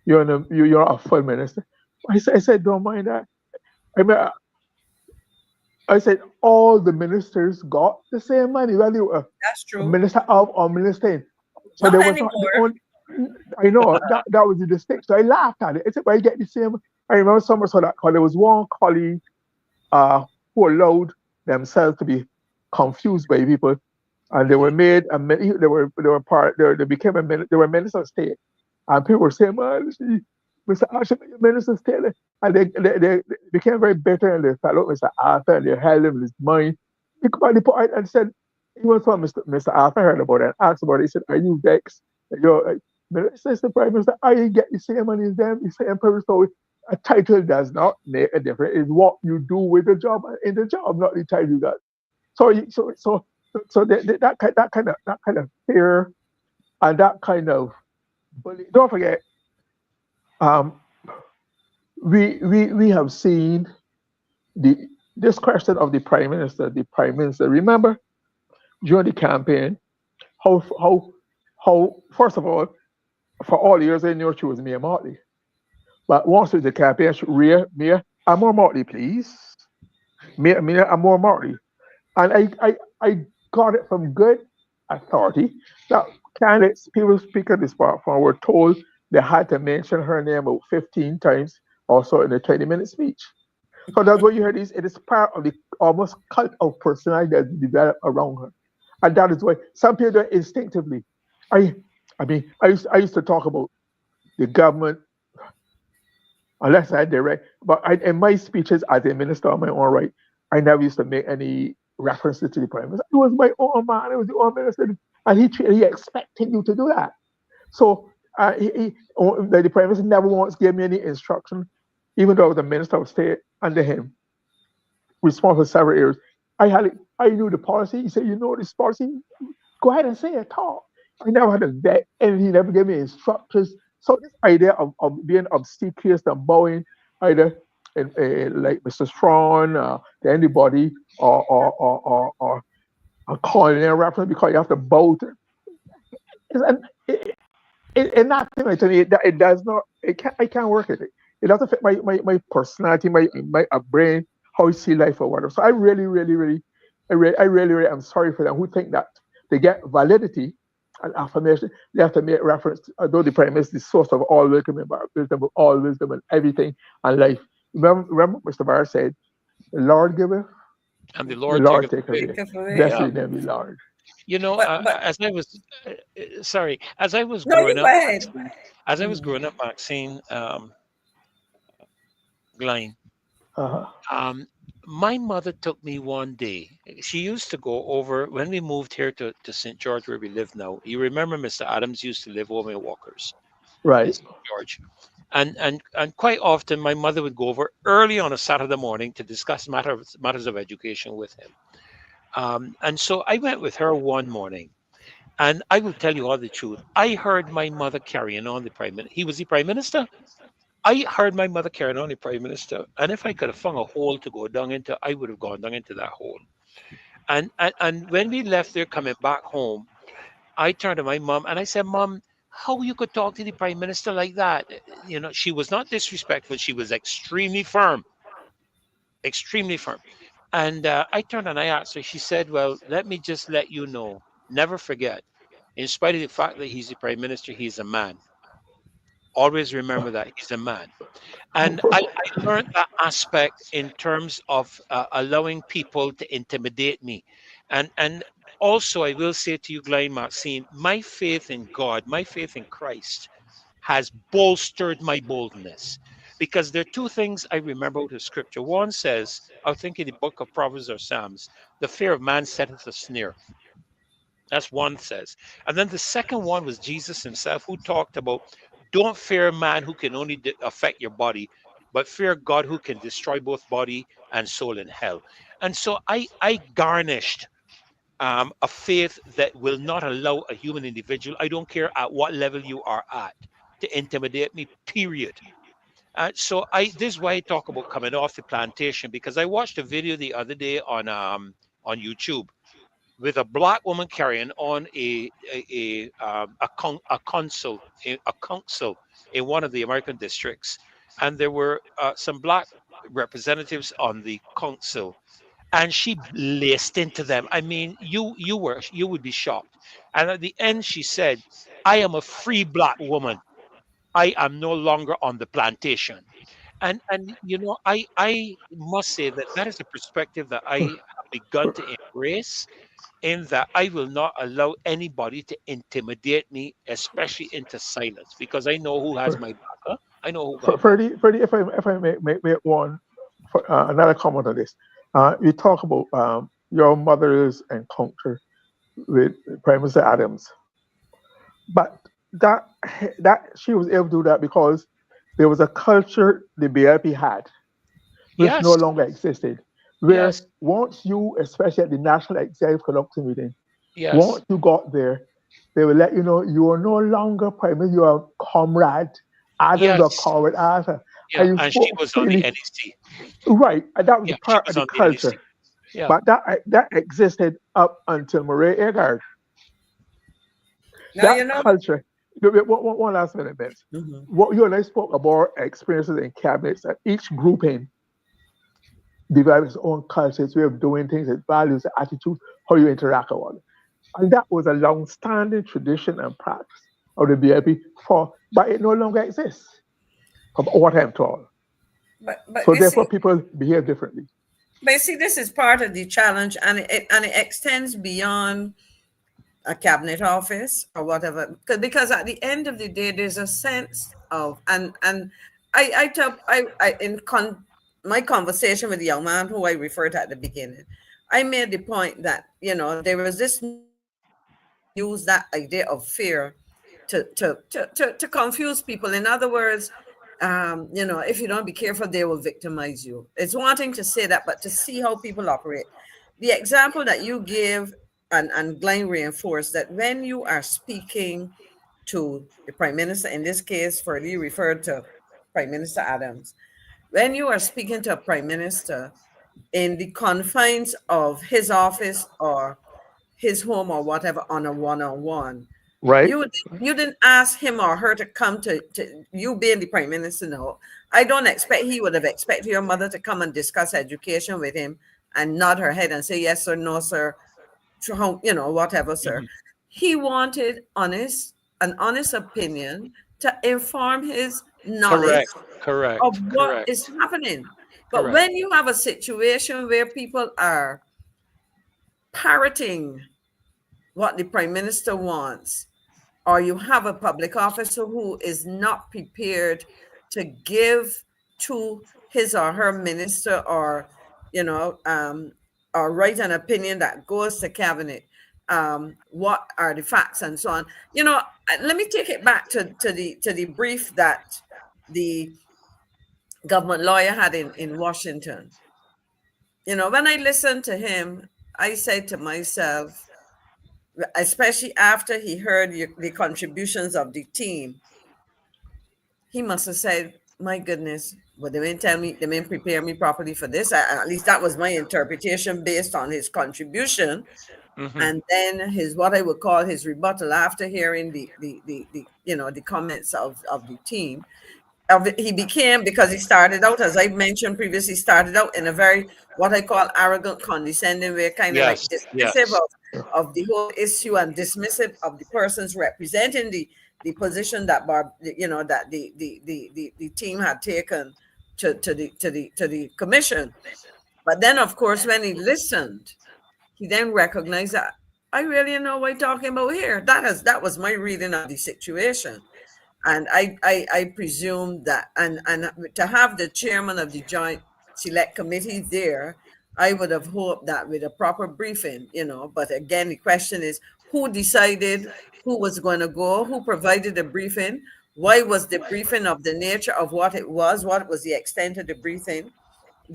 You're a full minister." I said, "Don't mind that." I said all the ministers got the same money, whether you were That's true. Minister of or minister in. So Not there was anymore. not the only, I know that was the distinction. So I laughed at it. I said, "Well, I get the same." I remember someone saw that because there was one colleague who allowed themselves to be confused by people, and they were made a they became they were minister of state, and people were saying, "Man, see, Mr. Archer, you're minister of state," and they became very bitter, and they followed Mr. Arthur, and they held him in his mind. He come out, he put out and said, he was from Mr. Arthur heard about it and asked about it. He said, "Are you vexed? You're, Mr. Prime Minister, I didn't get the same money as them, the same person." So a title does not make a difference. It's what you do with the job in the job, not the title you got. So that kind of fear and that kind of bullying. Don't forget, um, we have seen this question of the prime minister. The prime minister, remember during the campaign, how first of all, for all years I knew she was Mayor Mottley. But once with the campaign, Mayor, I'm more Mottley, please. Mayor, I'm more Mottley. And I got it from good authority that candidates, people speaking this platform were told they had to mention her name about 15 times also in a 20-minute speech. So that's what you heard is it is part of the almost cult of personality that's developed around her. And that is why some people do it instinctively. I I used to talk about the government unless I direct, but in my speeches as a minister on my own right, I never used to make any references to the prime minister. It was my own man, it was the own minister, and he expected you to do that. So the prime minister never once gave me any instruction, even though I was a minister of state under him, responsible for several areas. I knew the policy. He said, "You know this policy, go ahead and say it, talk." I never had a vet, and he never gave me instructions. So this idea of being obsequious and bowing, either like Mr. Strawn to anybody, or calling in a reference because you have to bow to. And it not to me. It does not. I can't work at it. It doesn't fit my personality, my brain, how I see life or whatever. So I really am sorry for them who think that they get validity and affirmation. They have to make reference to, although the prime minister is the source of all wisdom and everything and life. Remember Mr. Barr said, "The Lord giveth, And the the Lord Lord taketh away. taketh away. Yeah. Blessed Yeah. be the name of the Lord." You know, But as I was, sorry, as I was no, you growing go up, ahead. as I was growing up, Maxine, Glen, Uh-huh. um, my mother took me one day. She used to go over when we moved here to St. George, where we live now. You remember Mr. Adams used to live over in Walkers in Right. St. George. And quite often my mother would go over early on a Saturday morning to discuss matters of education with him. And so I went with her one morning, and I will tell you all the truth. I heard my mother carrying on the prime minister. He was the prime minister. I heard my mother carrying on the prime minister, and if I could have found a hole to go down into, I would have gone down into that hole. And when we left there coming back home, I turned to my mom and I said, "Mom, how you could talk to the prime minister like that?" You know, she was not disrespectful. She was extremely firm, extremely firm. And I turned and I asked her. She said, "Well, let me just let you know. Never forget, in spite of the fact that he's the prime minister, he's a man. Always remember that he's a man." And I learned that aspect in terms of allowing people to intimidate me. And also, I will say to you, Glenn Maxine, my faith in God, my faith in Christ has bolstered my boldness. Because there are two things I remember out of scripture. One says, I think in the book of Proverbs or Psalms, the fear of man setteth a snare. That's one says. And then the second one was Jesus himself, who talked about don't fear man who can only affect your body, but fear God who can destroy both body and soul in hell. And so I garnished a faith that will not allow a human individual, I don't care at what level you are at, to intimidate me, period. So this is why I talk about coming off the plantation, because I watched a video the other day on YouTube with a black woman carrying on a council in one of the American districts, and there were some black representatives on the council, and she laced into them. I mean, you would be shocked. And at the end, she said, "I am a free black woman. I am no longer on the plantation." And I must say that that is a perspective that I have begun to embrace, in that I will not allow anybody to intimidate me, especially into silence, because I know who has my back. Huh? I know who got my back. Freddie, if I may make one another comment on this, you talk about your mother's encounter with Prime Minister Adams, but that that she was able to do that because there was a culture the BIP had, which no Yes, longer existed. Where yes, once you, especially at the National Executive Council meeting, yes, once you got there, they will let you know you are no longer Prime Minister, you are Comrade Adams or yes. Comrade Arthur. Yeah, And you and she spoke was on the freely. NEC. Right. And that was Yeah, the she part of was the on the NEC. culture. Yeah. But that existed up until Murray Agard. Now, That culture. One last minute, Vince. mhm. What you and I spoke about experiences in cabinets, and each grouping develops its own culture, its way of doing things, its values, its attitude, how you interact with others. And that was a long-standing tradition and practice of the BIP but it no longer exists from our time to all. But So you therefore see, people behave differently. this is part of the challenge, and it extends beyond a cabinet office or whatever. Because at the end of the day, there's a sense of, and I my conversation with the young man who I referred to at the beginning, I made the point that there was this need to use that idea of fear to confuse people. In other words, if you don't be careful, they will victimize you. It's wanting to say that, but to see how people operate. The example that you gave, and Glen reinforced, that when you are speaking to the prime minister, in this case, for you referred to Prime Minister Adams, when you are speaking to a prime minister in the confines of his office or his home or whatever on a one-on-one, Right? you you didn't ask him or her to come to you being the prime minister. No, I don't expect he would have expected your mother to come and discuss education with him and nod her head and say yes or no, sir, whatever, sir. Mhm. He wanted an honest opinion to inform his knowledge Correct, of correct, what correct, is happening. But correct. when you have a situation where people are parroting what the prime minister wants, or you have a public officer who is not prepared to give to his or her minister, or you know um, or write an opinion that goes to cabinet, what are the facts and so on. Let me take it back to the brief that the government lawyer had in Washington. When I listened to him, I said to myself, especially after he heard the contributions of the team, he must have said, "My goodness, well, they didn't tell me, they didn't prepare me properly for this." At least that was my interpretation based on his contribution, Hmm. and then his, what I would call, his rebuttal after hearing the comments of the team. He became, because he started out, as I mentioned previously, started out in a very, what I call, arrogant, condescending way, kind of like Yes, dismissive yes. of the whole issue, and dismissive of the persons representing the position that that the team had taken to the commission. But then, of course, when he listened, he then recognized that I really know what I'm talking about here. That was my reading of the situation. And I presume that, and to have the chairman of the Joint Select Committee there, I would have hoped that with a proper briefing, but again, the question is, who decided who was going to go, who provided the briefing, why was the briefing of the nature of what was the extent of the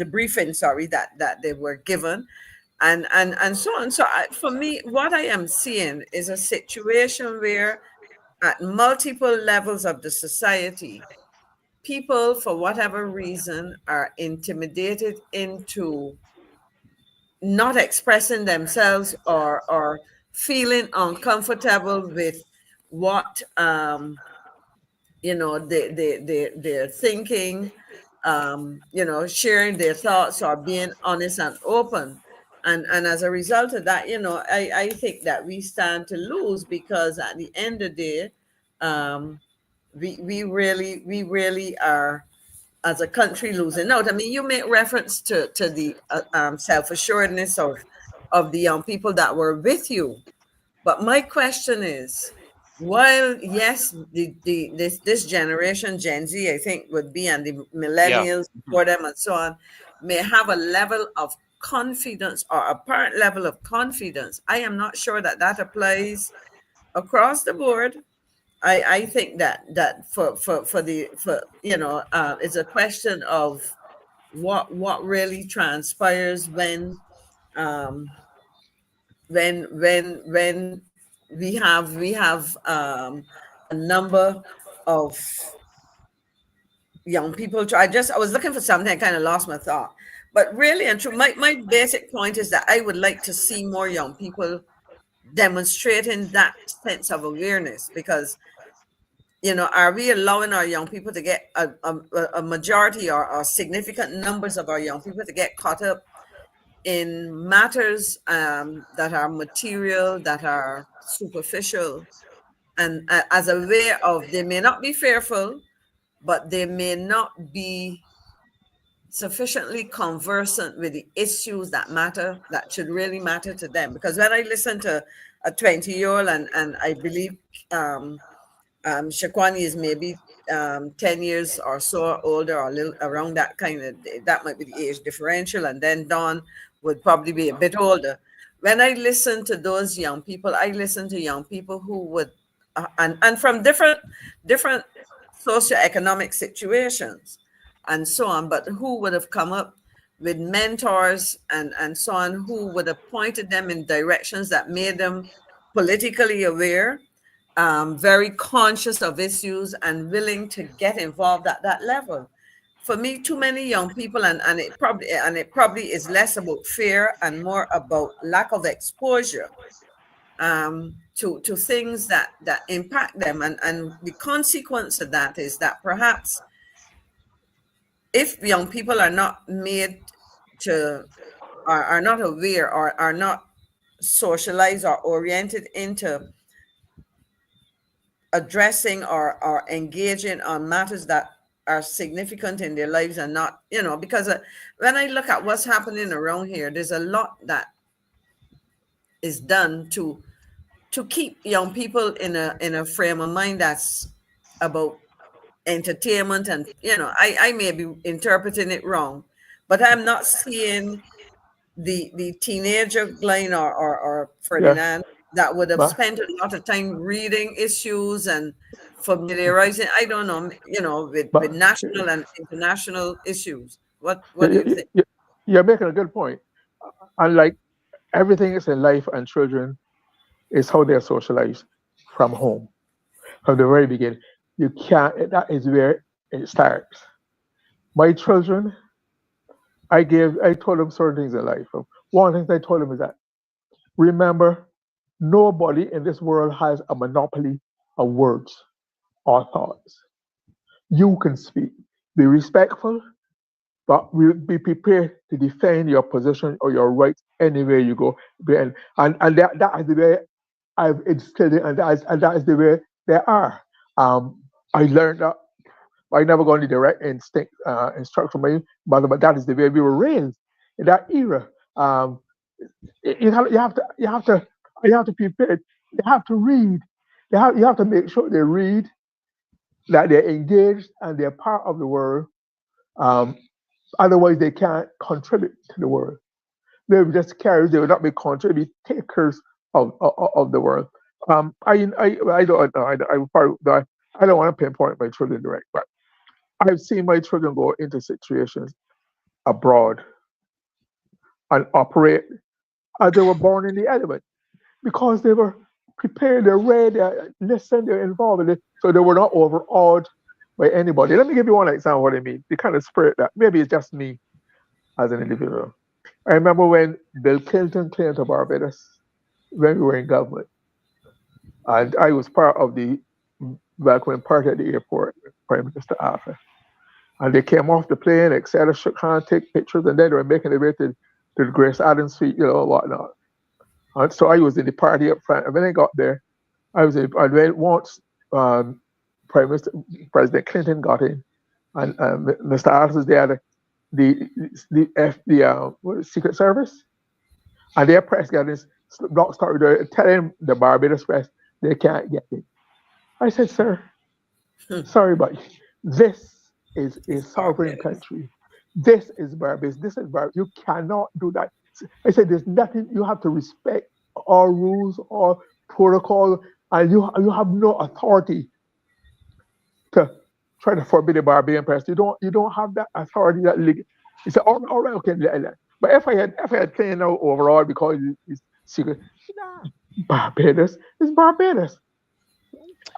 briefing, sorry, that they were given, and so on. So for me, what I am seeing is a situation where at multiple levels of the society, people, for whatever reason, are intimidated into not expressing themselves, or feeling uncomfortable with what they're thinking, sharing their thoughts, or being honest and open. And as a result of that, I think that we stand to lose, because at the end of the day, um, we really are. as a country losing out. I mean, you make reference to the self-assuredness of the young people that were with you, but my question is, while yes, this generation, Gen Z, I think would be, and the Yeah. millennials for them and so on, may have a level of confidence or apparent level of confidence. I am not sure that that applies across the board. I think that for it's a question of what really transpires um, when we have a number of young people try. I was looking for something, I kind of lost my thought. But really and true, my basic point is that I would like to see more young people demonstrating that sense of awareness, because are we allowing our young people to get a majority or significant numbers of our young people to get caught up in matters that are material, that are superficial, and as a way of, they may not be fearful, but they may not be sufficiently conversant with the issues that matter, that should really matter to them. Because when I listen to a 20-year-old, and I believe Shakwani is maybe 10 years or so older, or a little around that kind of, that might be the age differential. And then Don would probably be a bit older. When I listen to those young people, I listen to young people who would, and from different socioeconomic situations and so on, but who would have come up with mentors and so on, who would have pointed them in directions that made them politically aware, very conscious of issues, and willing to get involved at that level. For me, too many young people, and it probably is less about fear and more about lack of exposure to things that impact them, and the consequence of that is that perhaps if young people are not made to, are not aware, or are not socialized or oriented into addressing or engaging on matters that are significant in their lives, and not, because when I look at what's happening around here, there's a lot that is done to keep young people in a frame of mind that's about entertainment. And I may be interpreting it wrong, but I'm not seeing the teenager Glen or Yeah, Ferdinand that would have but spent a lot of time reading issues and familiarizing, I don't know, with but national and international issues. What do you you, think? you're making a good point. Unlike everything is in life, and children is how they're socialized from home, from the very beginning. You can't. That is where it starts. My children, I told them certain things in life. One of the things I told them is that, remember, nobody in this world has a monopoly of words or thoughts. You can speak. Be respectful, but be prepared to defend your position or your rights anywhere you go. And that is the way I've instilled it, and that is the way they are. I learned that I never got any direct instinct instruction from my mother, but that is the way we were raised in that era. Um, you have to prepare. They have to read. You have to make sure they read, that they're engaged and they're part of the world. Um, Otherwise, they can't contribute to the world. They will just carry. They will not be contribute takers of the world. I don't know. I don't want to pinpoint my children direct, but I've seen my children go into situations abroad and operate as they were born in the element, because they were prepared, they read, they listened, they're involved in it, so they were not overawed by anybody. Let me give you one example of what I mean. The kind of spirit that maybe it's just me as an individual. I remember when Bill Clinton came to Barbados when we were in government, and I was part of the welcoming party at the airport, Prime Minister Arthur. And they came off the plane, etc., shook hands, take pictures, and then they were making their way to the Grace Adams Street, whatnot. And so I was in the party up front. And when I got there, I went once Prime Minister, President Clinton got in. and Mr. Arthur's there, the Secret Service, and their press got this block story there telling the Barbados press they can't get it. I said, sir, sorry, but this is a It's sovereign Barbados. country. This is Barbados. This is Barbados. You cannot do that. I said, there's nothing. You have to respect all rules, all protocol, and you have no authority to try to forbid the Barbadian press. You don't have that authority. That legal. He said, all right, okay, but if I had claimed out overall because it's secret, nah, Barbados is Barbados.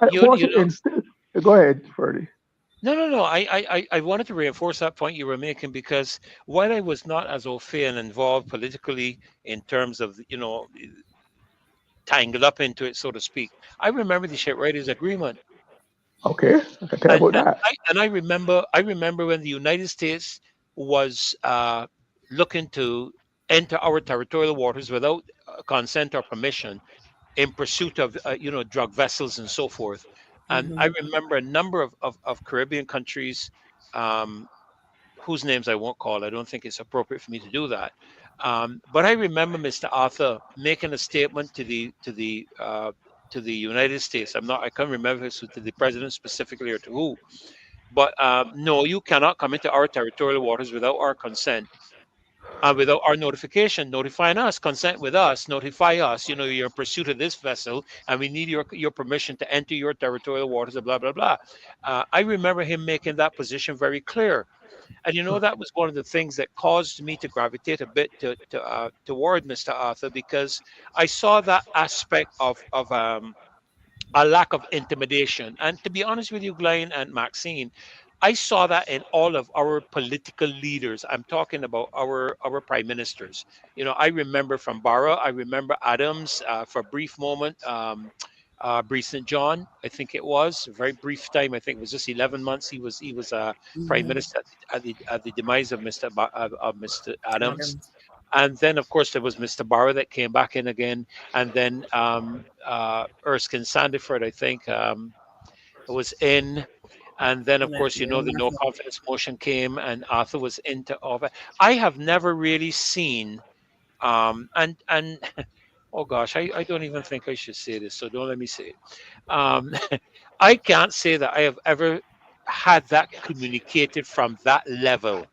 I want You to know, instill. Go ahead, Ferdy. no. I wanted to reinforce that point you were making because while I was not as au fait and involved politically in terms of, tangled up into it, so to speak, I remember the Shipwriters Agreement. Okay, I can tell And, about and that. I remember when the United States was looking to enter our territorial waters without consent or permission in pursuit of drug vessels and so forth. And I remember a number of Caribbean countries, um, whose names I won't call. I don't think it's appropriate for me to do that. But I remember Mr. Arthur making a statement to the United States. I can't remember if it was to the president specifically or to who. But no, you cannot come into our territorial waters without our consent. Without our notification, notifying us, consent with us, notify us. You're in pursuit of this vessel, and we need your permission to enter your territorial waters. Blah blah blah. I remember him making that position very clear, and that was one of the things that caused me to gravitate a bit toward Mr. Arthur because I saw that aspect of a lack of intimidation. And to be honest with you, Glenn and Maxine, I saw that in all of our political leaders. I'm talking about our prime ministers. I remember from Barra, I remember Adams for a brief moment. Brice St. John, I think it was a very brief time. I think it was just 11 months. He was prime minister at the demise of Mr. Adams, Adams. and then of course there was Mr. Barra that came back in again, and then Erskine Sandiford, I think, was in, and then of course the no confidence motion came, and Arthur was into office. I have never really seen, and oh gosh, I don't even think I should say this, so don't let me say it. Um, I can't say that I have ever had that communicated from that level,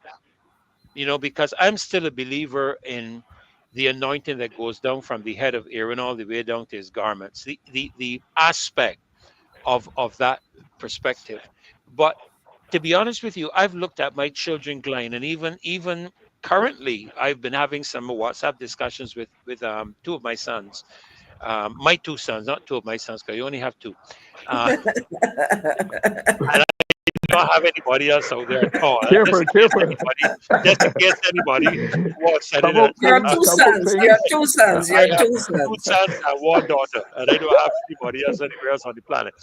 because I'm still a believer in the anointing that goes down from the head of Aaron all the way down to his garments, the aspect of that perspective. But to be honest with you, I've looked at my children, Glenn, and even currently, I've been having some WhatsApp discussions with two of my sons, my two sons, not two of my sons, because you only have two. Uh, and I don't have anybody else out there at all. Careful, careful. Just in case anybody was said Come it. up, Your things. two Come up, sons. Your things. two sons. I Your have two two sons. sons and one daughter, and I don't have anybody else anywhere else on the planet.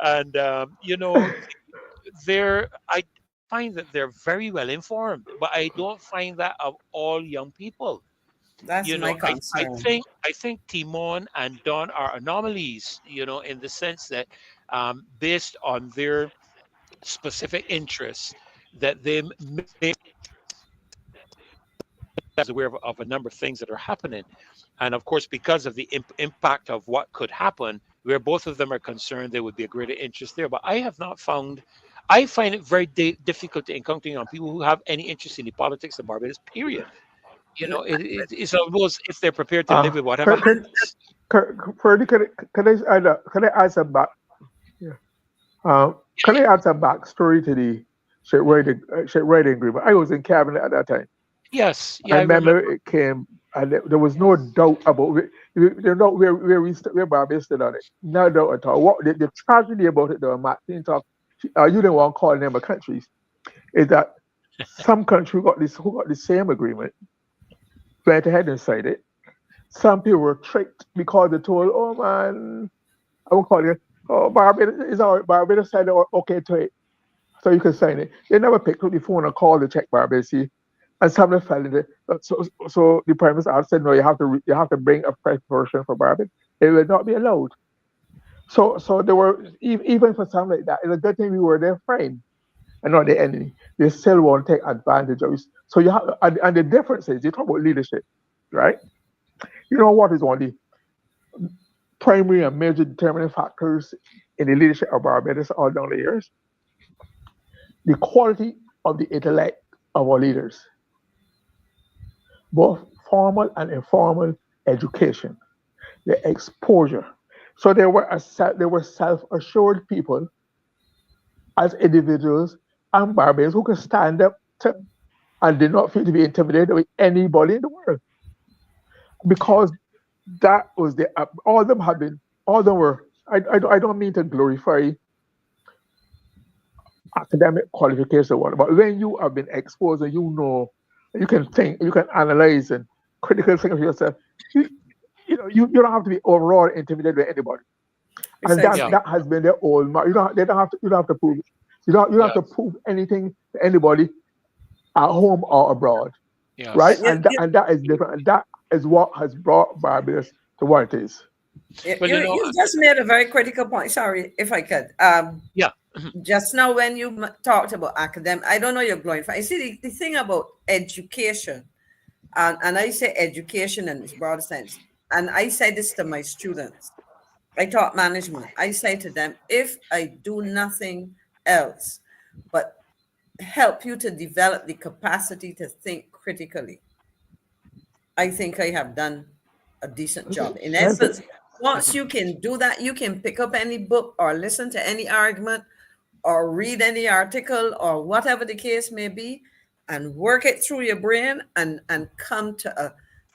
And I find that they're very well informed, but I don't find that of all young people. That's my I concern. think Timon and Don are anomalies, in the sense that based on their specific interests, that they may be aware of a number of things that are happening. And of course, because of the impact of what could happen, where both of them are concerned, there would be a greater interest there. But I have not found, I find it very difficult to encounter young people who have any interest in the politics of Barbados, period. It's almost if they're prepared to live with whatever Can, happens. Ferdy, can I add some back? Yeah. Can I add some backstory to the ship writing agreement? I was in cabinet at that time. Yes, I yeah, I remember remember. it came, and there was no doubt about it. There's no where Barbados stood on it. No doubt at all. What the tragedy about it, though, Maxine talk, you didn't want to call the name of countries, is that some country who got the same agreement went ahead and signed it. Some people were tricked because they told, oh man, I won't call it. Oh, Barbados is all right. Barbados said okay to it, so you can sign it. They never picked up the phone and called to check Barbados. See, and some of them fell in it. So the Prime Minister said, no, you have to bring a fresh version for Barbados. It will not be allowed. So there were even for something like that. It's a good thing we were their friend. and not the enemy. They still want to take advantage of it. So you have, and the difference is, you talk about leadership, right? You know what is one of the primary and major determining factors in the leadership of Barbados all down the years? The quality of the intellect of our leaders, both formal and informal education, the exposure. So they were self-assured people as individuals and Barbarians who could stand up to and did not feel to be intimidated by anybody in the world. Because that was all of them had been, all of them were, I don't mean to glorify academic qualifications or what, but when you have been exposed and you know, you can think, you can analyze and critical think of yourself, you don't have to be overall intimidated by anybody. And that has been their old mark. You don't have to prove it. You don't have to prove anything to anybody at home or abroad. Yes. Right? And that is different. And that is what has brought Barbados to what it is. You just made a very critical point. Sorry, if I could. Just now when you talked about academic, I don't know you're glorifying. See, the thing about education, and I say education in its broad sense, and I say this to my students. I taught management. I say to them, if I do nothing else but help you to develop the capacity to think critically, I think I have done a decent job. In essence, once you can do that, you can pick up any book or listen to any argument or read any article or whatever the case may be and work it through your brain and come to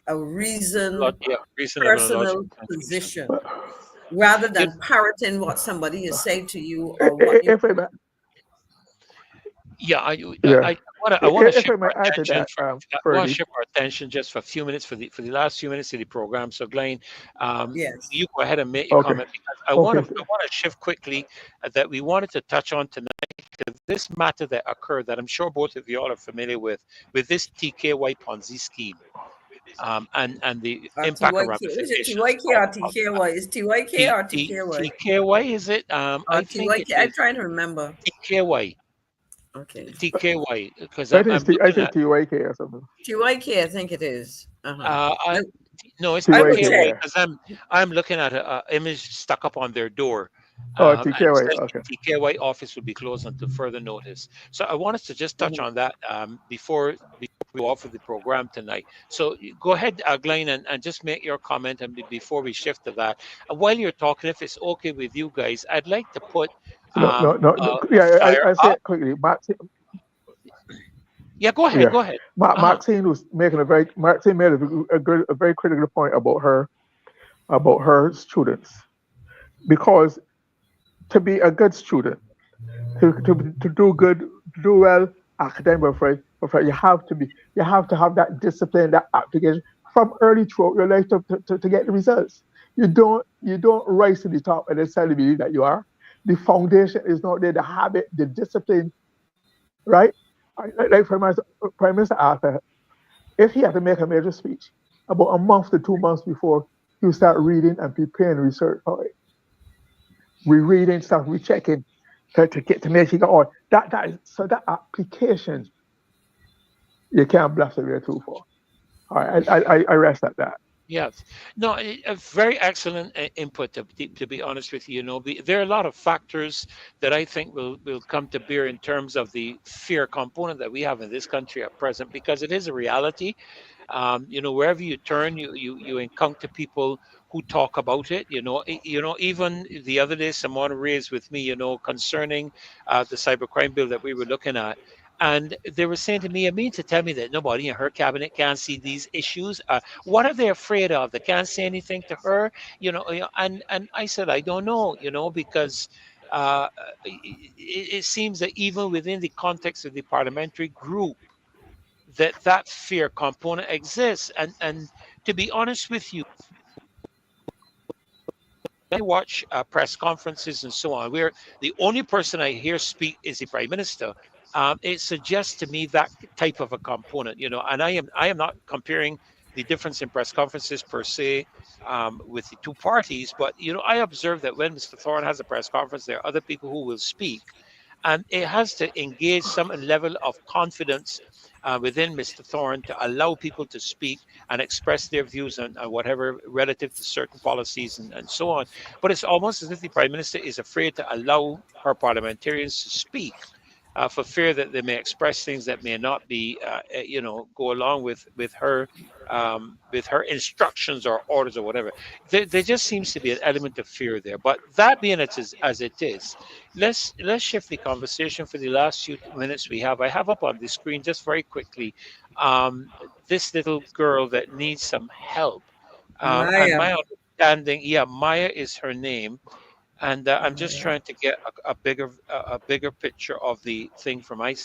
a reasonable personal position rather than parroting what somebody is saying to you or what you I want to shift our attention just for a few minutes for the last few minutes of the program. So Glen, you go ahead and make your comment because I want to shift quickly that we wanted to touch on tonight this matter that occurred that I'm sure both of you all are familiar with this TKY Ponzi scheme. And the impact around is it TYK or TKY? Is TYK or TKY? TKY, is it? I think I'm trying to remember. TKY. Okay. TKY, because I think TYK or something. TYK, I think it is. No, it's TKY because I'm looking at an image stuck up on their door. TKY. Okay. TKY office will be closed until further notice. So I want us to just touch on that before we go off of the program tonight. So go ahead, Glen, and just make your comment and before we shift to that. And while you're talking, if it's okay with you guys, I'd like to put no. I say it quickly. Go ahead. Go ahead. Maxine was making a very critical point about her students, because to be a good student, to do well academically, you have to have that discipline, that application from early throughout your life to get the results. You don't rise to the top and then suddenly believe that you are. The foundation is not there, the habit, the discipline, right? Like Prime Minister Arthur, if he had to make a major speech, about a month to 2 months before, he would start reading and preparing research for it. We reading stuff, we checking to make sure all that application you can't bluff the way too far. All right, I rest at that. Yes. No, a very excellent input, to be honest with you. There are a lot of factors that I think will come to bear in terms of the fear component that we have in this country at present, because it is a reality. Wherever you turn, you encounter people who talk about it. Even the other day, someone raised with me, concerning the cybercrime bill that we were looking at. And they were saying to me, I mean to tell me that nobody in her cabinet can see these issues. What are they afraid of? They can't say anything to her, And I said, I don't know, because it seems that even within the context of the parliamentary group, that fear component exists. And to be honest with you, I watch press conferences and so on, where the only person I hear speak is the Prime Minister. It suggests to me that type of a component, and I am not comparing the difference in press conferences per se with the two parties, but I observe that when Mr. Thorne has a press conference, there are other people who will speak, and it has to engage some level of confidence within Mr. Thorne to allow people to speak and express their views on whatever relative to certain policies and so on. But it's almost as if the Prime Minister is afraid to allow her parliamentarians to speak for fear that they may express things that may not be, go along with her instructions or orders or whatever. There just seems to be an element of fear there. But that being as it is, let's shift the conversation for the last few minutes we have. I have up on the screen just very quickly this little girl that needs some help, and Maya. my understanding, yeah, Maya is her name, and I'm just Maya. trying to get a bigger picture of the thing from my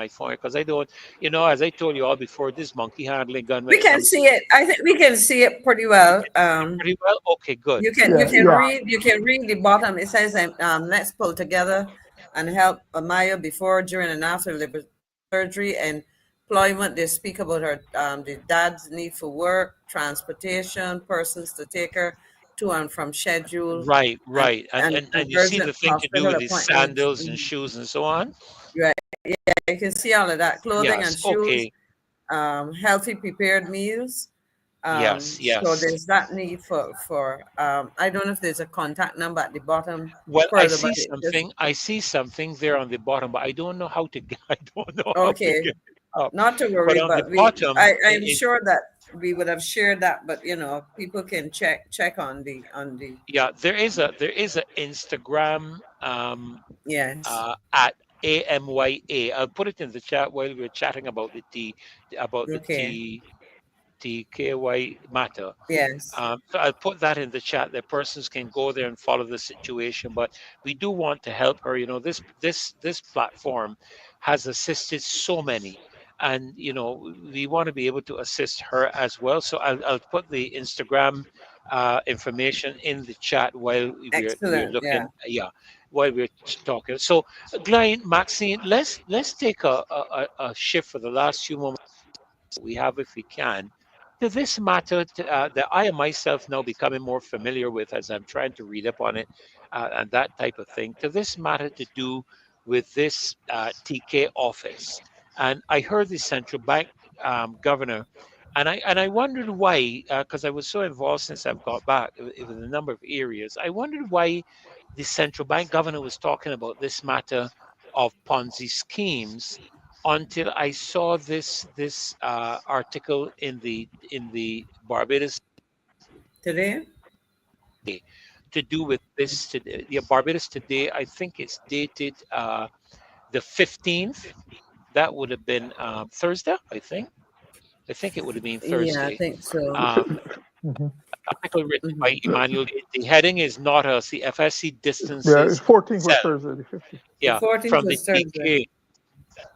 phone because I don't, as I told you all before, this monkey handling gun when We it can comes to see it. I think we can see it pretty well. pretty well. Okay, good. Yeah, yeah. You can read the bottom. It says let's pull together and help Amaya before, during, and after labor surgery and employment. They speak about her the dad's need for work, transportation, persons to take her to and from schedule, Right, and right, and you see urgent the thing to do hospital with these appointments. sandals and shoes and so on. Right. Yeah, you can see all of that. Clothing and Yes. shoes, Okay. healthy prepared meals. Yes. So Yes. there's that need for I don't know if there's a contact number at the bottom Well, further, but it just I see something there on the bottom, but I don't know how to get. I don't know how to okay. get it up. Not to But worry, on the but bottom, I'm sure that we would have shared that, but people can check on the yeah, there is a Instagram yes. at AMYA. I'll put it in the chat while we're chatting about the Okay. TKY matter. Yes. So I'll put that in the chat that persons can go there and follow the situation. But we do want to help her. This platform has assisted so many, and we want to be able to assist her as well. So I'll put the Instagram information in the chat while we're Excellent. looking. Yeah. Yeah, while we're talking. So, Glenn, Maxine, let's take a shift for the last few moments we have, if we can, to this matter that I am myself now becoming more familiar with as I'm trying to read up on it and that type of thing, to this matter to do with this TK office. And I heard the central bank governor, and I wondered why, because I was so involved since I've got back with a number of areas. I wondered why the central bank governor was talking about this matter of Ponzi schemes until I saw this article in the Barbados Today? Today to do with this. Yeah, Barbados Today. I think it's dated the 15th. That would have been Thursday. I think. I think it would have been Yeah, I Thursday. think so. Um, Mhm. Article written by Mhm. Emmanuel. The heading is not us. The FSC Yeah, distances 14th was itself. Thursday, the 15th. The Yeah, 14th from the was Thursday. TK.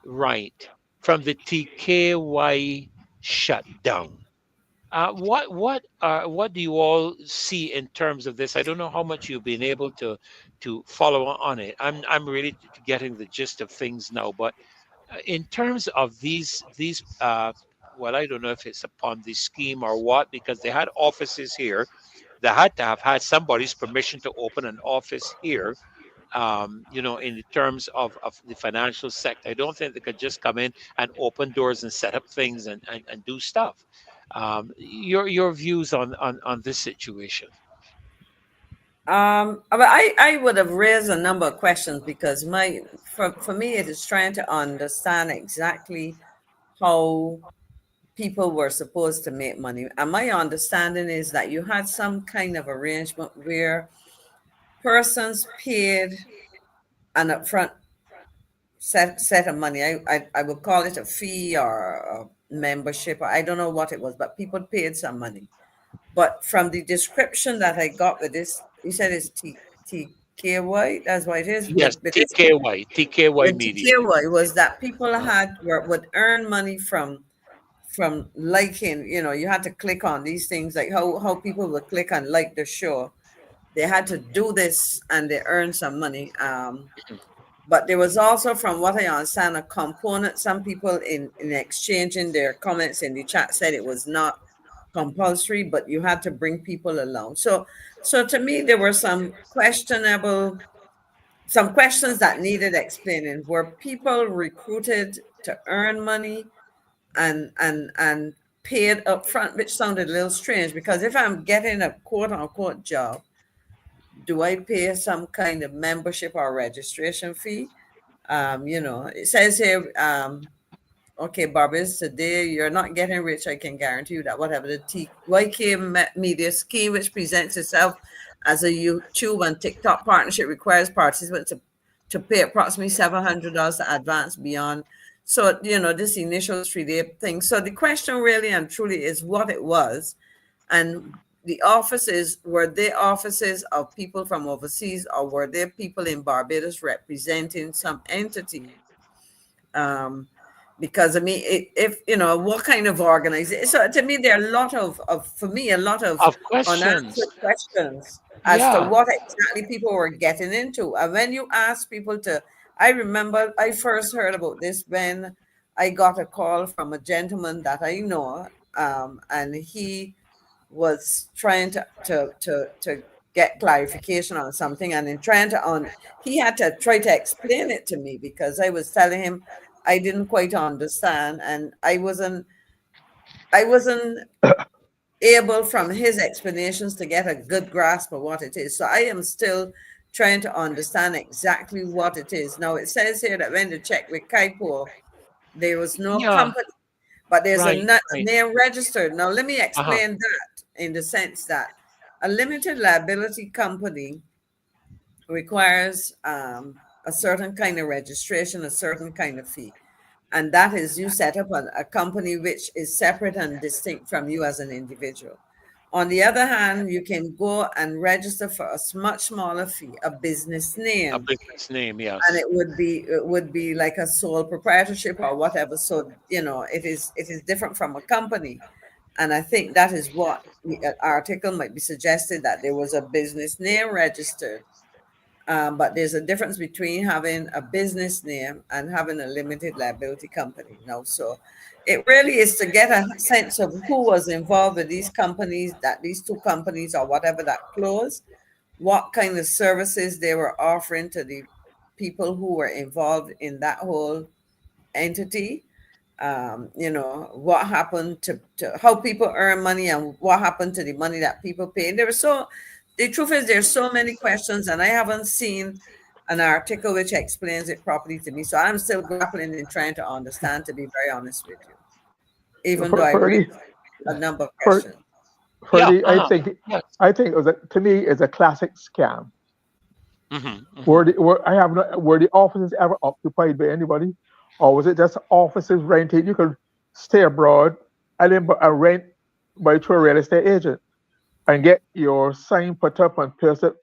Right, from the TKY shutdown. What do you all see in terms of this? I don't know how much you've been able to follow on it. I'm really getting the gist of things now. But in terms of these well, I don't know if it's upon the scheme or what, because they had offices here. They had to have had somebody's permission to open an office here, in the terms of the financial sector. I don't think they could just come in and open doors and set up things and do stuff. Your views on this situation? But I would have raised a number of questions because for me it is trying to understand exactly how people were supposed to make money. And my understanding is that you had some kind of arrangement where persons paid an upfront set of money. I would call it a fee or a membership. I don't know what it was, but people paid some money. But from the description that I got with this, you said it's TKY. That's what it is. Yes, With this, TKY the Media. TKY was that people would earn money from liking. You had to click on these things like how people would click and like the show. They had to do this and they earned some money. But there was also, from what I understand, a component. Some people in exchanging their comments in the chat said it was not compulsory, but you had to bring people along. So to me, there were some questionable some questions that needed explaining. Were people recruited to earn money and paid up front, which sounded a little strange because if I'm getting a quote unquote job, do I pay some kind of membership or registration fee? It says here, okay, Barbies, today you're not getting rich. I can guarantee you that whatever the TKY Media scheme, which presents itself as a YouTube and TikTok partnership, requires participants to pay approximately $700 to advance beyond. So, this initial 3-day thing. So the question really and truly is what it was. And the offices, were they offices of people from overseas or were there people in Barbados representing some entity? Because I mean, if what kind of organization? So to me, there are a lot of for me, a lot of questions. unanswered questions as to Yeah. what exactly people were getting into. And when you ask people to, I remember I first heard about this when I got a call from a gentleman that I know, and he was trying to get clarification on something, and in trying to he had to try to explain it to me because I was telling him I didn't quite understand, and I wasn't able from his explanations to get a good grasp of what it is. So I am still trying to understand exactly what it is. Now it says here that when they checked with Kaipo, there was no Yeah. company, but there's a Right. Right. name registered. Now let me Uh-huh. explain that in the sense that a limited liability company requires a certain kind of registration, a certain kind of fee. And that is you set up a company which is separate and distinct from you as an individual. On the other hand, you can go and register for a much smaller fee, a business A name, business name, and yes. it would be like a sole proprietorship or whatever. So it is different from a company, and I think that is what the article might be suggested, that there was a business name registered, but there's a difference between having a business name and having a limited liability company. Now, so it really is to get a sense of who was involved with these companies, that these two companies or whatever that closed, what kind of services they were offering to the people who were involved in that whole entity. What happened to how people earn money and what happened to the money that people pay. The truth is there's so many questions and I haven't seen an article which explains it properly to me. So I'm still grappling and trying to understand, to be very honest with you, even though I raised Ferdy, a number of Fer- questions. Yeah. Ferdy, I Uh-huh. think Yes. I think it was to me it's a classic scam. Hmm. Hmm. Were the offices ever occupied by anybody, or was it just offices rented? You could stay abroad and then rent by to a real estate agent and get your sign put up and pierced up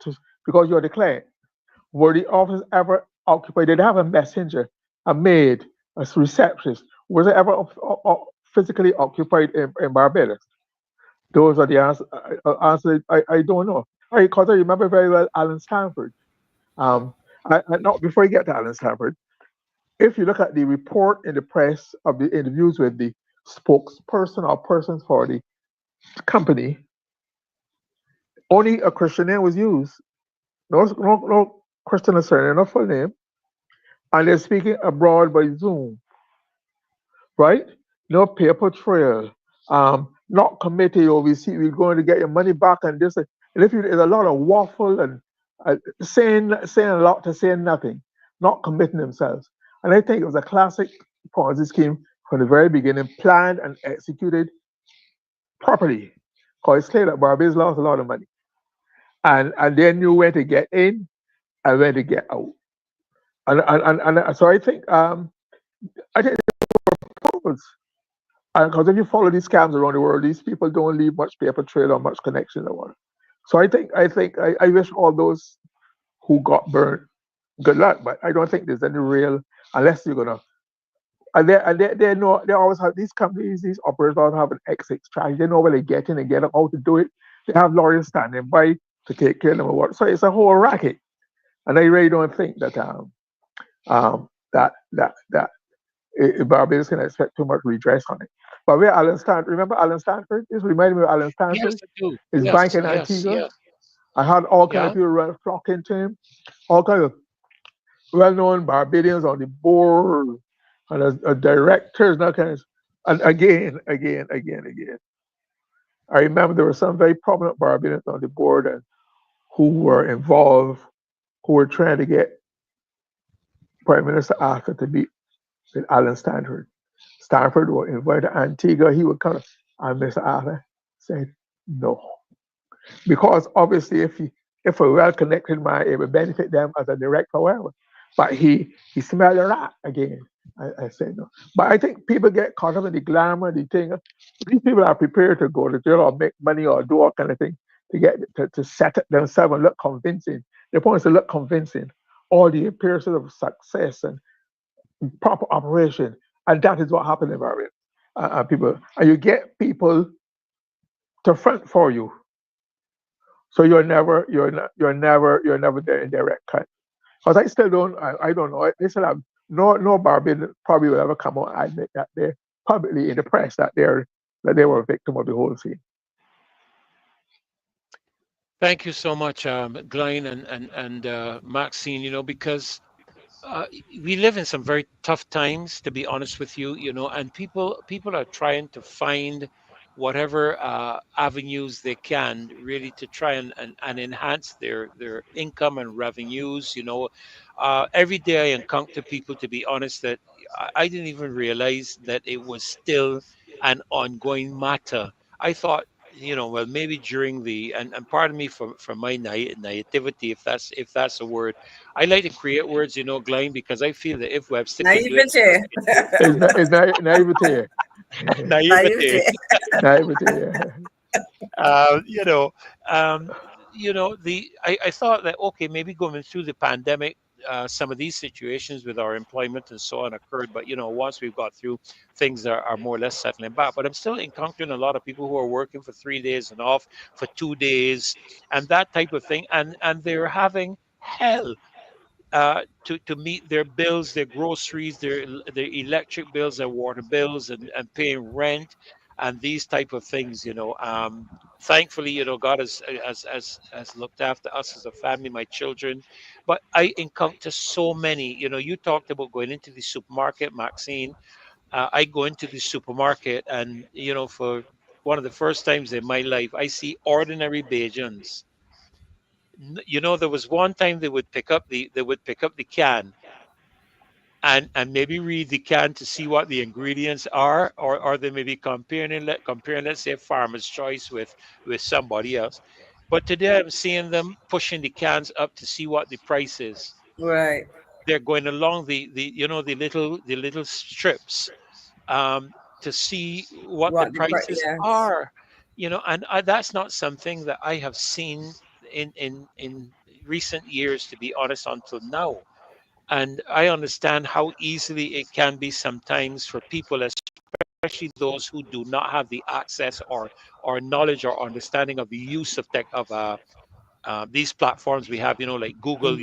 because you're the client. Were the offices ever occupied? Did they have a messenger, a maid, a receptionist? Was it ever physically occupied in Barbados? Those are the answers. I don't know. Because I remember very well Alan Stanford. Not before you get to Alan Stanford, if you look at the report in the press of the interviews with the spokesperson or persons for the company, only a Christian name was used. No Christian surname, no full name. And they're speaking abroad by Zoom, right? No paper trail. Not committee or we see we're going to get your money back and this. And if you, there's a lot of waffle and saying a lot to saying nothing, not committing themselves. And I think it was a classic Ponzi scheme from the very beginning, planned and executed properly. Because it's clear that Barbados lost a lot of money. And they knew where to get in and where to get out. And so I think purpose. Because if you follow these scams around the world, these people don't leave much paper trail or much connection or what. So I wish all those who got burned good luck, but I don't think there's any real unless you're gonna they know they always have these companies, these operators always have an exit strategy. They know where they get in and get out, how to do it. They have lawyers standing by to take care of them or what. So it's a whole racket. And I really don't think that that Barbados can expect too much redress on it. But where Alan Stanford, remember Alan Stanford? This reminded me of Alan Yes, Stanford, I do. his bank Yes. in Yes. Antigua. Yes. I had all kind of Yeah. people flocking to him, all kind of well-known Barbadians on the board and as directors and all kinds. And again. I remember there were some very prominent Barbadians on the board and who were involved, who were trying to get Prime Minister Arthur to meet with Alan Stanford. Stanford would invite Antigua, he would come, and Mr. Arthur said no. Because obviously if a well-connected man, it would benefit them as a director, whatever. But he smelled a rat again. I said no. But I think people get caught up in the glamour, the thing. These people are prepared to go to jail or make money or do all kind of thing to get to set up themselves and look convincing. The point is to look convincing. All the appearances of success and proper operation, and that is what happened in Bahrain. People, and you get people to front for you, so you're never there in direct cut. Because I still don't, I don't know. I still have no Barbadian probably will ever come out and admit that they're publicly in the press that they were a victim of the whole thing. Thank you so much, Glen and Maxine. Because we live in some very tough times, to be honest with you. And people are trying to find whatever avenues they can really to try and enhance their income and revenues. Every day I encounter people, to be honest, that I didn't even realize that it was still an ongoing matter. I thought, well, maybe during and pardon me for my naivety, if that's a word. I like to create words, Glenn, because I feel that if Webster can do it, Naivete. It's naivety. naivety. Naivety, yeah. uh, you know, um, I thought that okay, maybe going through the pandemic, some of these situations with our employment and so on occurred, but once we've got through, things are more or less settling back. But I'm still encountering a lot of people who are working for 3 days and off for 2 days, and that type of thing, and they're having hell to meet their bills, their groceries, their electric bills, their water bills, and paying rent, and these type of things. Thankfully, God has looked after us as a family, my children. But I encounter so many. You talked about going into the supermarket, Maxine. I go into the supermarket, and for one of the first times in my life, I see ordinary Bajans. There was one time they would pick up the can and maybe read the can to see what the ingredients are, or they may be comparing, let's say, Farmer's Choice with somebody else. But today I'm seeing them pushing the cans up to see what the price is. Right. They're going along the little strips, to see what the What the prices yes. are. And that's not something that I have seen in recent years, to be honest, until now. And I understand how easily it can be sometimes for people, especially those who do not have the access or knowledge or understanding of the use of tech of these platforms we have, like Google,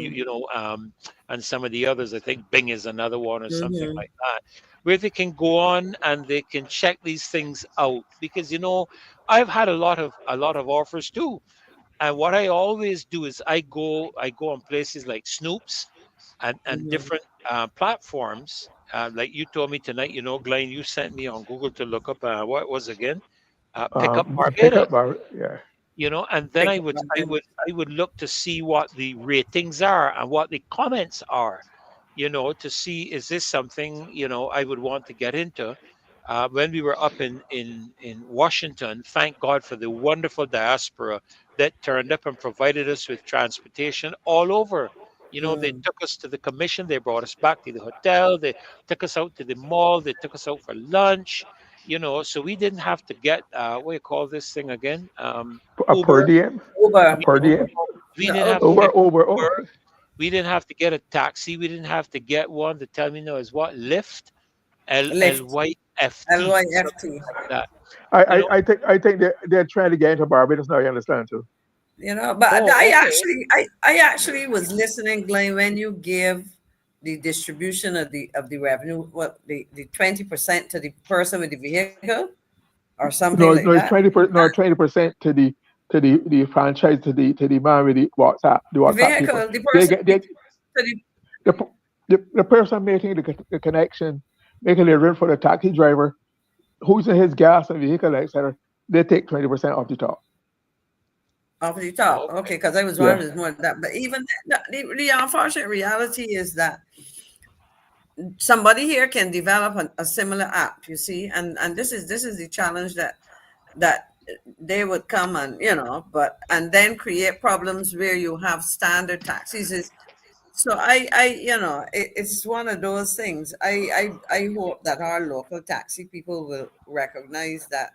and some of the others. I think Bing is another one or something Mm-hmm. like that, where they can go on and they can check these things out. Because I've had a lot of offers too, and what I always do is I go on places like Snoops and Mm-hmm. different platforms. Like you told me tonight, Glenn, you sent me on Google to look up what was again, Pick Up Pick Barbados. up our, yeah. And then Pick I up would on I them. would I would look to see what the ratings are and what the comments are, to see is this something I would want to get into. When we were up in Washington, thank God for the wonderful diaspora that turned up and provided us with transportation all over. They Mm. took us to the commission, they brought us back to the hotel, they took us out to the mall, they took us out for lunch. So we didn't have to get what do you call this thing again? A per Uber. diem, a Uber. We, per diem, we No, didn't have to Uber. get over. Oh, Uber. We didn't have to get a taxi. We didn't have to get one. The terminal is what? Lyft, Lyft. LLYFT, something LYFT. like that. I, You know. I think they're trying to get into Barbados now. You understand too. But Oh, okay. I actually was listening, Glenn, when you give the distribution of the revenue, what the 20% to the person with the vehicle or something No, like no, it's that. 20% to the franchise to the man with the WhatsApp The people. vehicle, the They person get the, they to the the the person making the connection, making the rent for the taxi driver, who's in his gas and vehicle, etc., they take 20% off the top. Off the top, Okay. okay, because I was Yeah. wondering more than that. But even the unfortunate reality is that somebody here can develop a similar app, you see, and this is the challenge that they would come and but and then create problems where you have standard taxis. So it's one of those things. I hope that our local taxi people will recognize that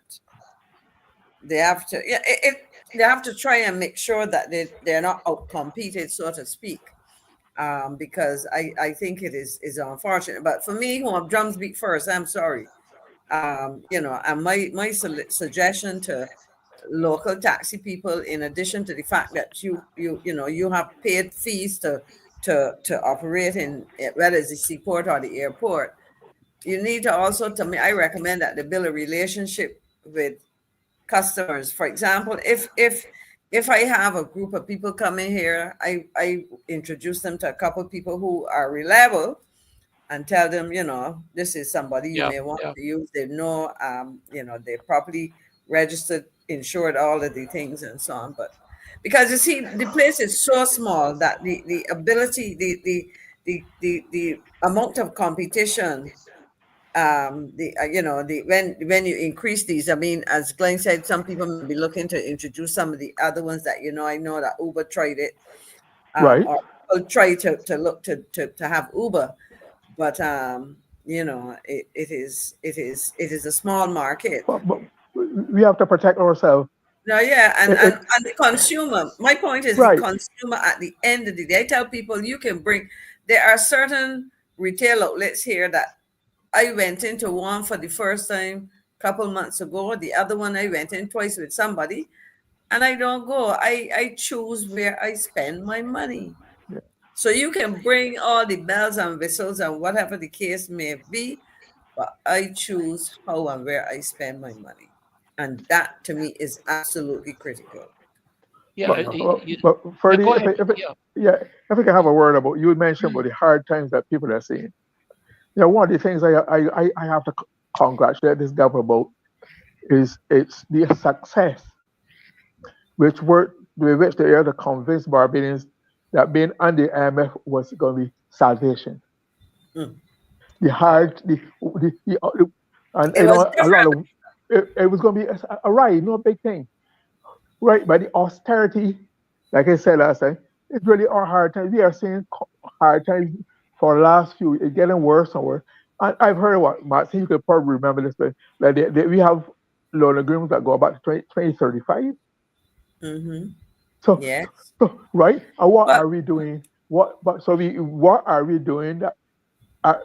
they have to they have to try and make sure that they're not outcompeted, so to speak. Because I think it is unfortunate. But for me, who have drums beat first, I'm sorry. And my suggestion to local taxi people, in addition to the fact that you have paid fees to operate in whether it's the seaport or the airport, you need to also, to me, I recommend that they build a relationship with customers. For example, if I have a group of people coming here, I introduce them to a couple of people who are reliable and tell them, this is somebody you Yeah, may want yeah. to use. They know, they're properly registered, insured, all of the things and so on. But because you see, the place is so small that the ability, the amount of competition, when you increase these, I mean, as Glenn said, some people may be looking to introduce some of the other ones that I know that Uber tried it, Right. or people try to look to have Uber, but it is a small market. But we have to protect ourselves. No, yeah, and, It, and it, and the consumer. My point is the right. consumer at the end of the day. I tell people you can bring. There are certain retail outlets here that I went into one for the first time a couple months ago. The other one I went in twice with somebody, and I don't go. I choose where I spend my money. Yeah. So you can bring all the bells and whistles and whatever the case may be, but I choose how and where I spend my money. And that to me is absolutely critical. Yeah, But, but yeah, Ferdy, go ahead. Yeah. yeah, if we can have a word about, you mentioned about the hard times that people are seeing. One of the things I have to congratulate this government about is it's the success which they are to convince Barbadians that being on the IMF was going to be salvation. Mm. The hard, and It was a lot different. of it was going to be a ride, no big thing, right? But the austerity, like I said last time, it's really our hard times. We are seeing hard times for the last few. It's getting worse and worse. And I've heard what Martin, you could probably remember this, but like we have loan agreements that go back to 2035. Mm-hmm. So, Yes. right? And what But are we doing? What are we doing that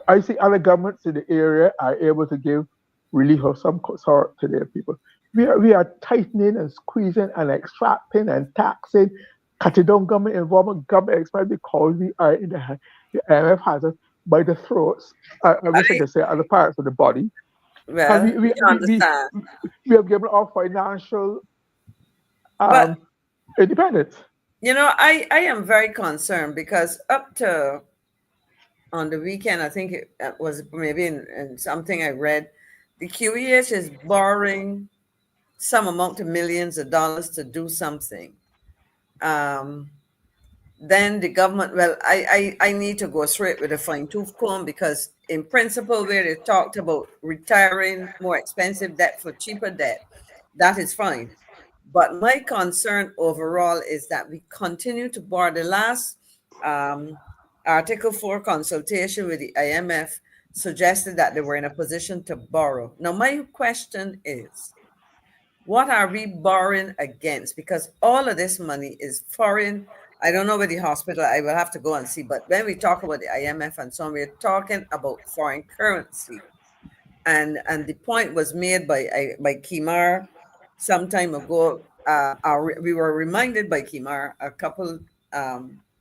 I see other governments in the area are able to give relief of some sort to their people. We are tightening and squeezing and extracting and taxing, cutting down government involvement, government expense because we are in the IMF has us by the throats. I wish I I could say other parts of the body. And well, we understand. we have given our financial But independence. I am very concerned because up to on the weekend, I think it was maybe in something I read, the QEH is borrowing some amount of millions of dollars to do something. Um, then the government, well, I need to go straight with a fine tooth comb because in principle, where they talked about retiring more expensive debt for cheaper debt, that is fine. But my concern overall is that we continue to borrow. The last um, Article 4 consultation with the IMF suggested that they were in a position to borrow. Now, my question is, what are we borrowing against? Because all of this money is foreign. I don't know where the hospital, I will have to go and see. But when we talk about the IMF and so on, we're talking about foreign currency. And the point was made by Kimar some time ago. We were reminded by Kimar a couple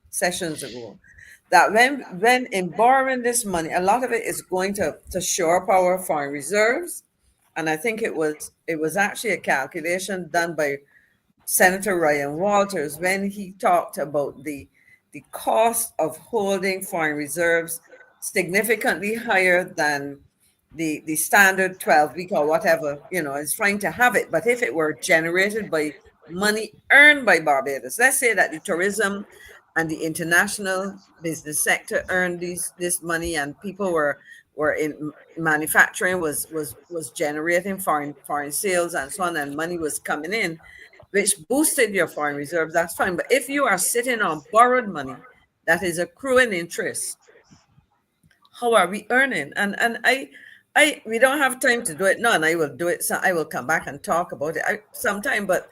sessions ago that when in borrowing this money, a lot of it is going to shore up our foreign reserves. And I think it was actually a calculation done by Senator Ryan Walters when he talked about the cost of holding foreign reserves significantly higher than the standard 12-week or whatever, is trying to have it. But if it were generated by money earned by Barbados, let's say that the tourism and the international business sector earned this money, and people were in manufacturing was generating foreign sales and so on, and money was coming in, which boosted your foreign reserves, that's fine. But if you are sitting on borrowed money that is accruing interest, how are we earning? And we don't have time to do it now, and I will do it. So I will come back and talk about it sometime. But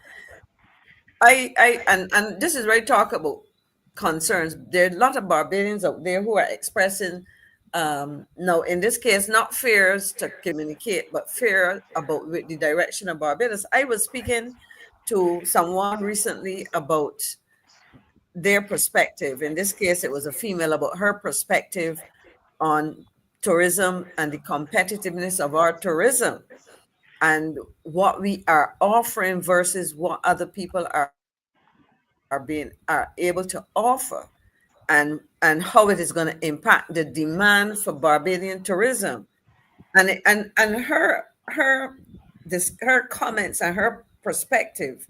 and this is where I talk about concerns. There are a lot of Barbadians out there who are expressing, no, in this case, not fears to communicate, but fear about the direction of Barbados. I was speaking to someone recently about their perspective. In this case, it was a female, about her perspective on tourism and the competitiveness of our tourism and what we are offering versus what other people are able to offer, and how it is going to impact the demand for Barbadian tourism. And her comments and her perspective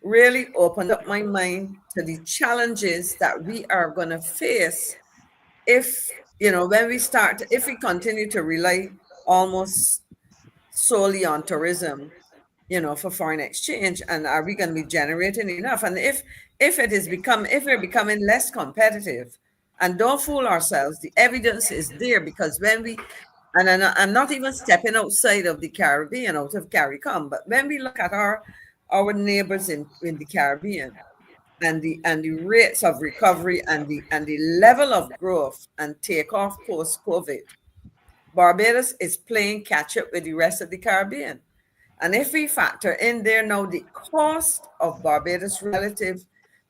really opened up my mind to the challenges that we are going to face if if we continue to rely almost solely on tourism, for foreign exchange, and are we going to be generating enough? And if we're becoming less competitive, and don't fool ourselves, the evidence is there, because when we, and I'm not even stepping outside of the Caribbean, out of CARICOM, but when we look at our neighbors in the Caribbean, and the rates of recovery and the level of growth and takeoff post-COVID, Barbados is playing catch up with the rest of the Caribbean. And if we factor in there now the cost of Barbados relative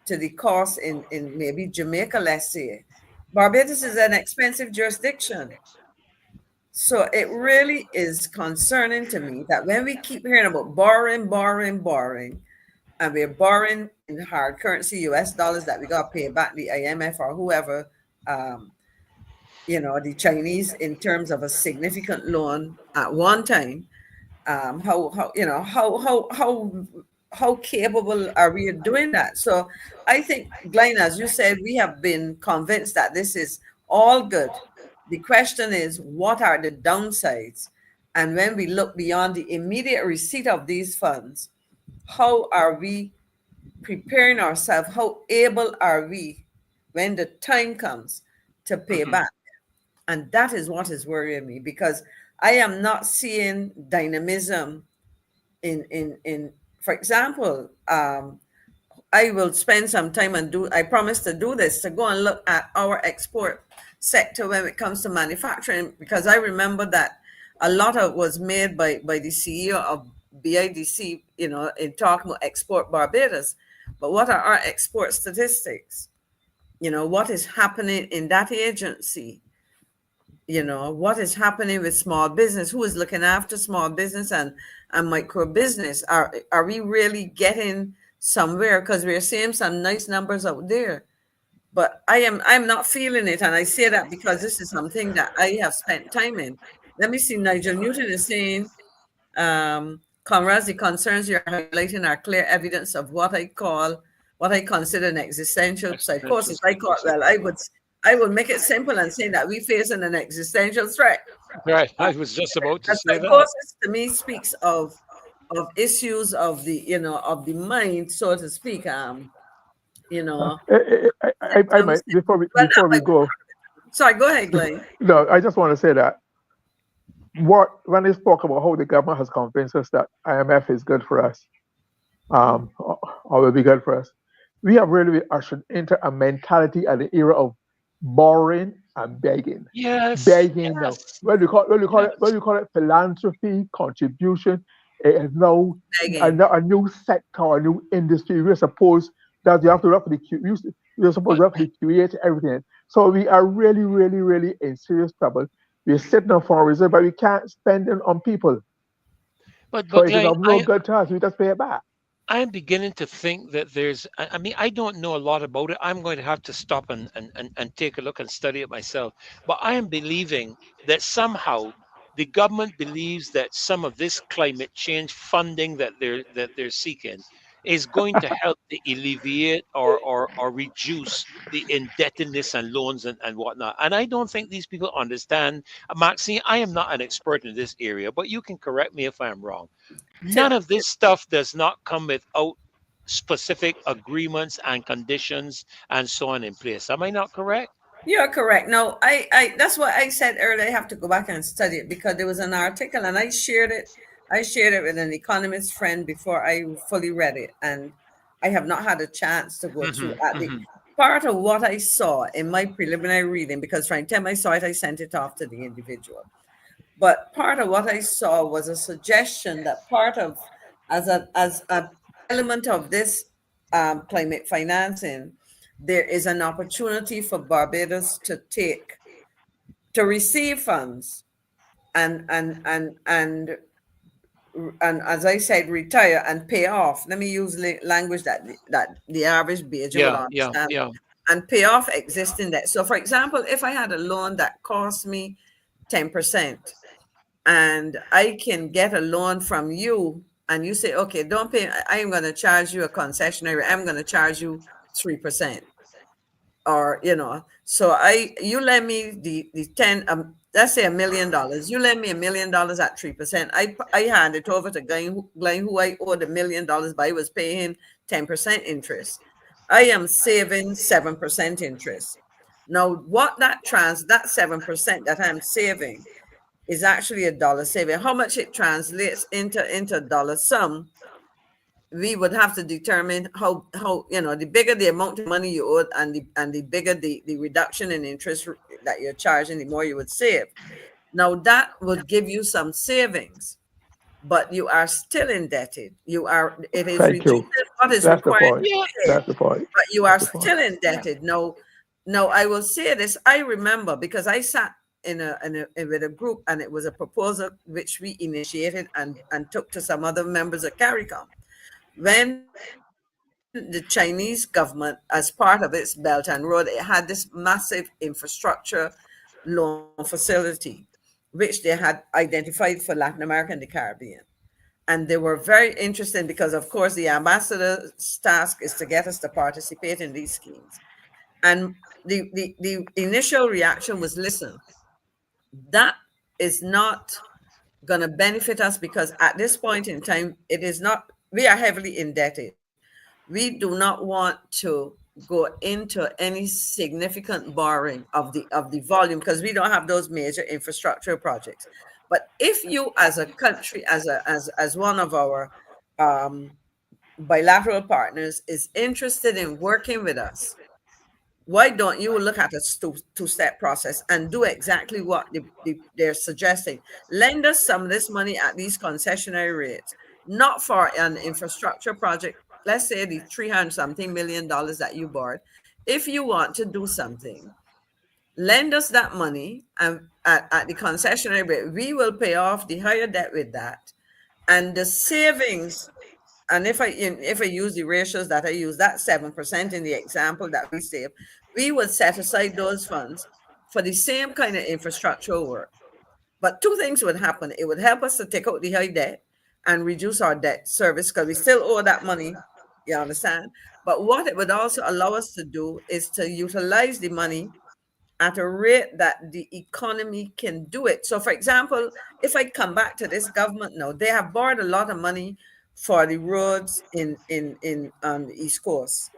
to the cost in maybe Jamaica, let's say, Barbados is an expensive jurisdiction. So it really is concerning to me that when we keep hearing about borrowing, and we're borrowing in hard currency, US dollars, that we got to pay back the IMF or whoever, the Chinese, in terms of a significant loan at one time. How capable are we of doing that? So I think, Glen, as you said, we have been convinced that this is all good. The question is, what are the downsides? And when we look beyond the immediate receipt of these funds, how are we preparing ourselves? How able are we when the time comes to pay back? And that is what is worrying me, because I am not seeing dynamism in for example, I will spend some time and I promise to do this, to go and look at our export sector when it comes to manufacturing, because I remember that a lot of was made by the CEO of BIDC, in talking about Export Barbados. But what are our export statistics? What is happening in that agency? What is happening with small business? Who is looking after small business and micro business? Are we really getting somewhere? Because we're seeing some nice numbers out there, but I'm not feeling it. And I say that because this is something that I have spent time in. Let me see. Nigel Newton is saying, comrades, the concerns you're highlighting are clear evidence of what I consider an existential psychosis. I would make it simple and say that we facing an existential threat. Right. I was just about to say that. Psychosis to me speaks of issues of the of the mind, so to speak. I might, before we go. Sorry, go ahead, Glen. No, I just want to say that when they spoke about how the government has convinced us that IMF is good for us, or will be good for us, we have really ushered into a mentality at the era of borrowing and begging. Yes. Begging now. When you call it philanthropy, contribution, it is now a new sector, a new industry. We're supposed that you have to roughly create everything. So we are really, really, really in serious trouble. We're sitting on foreign reserve, but we can't spend it on people. But so it is of no good to us. We just pay it back. I'm beginning to think that I mean, I don't know a lot about it. I'm going to have to stop and take a look and study it myself. But I am believing that somehow the government believes that some of this climate change funding that they're seeking is going to help to alleviate or reduce the indebtedness and loans and whatnot. And I don't think these people understand. Maxine, I am not an expert in this area, but you can correct me if I'm wrong. None of this stuff does not come without specific agreements and conditions and so on in place. Am I not correct? You're correct. No, I that's what I said earlier. I have to go back and study it because there was an article and I shared it. I shared it with an economist friend before I fully read it, and I have not had a chance to go through at the part of what I saw in my preliminary reading, because from the time I saw it, I sent it off to the individual. But part of what I saw was a suggestion that part of as a element of this climate financing, there is an opportunity for Barbados to receive funds and as I said, retire and pay off. Let me use language that the average Bajan will Yeah, yeah, understand, yeah. and pay off existing debt. So, for example, if I had a loan that cost me 10%, and I can get a loan from you, and you say, okay, don't pay, I am going to charge you a concessionary, I'm going to charge you 3%. Or, so you lend me the 10, let's say $1 million. You lend me $1 million at 3%. I hand it over to Glen, who I owed $1 million, but I was paying 10% interest. I am saving 7% interest. Now, what that 7% that I'm saving is actually a dollar saving. How much it translates into dollar sum, we would have to determine how the bigger the amount of money you owed and the bigger the reduction in interest that you're charging, the more you would save. Now that would give you some savings, but you are still indebted. It is Thank reducing you. what is That's the required point. to pay, That's the point. but you are That's the point. still indebted. No, I will say this. I remember because I sat with a group, and it was a proposal which we initiated and took to some other members of CARICOM. When the Chinese government, as part of its Belt and Road, it had this massive infrastructure loan facility, which they had identified for Latin America and the Caribbean. And they were very interested because, of course, the ambassador's task is to get us to participate in these schemes. And the initial reaction was, listen, that is not going to benefit us because at this point in time, we are heavily indebted. We do not want to go into any significant borrowing of the volume because we don't have those major infrastructure projects. But if you, as a country, as one of our um, bilateral partners, is interested in working with us, why don't you look at a two-step process and do exactly what they're suggesting? Lend us some of this money at these concessionary rates, not for an infrastructure project. Let's say the 300-something million that you borrowed. If you want to do something, lend us that money and at the concessionary rate. We will pay off the higher debt with that. And the savings, and if I use the ratios that I use, that 7% in the example that we save, we would set aside those funds for the same kind of infrastructural work. But two things would happen. It would help us to take out the high debt and reduce our debt service because we still owe that money, you understand? But what it would also allow us to do is to utilize the money at a rate that the economy can do it. So, for example, if I come back to this government now, they have borrowed a lot of money for the roads on the East Coast.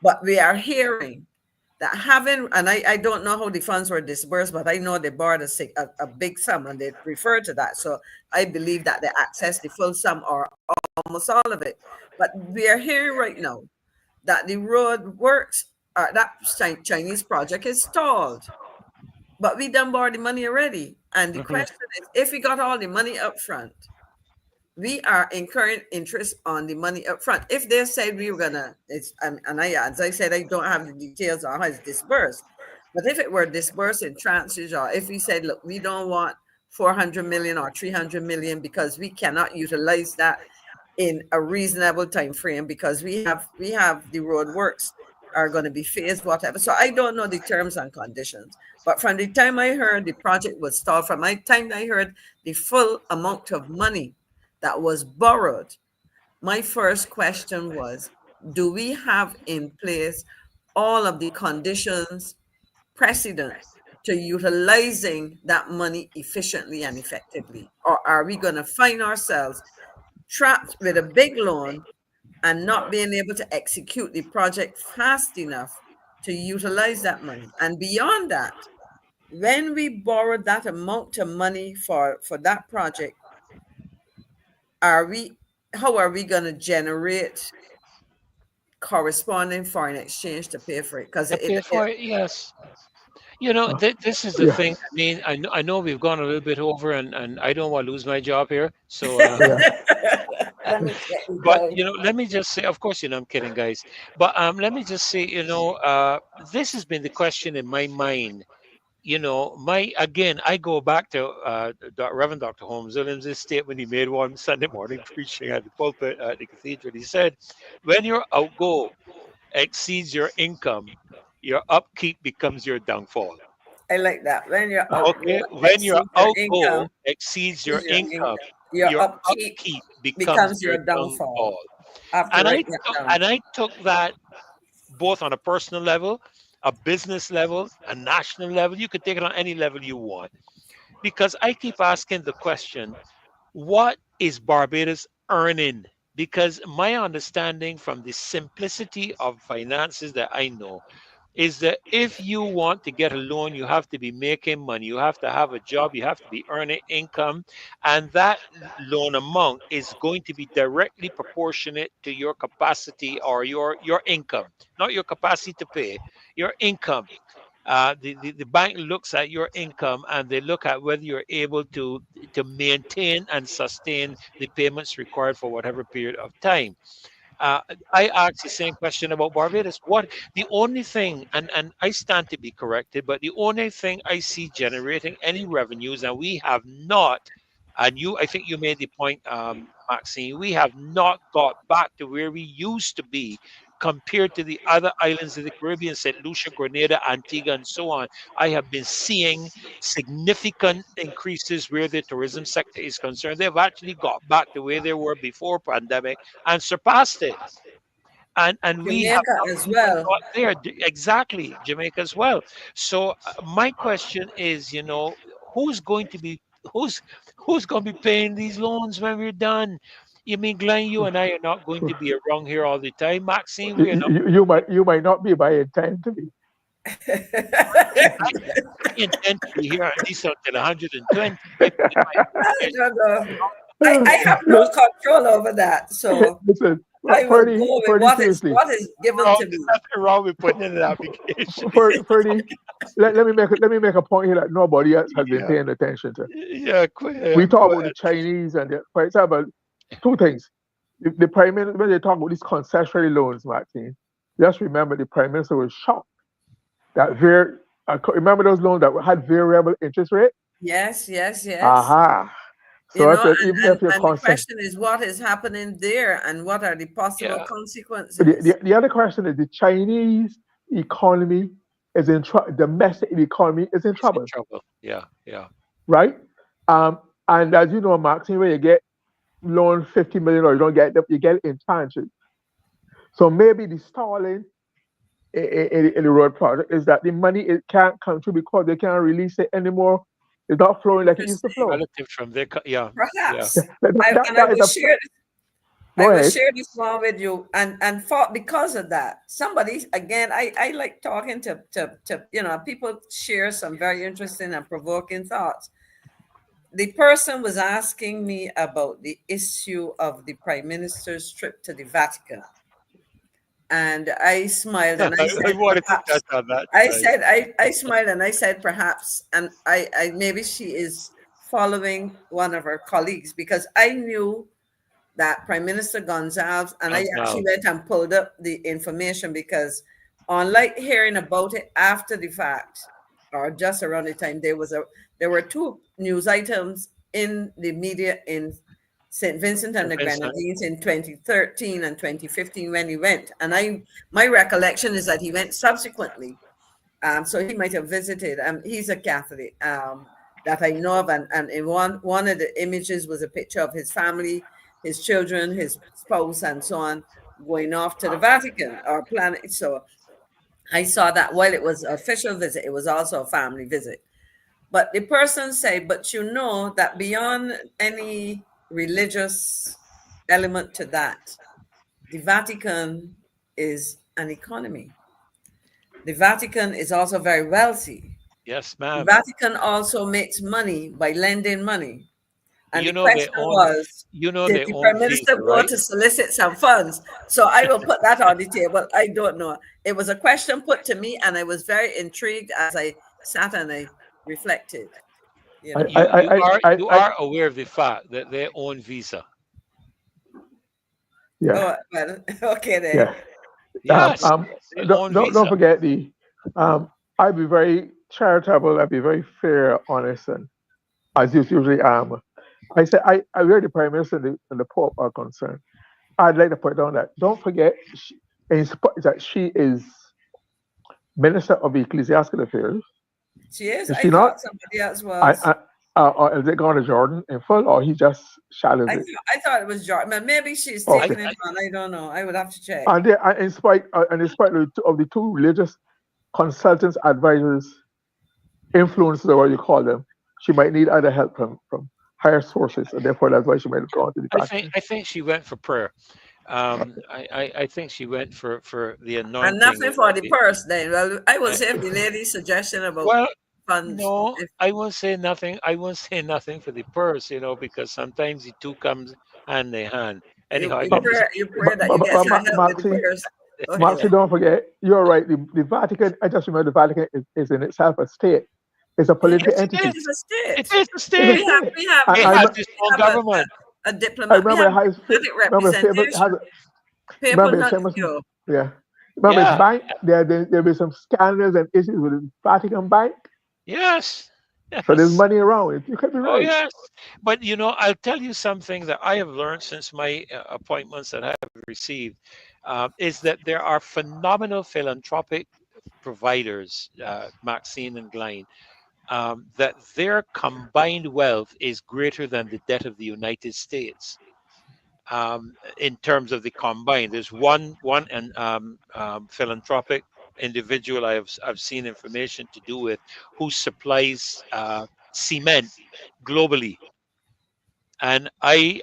But we are hearing that and I don't know how the funds were disbursed, but I know they borrowed a big sum and they referred to that. So I believe that they accessed the full sum or almost all of it. But we are hearing right now that the road works, that Chinese project is stalled. But we done borrowed the money already. And the question is, if we got all the money up front, we are incurring interest on the money up front. If they said we were gonna, as I said, I don't have the details on how it's disbursed. But if it were disbursed in tranches, or if we said, look, we don't want 400 million or 300 million because we cannot utilize that in a reasonable time frame, because we have the road works are going to be phased, whatever. So I don't know the terms and conditions. But from the time I heard the project was stalled, from my time I heard the full amount of money that was borrowed, my first question was, do we have in place all of the conditions precedent to utilizing that money efficiently and effectively? Or are we going to find ourselves trapped with a big loan and not being able to execute the project fast enough to utilize that money? And beyond that, when we borrowed that amount of money for that project, how are we going to generate corresponding foreign exchange to pay for it? Because To pay for it, yes. You know, this is the Yeah, thing. I mean, I know we've gone a little bit over, and I don't want to lose my job here. So, yeah. let me get you but going. let me just say, of course, I'm kidding, guys. But let me just say, this has been the question in my mind. My again, I go back to Reverend Dr. Holmes Williams' statement he made one Sunday morning preaching at the pulpit at the cathedral. He said, "When your outgo exceeds your income, your upkeep becomes your downfall." I like that. When your outgo Okay, when your exceeds your income, outgo exceeds your is your income, your your upkeep upkeep becomes becomes your your downfall. downfall. I have to And write that down. I took that both on a personal level, a business level, a national level. You could take it on any level you want, because I keep asking the question, what is Barbados earning? Because my understanding from the simplicity of finances that I know is that if you want to get a loan, you have to be making money, you have to have a job, you have to be earning income, and that loan amount is going to be directly proportionate to your capacity or your income, not your capacity to pay, your income. The bank looks at your income, and they look at whether you're able to maintain and sustain the payments required for whatever period of time. uh, I asked the same question about Barbados. What the only thing, and I stand to be corrected, but the only thing I see generating any revenues, and we have not, and I think you made the point, Maxine, we have not got back to where we used to be compared to the other islands of the Caribbean, St. Lucia, Grenada, Antigua, and so on. I have been seeing significant increases where the tourism sector is concerned. They've actually got back to where they were before pandemic and surpassed it. And we have Jamaica not as even well. got there. Exactly, Jamaica as well. So my question is, who's going to be who's who's going to be paying these loans when we're done? You mean, Glenn, you and I are not going to be around here all the time. Maxine, we are not. You might not be by time to be. I intend to be here at least until 120. Maybe it might go I ahead. don't know. I have no control over that. So Listen, I will go with seriously, what is given Wrong, to there's me. nothing wrong with putting in an application. Ferdy, let me make a point here that nobody else has been Yeah, paying attention to. yeah, We talk go about the ahead. Chinese and for example, two things. The prime minister, when they talk about these concessionary loans, Maxine, just remember the prime minister was shocked that remember those loans that had variable interest rate. Yes, yes, yes. Aha. You So know, even if you're and the concerned, question is what is happening there and what are the possible Yeah, the, consequences? the, the other question is the Chinese economy is in trouble. Domestic economy is in it's in trouble, trouble. Yeah, yeah. right? And as you know, Maxine, when you get loan 50 million or you don't get them, you get it in tranches. So maybe the stalling in the road project is that the money it can't come through because they can't release it anymore. It's not flowing like it used to Interesting. flow. Relative from their, yeah, yeah. Perhaps. That, that, And that is a I go will ahead. share this one with you, and for because of that, somebody again, I like talking to people share some very interesting and provoking thoughts. The person was asking me about the issue of the Prime Minister's trip to the Vatican, and I smiled and I I said, wanted to touch perhaps. on that I tonight. said I smiled and I said perhaps, and I maybe she is following one of her colleagues, because I knew that Prime Minister Gonzalez, and I actually Gonzalez. went and pulled up the information, because unlike hearing about it after the fact or just around the time, there were two news items in the media in St. Vincent and St. the Vincent. Grenadines in 2013 and 2015 when he went. And my recollection is that he went subsequently. So he might have visited. He's a Catholic that I know of, and in one of the images was a picture of his family, his children, his spouse, and so on, going off to the Vatican or planet. So I saw that while it was an official visit, it was also a family visit. But the person said, but you know that beyond any religious element to that, the Vatican is an economy. The Vatican is also very wealthy. Yes, The ma'am. Vatican also makes money by lending money. And You the know they question own. was, You know did they the own Prime Minister Visa, go right? to solicit some funds? So I will put that on the table. I don't know. It was a question put to me, and I was very intrigued as I sat and I reflected. You I, know. I, You you I, I, are I, you I are aware of the fact that they own Visa. yeah, Oh, well, okay then. yeah. Yes, they own Don't Visa. forget I'd be very charitable. I'd be very fair, honest, and as you usually am. I say I where the Prime Minister and the Pope are concerned. I'd like to put down that don't forget that she is Minister of Ecclesiastical Affairs. She is. Is I she not? thought somebody else I, was. I or is it going to Jordan in full, or he just shadows it? I thought it was Jordan. But maybe she's Okay. taking it on. I don't know. I would have to check. In spite of the two religious consultants, advisors, influencers, or what you call them, she might need other help from higher sources, and therefore that's why she might have gone to the Vatican. I think she went for prayer. I think she went for the And anointing. nothing for the The, purse then. Well, I will uh, say if the lady's suggestion about well, funds. no, If I won't say nothing. I won't say nothing for the purse, because sometimes the two comes hand in hand. Anyhow, I got this. you pray that you get some help with the Maxie, purse. Go Maxie, ahead. don't forget, you're right. The Vatican, I just remember the Vatican is in itself a state. It's a Yes, political Yes, entity. it it's is. a It state. is a It's a state. state. It I, has rem- its We own have government. a I diplomat. We remember have it has diplomatic remember it's famous representation. People remember it's not famous you. yeah. Remember it's Yeah. bank there be some scandals and issues with the Vatican Bank. Yes. So there's Yes. money around it. You could be Oh, right. yes. But I'll tell you something that I have learned since my appointments that I have received is that there are phenomenal philanthropic providers, Maxine and Glen, that their combined wealth is greater than the debt of the United States. In terms of the combined, there's one and philanthropic individual I've seen information to do with who supplies cement globally. And I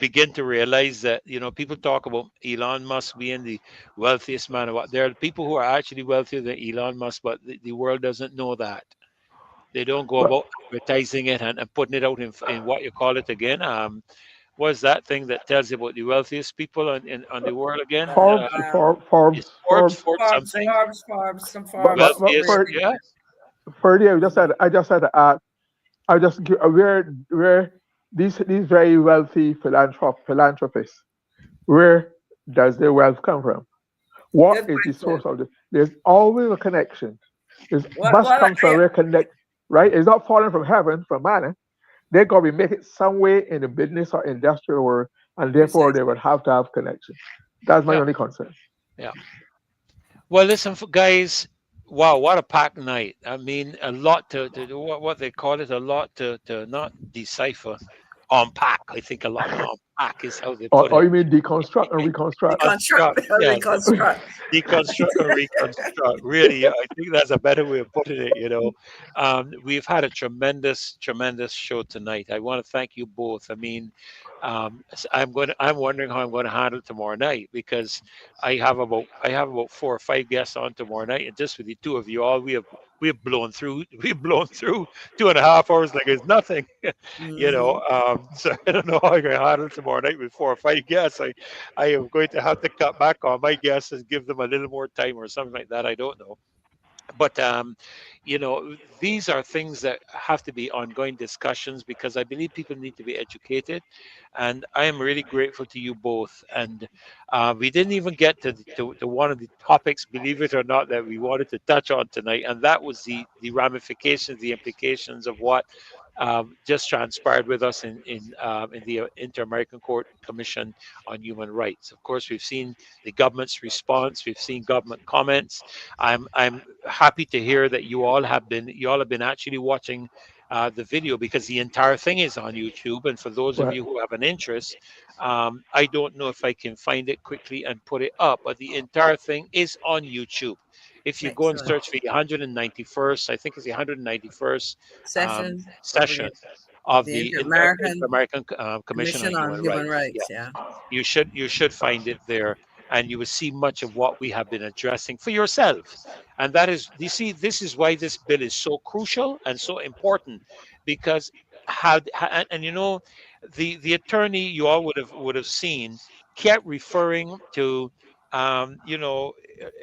begin to realize that people talk about Elon Musk being the wealthiest man. What there are people who are actually wealthier than Elon Musk, but the world doesn't know that. They don't go Well, about advertising it and putting it out in what you call it again. What's that thing that tells you about the wealthiest people on the world again? Forbes, It's Forbes. Forbes something. Some But Wealthiest, for yes. Ferdy, I just had to ask. I just where these very wealthy philanthropists, where does their wealth come from? What good is the question. source of this? There's always a connection. This must What come somewhere connect, right? It's not falling from heaven, from man. They're gonna be make it some way in the business or industrial world, and therefore they precisely. would have to have connection. That's my Yeah, only concern. yeah. Well, listen, guys. Wow, what a packed night! I mean, a lot to what they call it, a lot to not decipher, unpack. I think a lot to unpack is how they put Or it. you mean deconstruct and reconstruct? Construct, Reconstruct. yes. Reconstruct. Deconstruct and reconstruct. Really, I think that's a better way of putting it. We've had a tremendous show tonight. I want to thank you both. I mean, I'm wondering how I'm going to handle tomorrow night because I have about 4 or 5 guests on tomorrow night, and just with the two of you all, we have blown through 2.5 hours like it's nothing. Mhm. So I don't know how I'm going to handle tomorrow night with 4 or 5 guests. I am going to have to cut back on my guests and give them a little more time or something like that. I don't know. But these are things that have to be ongoing discussions because I believe people need to be educated, and I am really grateful to you both. And we didn't even get to one of the topics, believe it or not, that we wanted to touch on tonight, and that was the ramifications, the implications of what just transpired with us in the Inter-American Court Commission on Human Rights. Of course, we've seen the government's response. We've seen government comments. I'm happy to hear that you all have been actually watching the video, because the entire thing is on YouTube. And for those of Right. you who have an interest, I don't know if I can find it quickly and put it up, but the entire thing is on YouTube. If you go and Excellent. search for the 191st, I think it's the 191st Session of session the of the Inter-American Inter-American Commission on Commission on Human Human Rights. Yeah, Rights. Yeah. you should find it there, and you will see much of what we have been addressing for yourself. And that is, you see, this is why this bill is so crucial and so important, because and you know, the attorney, you all would have seen, kept referring to, you know,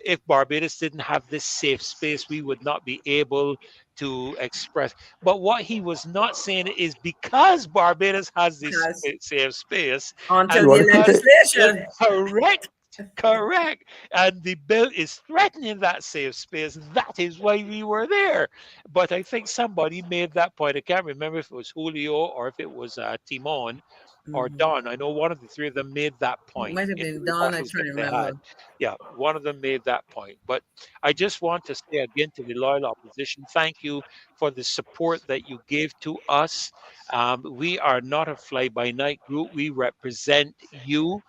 if Barbados didn't have this safe space, we would not be able to express. But what he was not saying is, because Barbados has this Has safe space, until and You want the to keep because it? legislation. correct, correct, and the bill is threatening that safe space. That is why we were there. But I think somebody made that point. I can't remember if it was Julio or if it was Timon or Mhm. Don. I know one of the three of them made that point Might have in the been done. I rebuttals try that to they had. remember. Yeah, one of them made that point. But I just want to say again to the loyal opposition, thank you for the support that you gave to us. We are not a fly by night group. We represent you,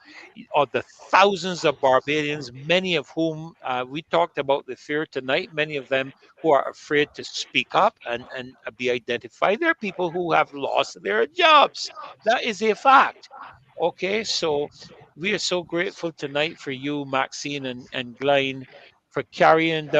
or the thousands of Barbadians, many of whom we talked about the fear tonight, many of them who are afraid to speak up and be identified. There are people who have lost their jobs. That is a fact. Okay, so we are so grateful tonight for you, Maxine and Glen, for carrying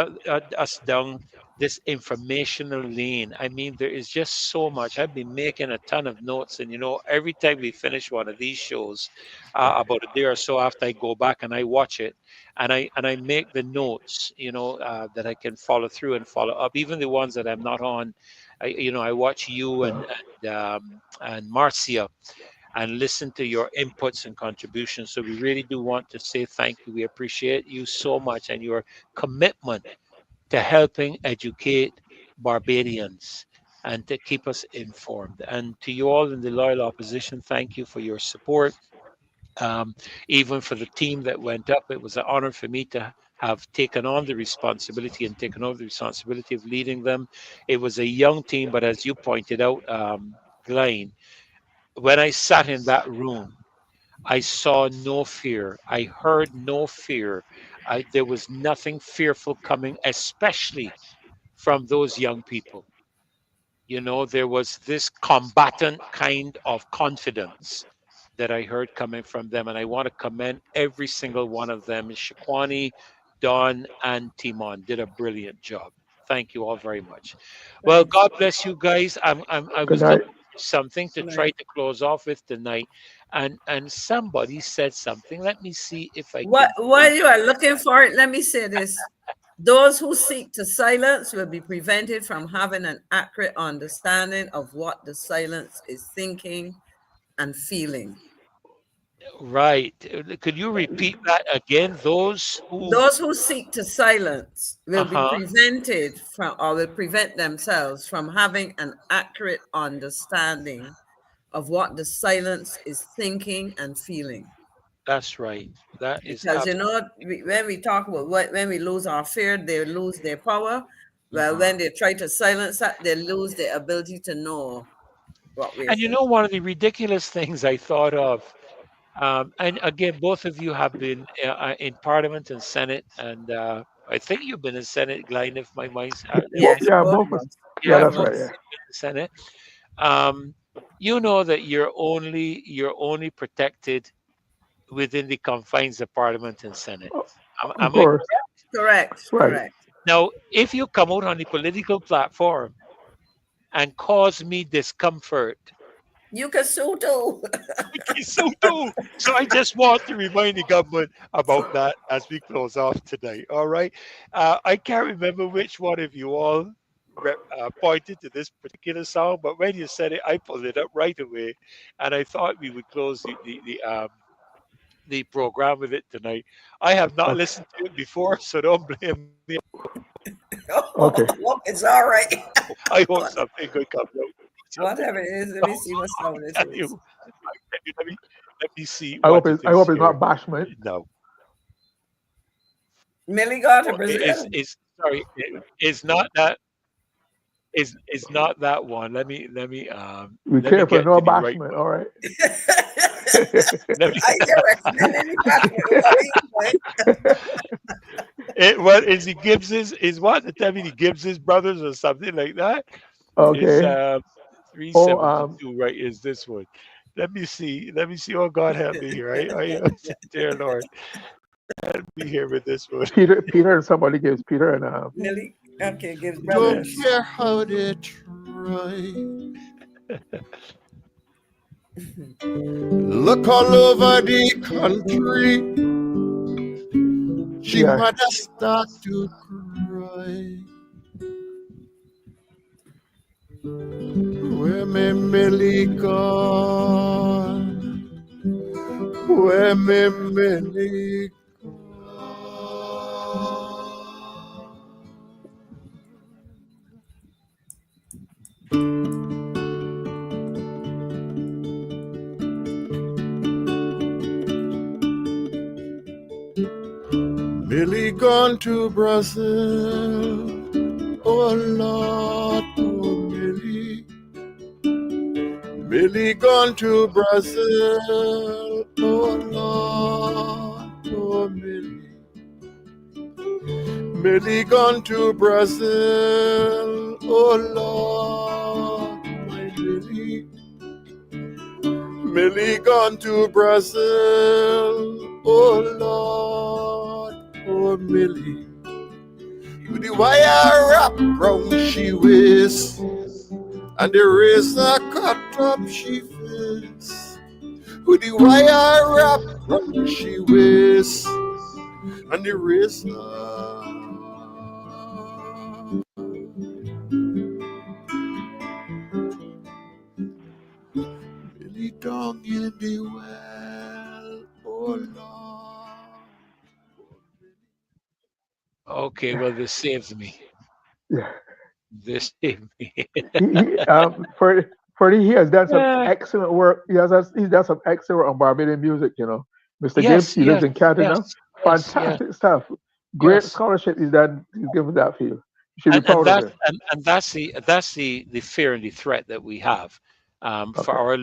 us down this informational lane. I mean, there is just so much. I've been making a ton of notes, and you know, every time we finish one of these shows, about a day or so after, I go back and I watch it, and I make the notes, you know, that I can follow through and follow up, even the ones that I'm not on. I watch you and Marcia, and listen to your inputs and contributions. So we really do want to say thank you. We appreciate you so much and your commitment to helping educate Barbadians and to keep us informed. And to you all in the loyal opposition, thank you for your support. Um, Even for the team that went up, it was an honor for me to have taken on the responsibility and taken over the responsibility of leading them. It was a young team, but as you pointed out, Glenn, when I sat in that room, I saw no fear. I heard no fear. There was nothing fearful coming, especially from those young people. You know, there was this combatant kind of confidence that I heard coming from them. And I want to commend every single one of them. Shaquani, Don, and Timon did a brilliant job. Thank you all very much. Well, Thanks. God bless you guys. I Good was night. looking for something to try Right. to close off with tonight. And somebody said something. Let me see if I What can while find you are looking for it, let me say this. Those who seek to silence will be prevented from having an accurate understanding of what the silence is thinking and feeling. right. Could you repeat that again? Those who Those who seek to silence will be uh-huh. prevented from, or will prevent themselves from having an accurate understanding of what the silence is thinking and feeling. That's right. That is Because you absolutely. know, when we talk about when we lose our fear, they lose their power. Well, Mhm. when they try to silence that, they lose their ability to know what we're And you know, thinking. one of the ridiculous things I thought of, and again, both of you have been in Parliament and Senate, and I think you've been in Senate, Glenn, if my mind's Yes, Yeah, both both of of us. us. Yeah, yeah, Both that's of both right. of Yeah. us. you have been in the Senate. You know that you're only protected within the confines of Parliament and Senate. Of Am I course. correct? Correct. Right. Correct. Now, if you come out on the political platform and cause me discomfort, You can sue too. so do. So I just want to remind the government about that as we close off tonight. All right. I can't remember which one of you all pointed to this particular song, but when you said it, I pulled it up right away, and I thought we would close the program with it tonight. I have not Okay. listened to it before, so don't blame me. Okay. Look, it's all right. I hope something good comes out. Whatever it is, let me see what sound it Tell is. you, let me see I hope what it I hope is it's here. not bashment. No, Millie got to oh, Brazil. is sorry, is not that is not that one. Be Let me careful, get no to the right bashment. one. All right. Let me. I hear recommending What is he Gibbs's? Is what the Deputy Gibbs's brothers or something like that? Is Okay. Oh, 372 right? Is this one? Let me see. Let me see. Oh God, help me here. Dear Lord, help me here with this one. Peter, and somebody gives Peter and Millie. Okay, gives Don't brothers. care how they try. Look all over the country. She yeah. mother start to cry. Where me Millie gone? Where me Millie gone? Millie gone to Brazil. Oh Lord, oh Millie. Millie gone to Brazil. Oh Lord, oh Millie. Millie gone to Brazil. Oh Lord, my Millie. Millie gone to Brazil. Oh Lord, oh Millie. With the wire wrap round she waist, and the razor cut up she face. With the wire wrap round she waist, and the razor. Millie down in the well, oh Lord. Okay, well, this saves me. Yeah. This saved me. For he has done some Yeah. excellent work. He's done some excellent work on Barbadian music. Mr. Gibbs, Yes, he lives yes, in Canada now. yes, yes, yes, Fantastic stuff. Great yes. scholarship he's done. He's given that field. You should be And proud of that's him. the fear and the threat that we have for Okay. our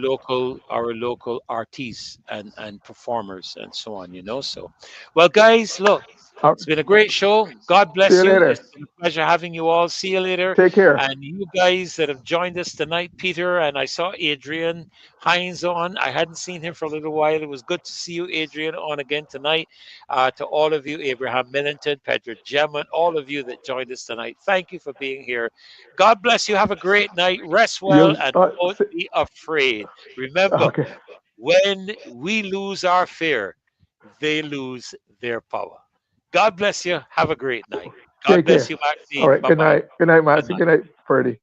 local artists and performers and so on. So, well, guys, look, Uh, it's been a great show. God See bless you you. It's later. been a pleasure having you all. See you later. Take care. And you guys that have joined us tonight, Peter, and I saw Adrian Hines on. I hadn't seen him for a little while. It was good to see you, Adrian, on again tonight. To all of you, Abraham Millington, Pedro Gemma, all of you that joined us tonight, thank you for being here. God bless you. Have a great night. Rest well You and don't be afraid. Remember, okay? when we lose our fear, they lose their power. God bless you. Have a great night. God Take bless care. you, All Maxine. right. Bye Good bye. night. Good night, Good Master. night. Good night, Ferdy.